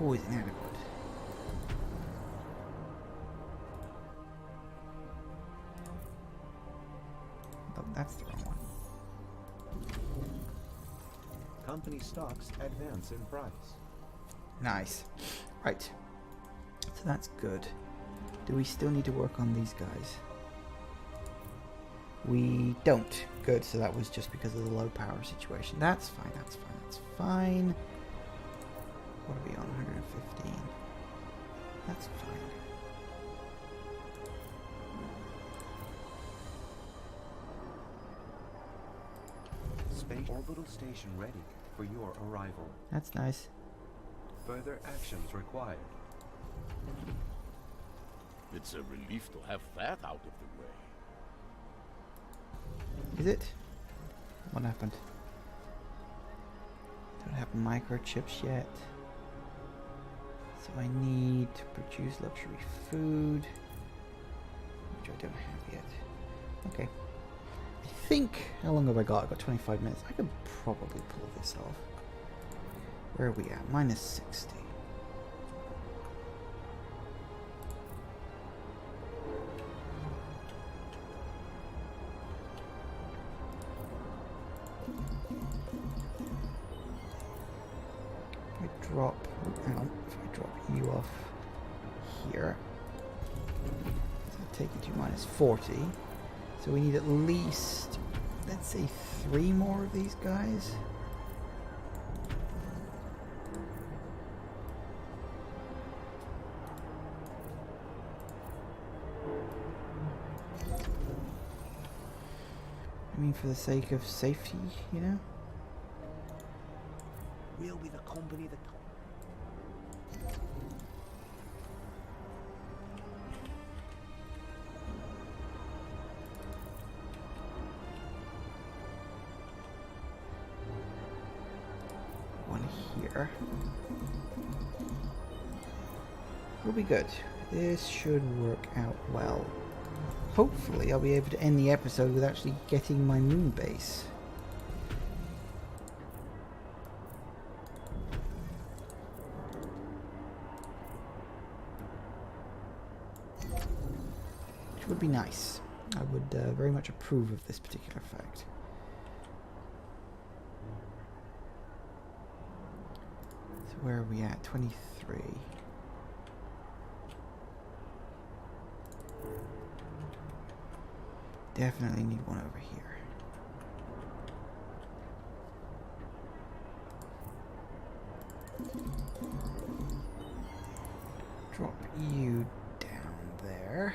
Always inadequate. Oh, that's the wrong one. Company stocks advance in price. Nice. Right. So that's good. Do we still need to work on these guys? We don't. Good, so that was just because of the low power situation. That's fine, that's fine, that's fine. What are we on? 115. That's fine. Space orbital station ready for your arrival. That's nice. Further actions required. It's a relief to have that out of the way. Is it? What happened? Don't have microchips yet. So I need to produce luxury food, which I don't have yet. Okay. I think, how long have I got? I've got 25 minutes. I could probably pull this off. Where are we at? Minus 60. I drop drop you out. If I drop you off here, so take it to minus 40. So we need at least, let's say, 3 more of these guys. I mean, for the sake of safety, you know? We'll be the company that... One here. Will be good. This should work out well. Hopefully I'll be able to end the episode with actually getting my moon base. Which would be nice. I would very much approve of this particular fact. So where are we at? 23. Definitely need one over here. Drop you down there.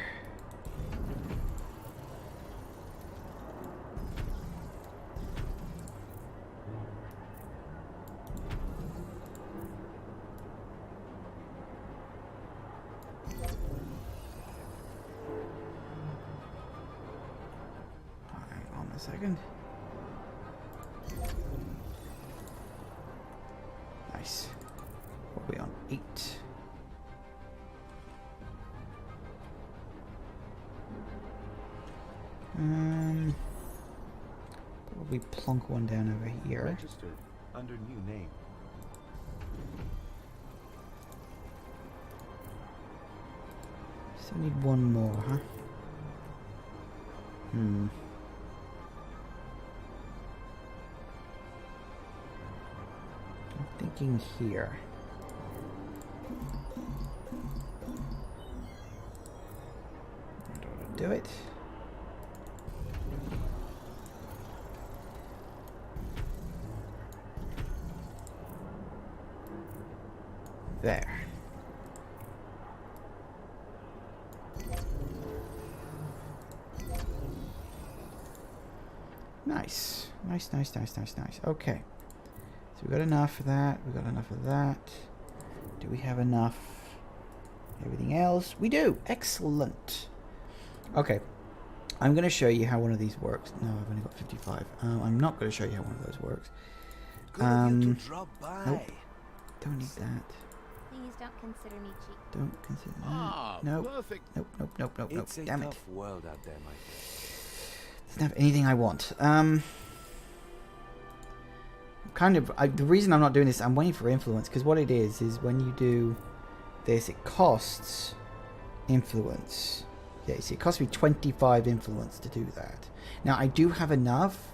Second. Nice. What are we on? 8. Probably plonk one down over here. Registered under new name. Still need one more, huh? I'm thinking here. I don't want to do it. There. Nice. Nice, nice, nice, nice, nice. Okay. So we got enough of that. We got enough of that. Do we have enough? Everything else? We do. Excellent. Okay. I'm going to show you how one of these works. No, I've only got 55. I'm not going to show you how one of those works. Good of you to drop by. Nope. Don't need that. Please don't consider me cheap. Don't consider that. Ah, Nope. perfect. Nope, nope, nope, nope, nope. It's a Damn it. tough world out there, my friend. Doesn't have anything I want. The reason I'm not doing this, I'm waiting for influence, because what it is when you do this, it costs influence. Yeah, see, it costs me 25 influence to do that. Now, I do have enough,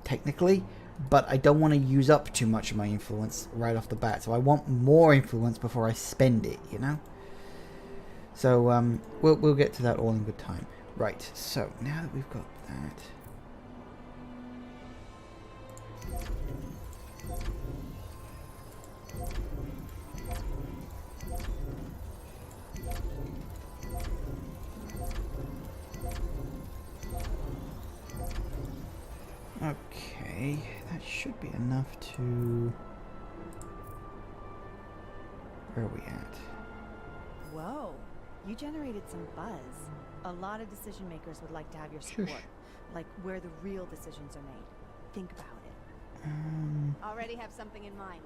technically, but I don't want to use up too much of my influence right off the bat, so I want more influence before I spend it, you know? So, we'll get to that all in good time. Right, so, now that we've got that... Okay, that should be enough to... Where are we at? Whoa, you generated some buzz. A lot of decision makers would like to have your support. Shush. Like where the real decisions are made. Think about it. Already have something in mind.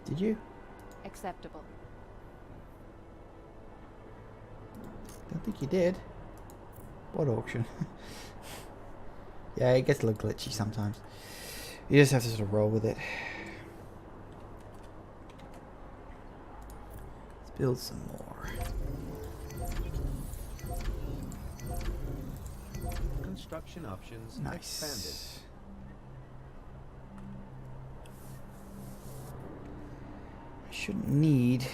Did you? Acceptable. Don't think you did. What auction? Yeah, it gets a little glitchy sometimes. You just have to sort of roll with it. Let's build some more. Construction options expanded. Nice. shouldn't need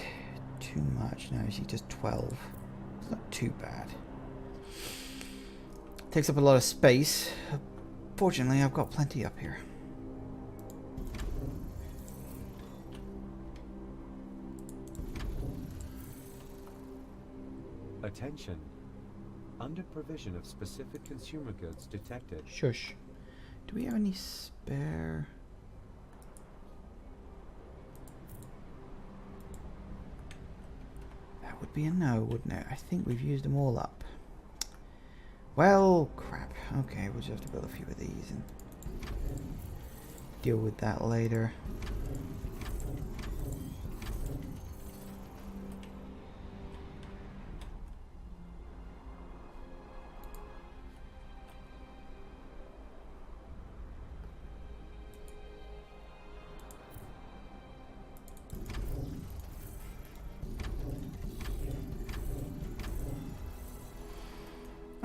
too much. No, see, just 12. It's not too bad. Takes up a lot of space. Fortunately, I've got plenty up here. Attention. Under provision of specific consumer goods detected. Shush. Do we have any spare? That would be a no, wouldn't it? I think we've used them all up. Well, crap. Okay, we'll just have to build a few of these and deal with that later.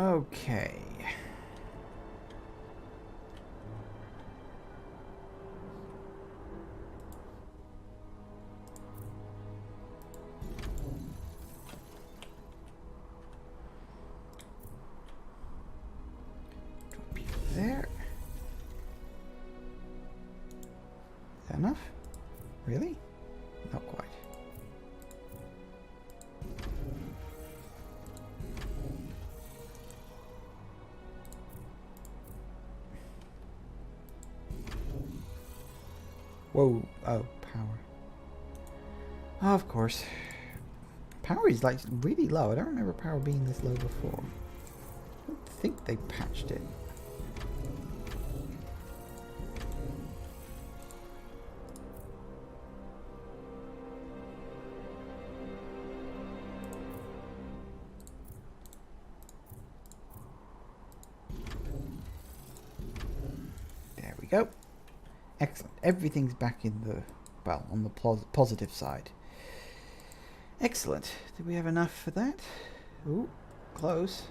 Okay. Drop you there. Is that enough? Really? Not quite. Whoa, oh, power. Oh, of course. Power is like really low. I don't remember power being this low before. I don't think they patched it. There we go. Excellent. Everything's back in the, well, on the positive side. Excellent. Do we have enough for that? Ooh, close.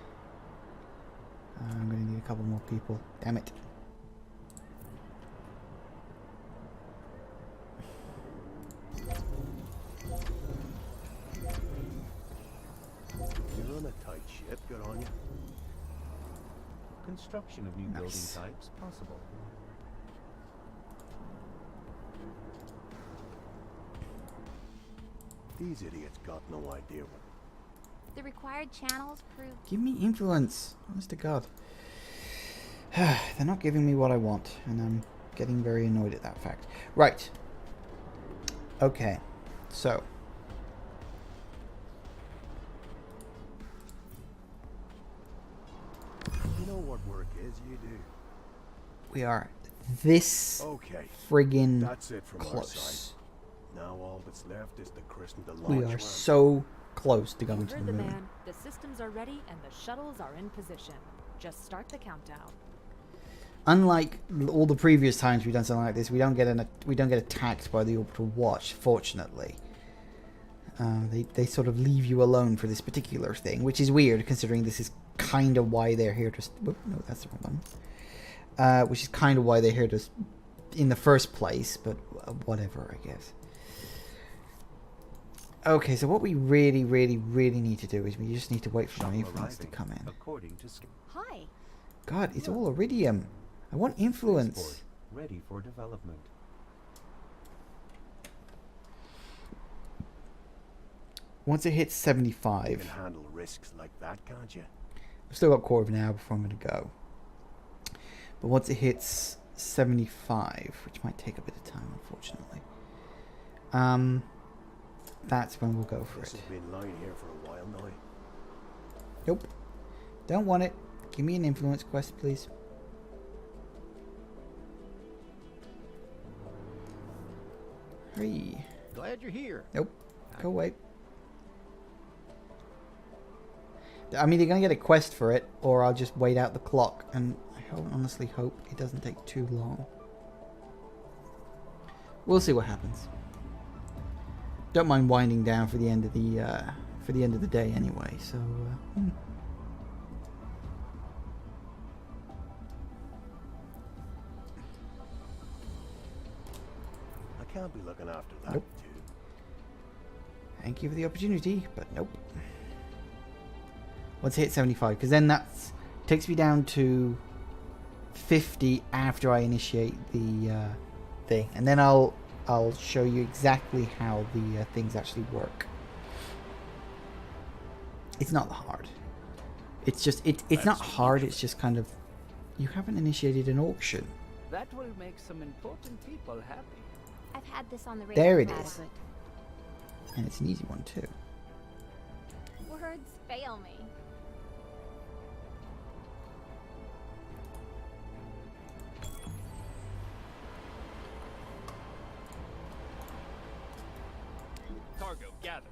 I'm going to need a couple more people. Damn it. You're on a tight ship, good on you. Construction of new building types possible. These idiots got no idea. The required channels prove... Give me influence. Honest to God. They're not giving me what I want, and I'm getting very annoyed at that fact. Right. Okay. So. You know what work is, you do. We are this friggin' That's it from our close. side. Now all that's left is to christen the launch We are ramp. so close to going You to heard the the moon. man. The systems are ready and the shuttles are in position. Just start the countdown. Unlike all the previous times we've done something like this, we don't get attacked by the orbital watch. Fortunately, they sort of leave you alone for this particular thing, which is weird considering this is kind of why they're here to. Whoop, no, that's the wrong one. Which is kind of why they're here to, in the first place. But whatever, I guess. Okay, so what we really, really, really need to do is we just need to wait for more influence to come in. Hi. God, it's all iridium. I want influence. Export ready for development. Once it hits 75. You can handle risks like that, can't you? I've still got a quarter of an hour before I'm going to go. But once it hits 75, which might take a bit of time, unfortunately, that's when we'll go for This it. has been lying here for a while now. Nope. Don't want it. Give me an influence quest, please. Hurry. Glad you're here. Nope. Go away. I mean, you're going to get a quest for it, or I'll just wait out the clock, and I honestly hope it doesn't take too long. We'll see what happens. Don't mind winding down for the end of the day anyway. So. I can't be looking after that Nope. too. Thank you for the opportunity, but nope. Let's hit 75, because then that takes me down to 50 after I initiate the thing, and then I'll show you exactly how the things actually work. It's not hard. It's just it's not hard. It's just kind of, you haven't initiated an auction. That will make some important people happy. I've had this on the radar. There it is, and it's an easy one too. Words fail me. Cargo gathered.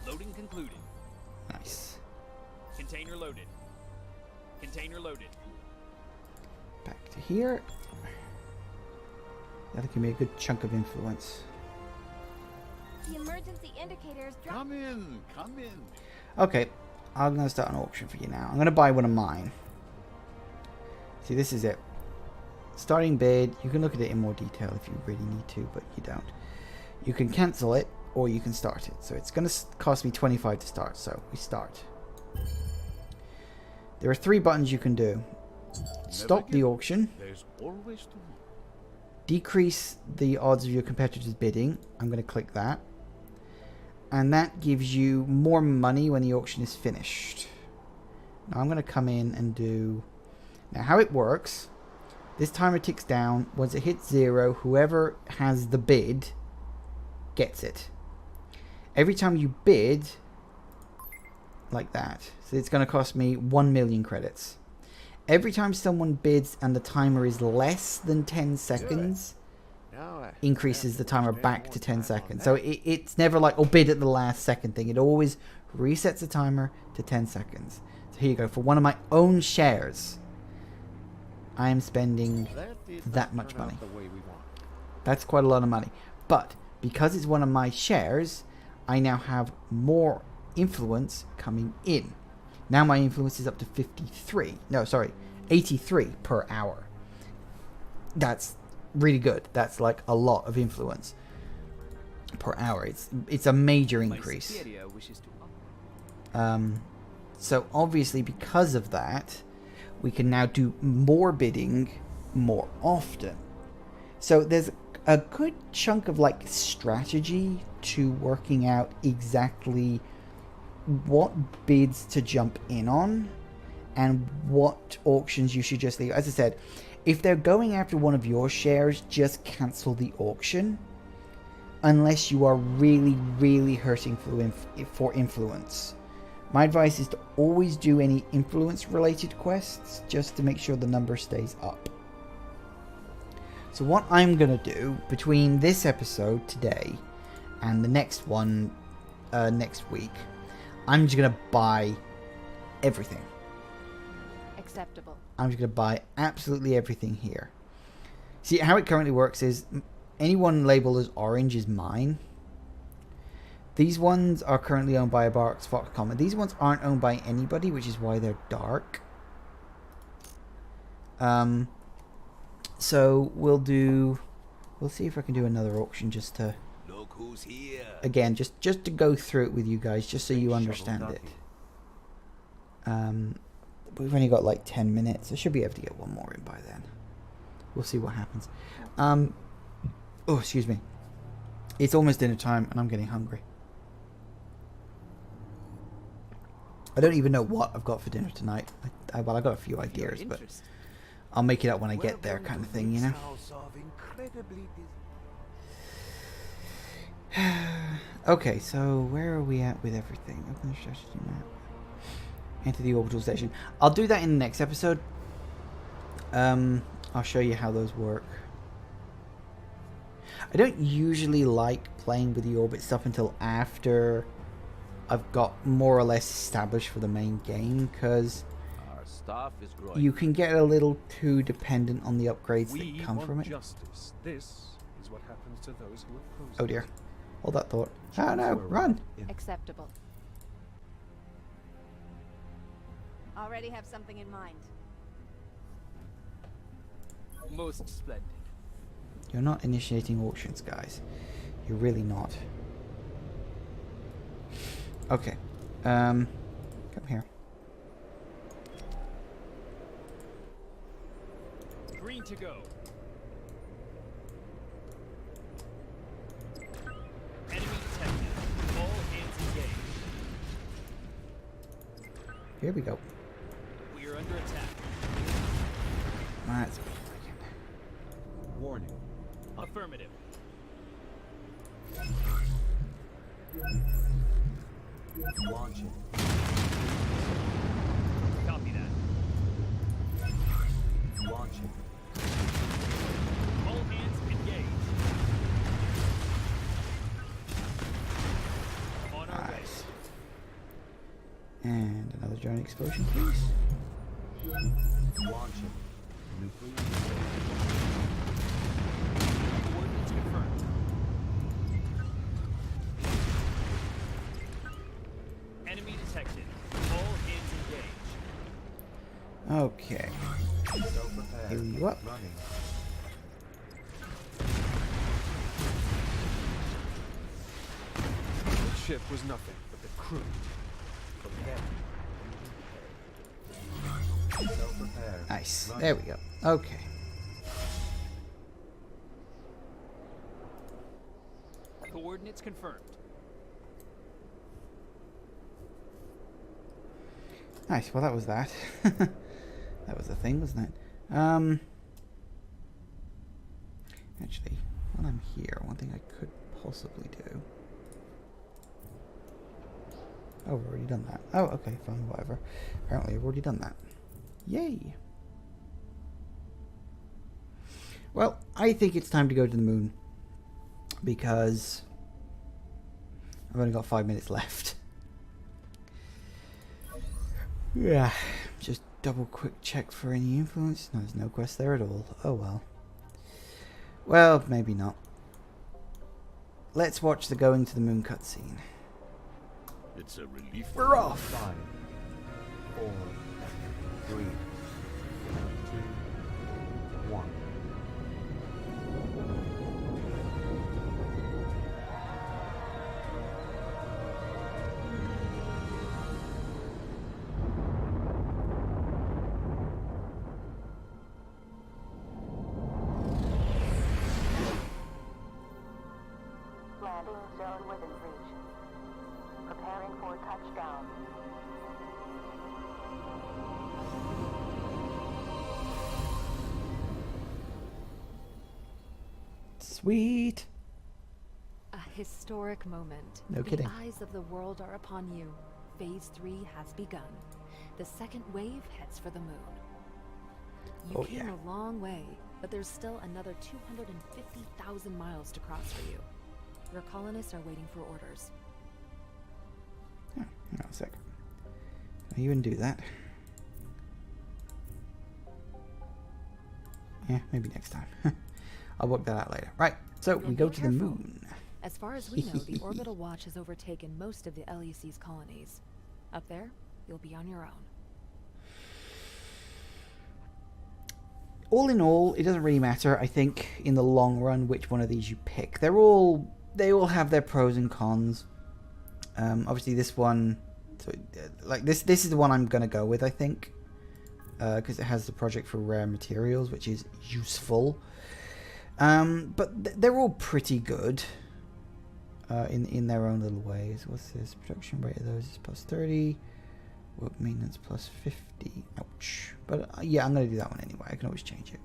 Loading concluded. Nice. Container loaded. Container loaded. Back to here. That'll give me a good chunk of influence. The emergency indicators drop. Come in, come in. Okay, I'm going to start an auction for you now. I'm going to buy one of mine. See, this is it. Starting bid. You can look at it in more detail if you really need to, but you don't. You can cancel it, or you can start it. So it's going to cost me 25 to start, so we start. There are 3 buttons you can do. Stop the auction. There's always tomorrow. Decrease the odds of your competitors bidding. I'm going to click that. And that gives you more money when the auction is finished. Now I'm going to come in and do... Now how it works, this timer ticks down. Once it hits 0, whoever has the bid gets it. Every time you bid, like that, so it's going to cost me 1 million credits. Every time someone bids and the timer is less than 10 seconds, increases the timer back to 10 seconds. So it's never like, oh, bid at the last second thing. It always resets the timer to 10 seconds. So here you go. For one of my own shares, I am spending that much money. That's quite a lot of money. But because it's one of my shares, I now have more influence coming in. Now my influence is up to 83 per hour. That's really good. That's like a lot of influence per hour. It's a major increase. So obviously because of that, we can now do more bidding more often. So there's a good chunk of like strategy to working out exactly what bids to jump in on and what auctions you should just leave. As I said, if they're going after one of your shares, just cancel the auction unless you are really, really hurting for influence. My advice is to always do any influence related quests just to make sure the number stays up. So what I'm going to do between this episode today and the next one next week, I'm just going to buy everything. Acceptable. I'm just going to buy absolutely everything here. See, how it currently works is anyone labeled as orange is mine. These ones are currently owned by a Fox Common. These ones aren't owned by anybody, which is why they're dark. So we'll see if I can do another auction just to... Look who's here. Again, just to go through it with you guys, just so you understand it. We've only got like 10 minutes. I should be able to get one more in by then. We'll see what happens. Oh, excuse me. It's almost dinner time and I'm getting hungry. I don't even know what I've got for dinner tonight. Well, I got a few ideas, but I'll make it up when I get there, kind of thing, you know. Okay, so where are we at with everything? Open the strategy map. Enter the orbital station. I'll do that in the next episode. I'll show you how those work. I don't usually like playing with the orbit stuff until after I've got more or less established for the main game, because you can get a little too dependent on the upgrades that come from it. Justice. This is what happens to those who oppose Oh dear. Hold that thought. Oh no, run! Acceptable. Already have something in mind. Most splendid. You're not initiating auctions, guys. You're really not. Okay. Come here. Green to go. Enemy detected. All hands engaged. Here we go. We are under attack. That's Warning. Affirmative. Launching. Copy that. Launching. All hands engaged. On our way. nice. And another giant explosion, please. Launching. Nuclear. Coordinates confirmed. Enemy detected. All hands engaged. Okay. So prepared. Heal you up. Running. The ship was nothing but the crew. Prepare. So prepared. Nice. Running. There we go. Okay. Coordinates confirmed. Nice. Well, that was that. That was the thing, wasn't it? Actually, while I'm here, one thing I could possibly do. Oh, we've already done that. Oh, okay, fine, whatever. Apparently, I've already done that. Yay! Well, I think it's time to go to the moon. Because I've only got 5 minutes left. Yeah, just double quick check for any influence. No, there's no quest there at all. Oh well. Well, maybe not. Let's watch the going to the moon cutscene. It's a relief. We're off! 5, 4, 3, 2, 1. Landing zone within reach. Preparing for touchdown. Sweet! A historic moment. No kidding. The eyes of the world are upon you. Phase 3 has begun. The second wave heads for the moon. You came a long way, but there's still another 250,000 miles to cross for you. Your colonists are waiting for orders. Oh, hang on a sec. Can I even do that? Yeah, maybe next time. I'll work that out later. Right, so we go to the moon. As far as we know, the Orbital Watch has overtaken most of the LEC's colonies. Up there, you'll be on your own. All in all, it doesn't really matter, I think, in the long run, which one of these you pick. They all have their pros and cons. Obviously, this one, this is the one I'm gonna go with, I think, because it has the project for rare materials, which is useful. But they're all pretty good in their own little ways. What's this? Production rate of those is plus 30. Work maintenance plus 50. Ouch. But yeah, I'm going to do that one anyway. I can always change it.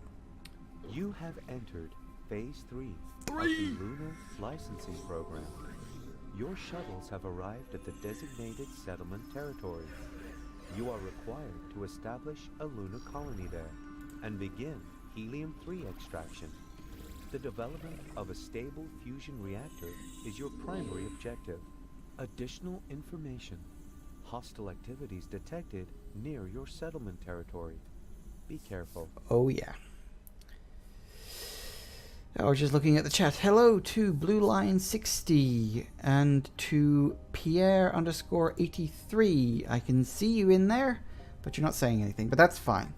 You have entered Phase 3 of the Lunar Licensing Program. Your shuttles have arrived at the designated settlement territory. You are required to establish a lunar colony there and begin helium-3 extraction. The development of a stable fusion reactor is your primary objective. Additional information. Hostile activities detected near your settlement territory. Be careful. Oh yeah. I was just looking at the chat. Hello to Blue Lion 60 and to Pierre underscore 83. I can see you in there, but you're not saying anything, but that's fine.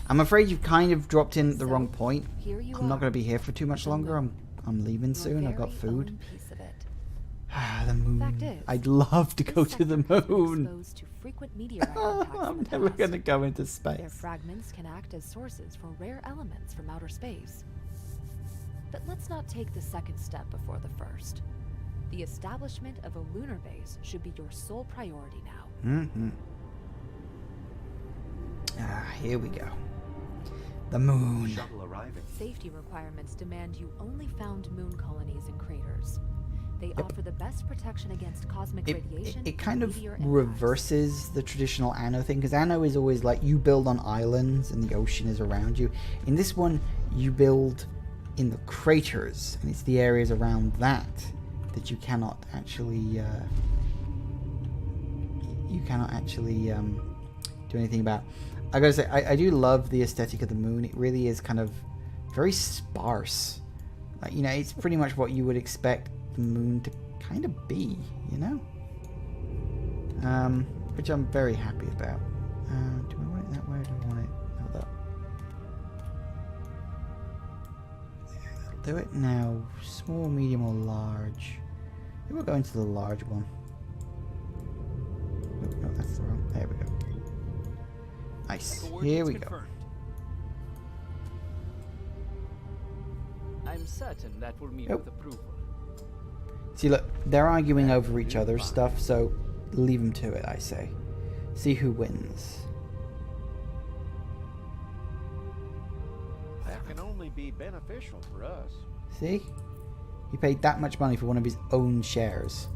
I'm afraid you've kind of dropped in the wrong point. I'm not going to be here for too much longer. I'm leaving soon. I've got food. Piece of The moon. Fact is, I'd love to go this to the sector has been moon. exposed to frequent meteorite impacts in I'm the never past. going to go into Their space. fragments can act as sources for rare elements from outer space. But let's not take the second step before the first. The establishment of a lunar base should be your sole priority now. Mm-hmm. Here we go. The moon. Shuttle arriving. Safety requirements demand you only found moon colonies and craters. They offer the best protection against cosmic radiation. It kind and of meteor impacts. reverses the traditional Anno thing, because Anno is always like you build on islands and the ocean is around you. In this one, you build in the craters, and it's the areas around that you cannot actually do anything about. I gotta say, I do love the aesthetic of the moon. It really is kind of very sparse. Like, you know, it's pretty much what you would expect the moon to kind of be, you know? Which I'm very happy about. Do I want it that way or do I want it? Hold up. I'll do it now. Small, medium, or large. Maybe we'll go into the large one. No, that's the wrong. There we go. Nice. Here we go. I'm certain that will meet with approval. See, look, they're arguing over each other's stuff, so leave them to it, I say. See who wins. That can only be beneficial for us. See? He paid that much money for one of his own shares.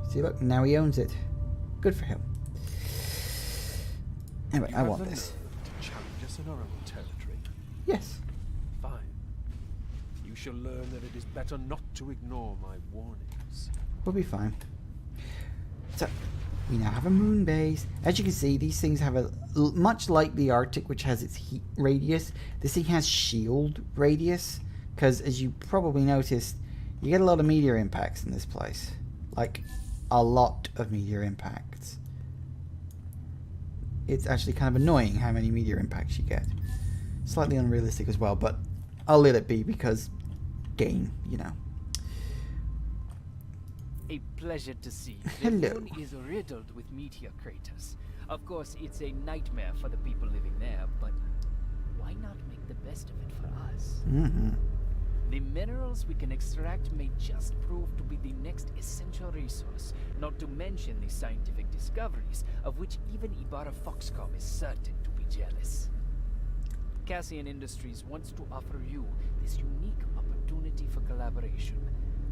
See, look, now he owns it. Good for him. Anyway, I want this. To challenge us in our own territory. Yes. Fine. You shall learn that it is better not to ignore my warnings. We'll be fine. So, we now have a moon base. As you can see, these things have a... Much like the Arctic, which has its heat radius, this thing has shield radius. Because, as you probably noticed, you get a lot of meteor impacts in this place. Like, a lot of meteor impacts. It's actually kind of annoying how many meteor impacts you get. Slightly unrealistic as well, but I'll let it be because game, you know. A pleasure to see. Hello. The moon is riddled with meteor craters. Of course, it's a nightmare for the people living there, but why not make the best of it for us? Mm-hmm. The minerals we can extract may just prove to be the next essential resource, not to mention the scientific discoveries, of which even Ibarra Foxcom is certain to be jealous. Cassian Industries wants to offer you this unique opportunity for collaboration.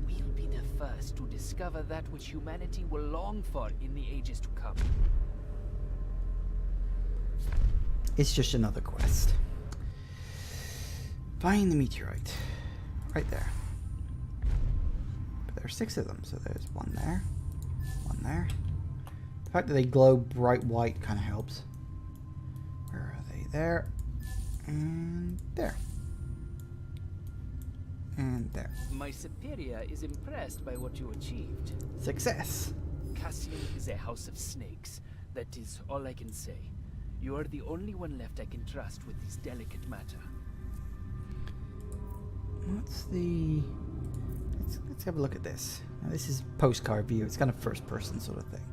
We'll be the first to discover that which humanity will long for in the ages to come. It's just another quest. Find the meteorite. Right there. But there are 6 of them, so there's one there. One there. The fact that they glow bright white kind of helps. Where are they? There. And there. And there. My superior is impressed by what you achieved. Success. Cassian is a house of snakes. That is all I can say. You are the only one left I can trust with this delicate matter. What's the... Let's have a look at this. Now, this is postcard view. It's kind of first person sort of thing.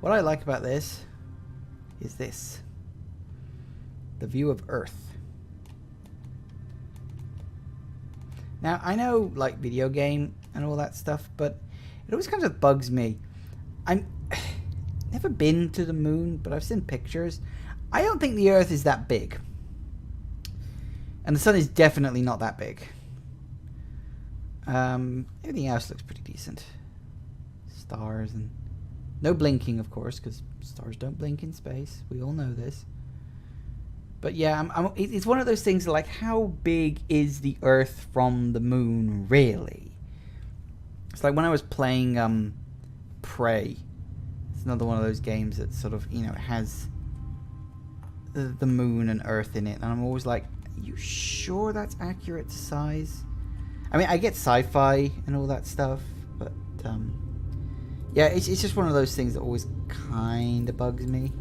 What I like about this is this. The view of Earth. Now, I know, like, video game and all that stuff, but it always kind of bugs me. I'm never been to the moon, but I've seen pictures. I don't think the Earth is that big. And the sun is definitely not that big. Everything else looks pretty decent. Stars and... No blinking, of course, because stars don't blink in space. We all know this. But yeah, it's one of those things like, how big is the Earth from the moon, really? It's like when I was playing Prey. It's another one of those games that sort of, you know, has the moon and Earth in it. And I'm always like, are you sure that's accurate to size? I mean, I get sci-fi and all that stuff, but yeah, it's just one of those things that always kind of bugs me.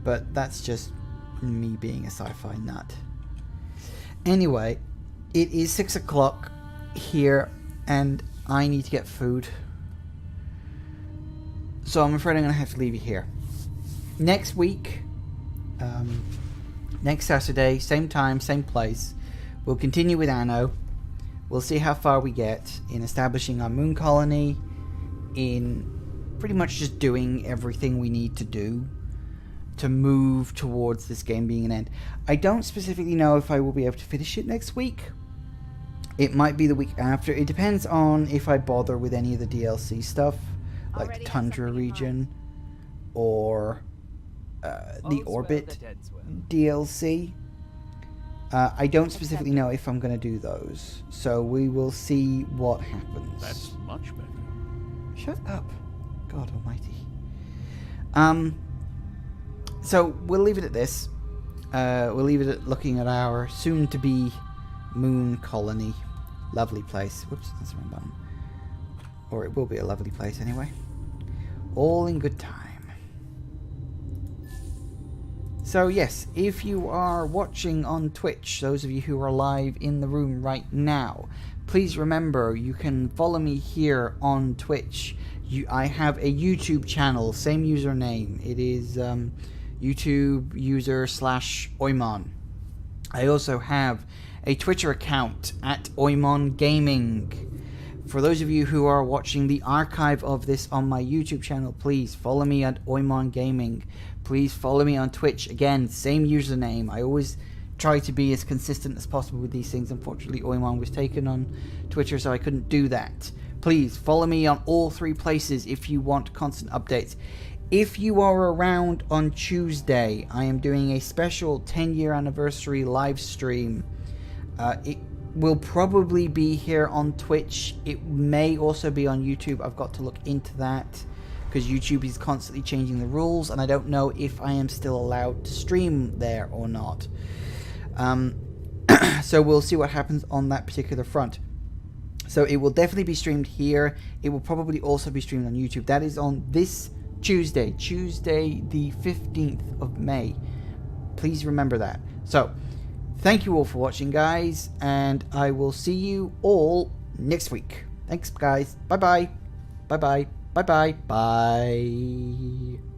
But that's just me being a sci-fi nut. Anyway, it is 6 o'clock here, and I need to get food. So I'm afraid I'm going to have to leave you here. Next week, next Saturday, same time, same place, we'll continue with Anno. We'll see how far we get in establishing our moon colony, in pretty much just doing everything we need to do to move towards this game being an end. I don't specifically know if I will be able to finish it next week. It might be the week after. It depends on if I bother with any of the DLC stuff, like the Tundra region or the Orbit DLC. I don't specifically know if I'm going to do those, so we will see what happens. That's much better. Shut up. God almighty. So we'll leave it at this. We'll leave it at looking at our soon-to-be moon colony. Lovely place. Whoops, that's the wrong button. Or it will be a lovely place anyway. All in good time. So yes, if you are watching on Twitch, those of you who are live in the room right now, please remember you can follow me here on Twitch. I have a YouTube channel, same username. It is YouTube user /Oymon. I also have a Twitter account at Oymon Gaming. For those of you who are watching the archive of this on my YouTube channel, please follow me at Oymon Gaming. Please follow me on Twitch. Again, same username. I always try to be as consistent as possible with these things. Unfortunately, Oymon was taken on Twitter, so I couldn't do that. Please follow me on all three places if you want constant updates. If you are around on Tuesday, I am doing a special 10-year anniversary live stream. It will probably be here on Twitch. It may also be on YouTube. I've got to look into that because YouTube is constantly changing the rules, and I don't know if I am still allowed to stream there or not. So we'll see what happens on that particular front. So it will definitely be streamed here. It will probably also be streamed on YouTube. That is on this Tuesday the 15th of May. Please remember that. So thank you all for watching, guys, and I will see you all next week. Thanks, guys. Bye-bye. Bye-bye. Bye-bye. Bye.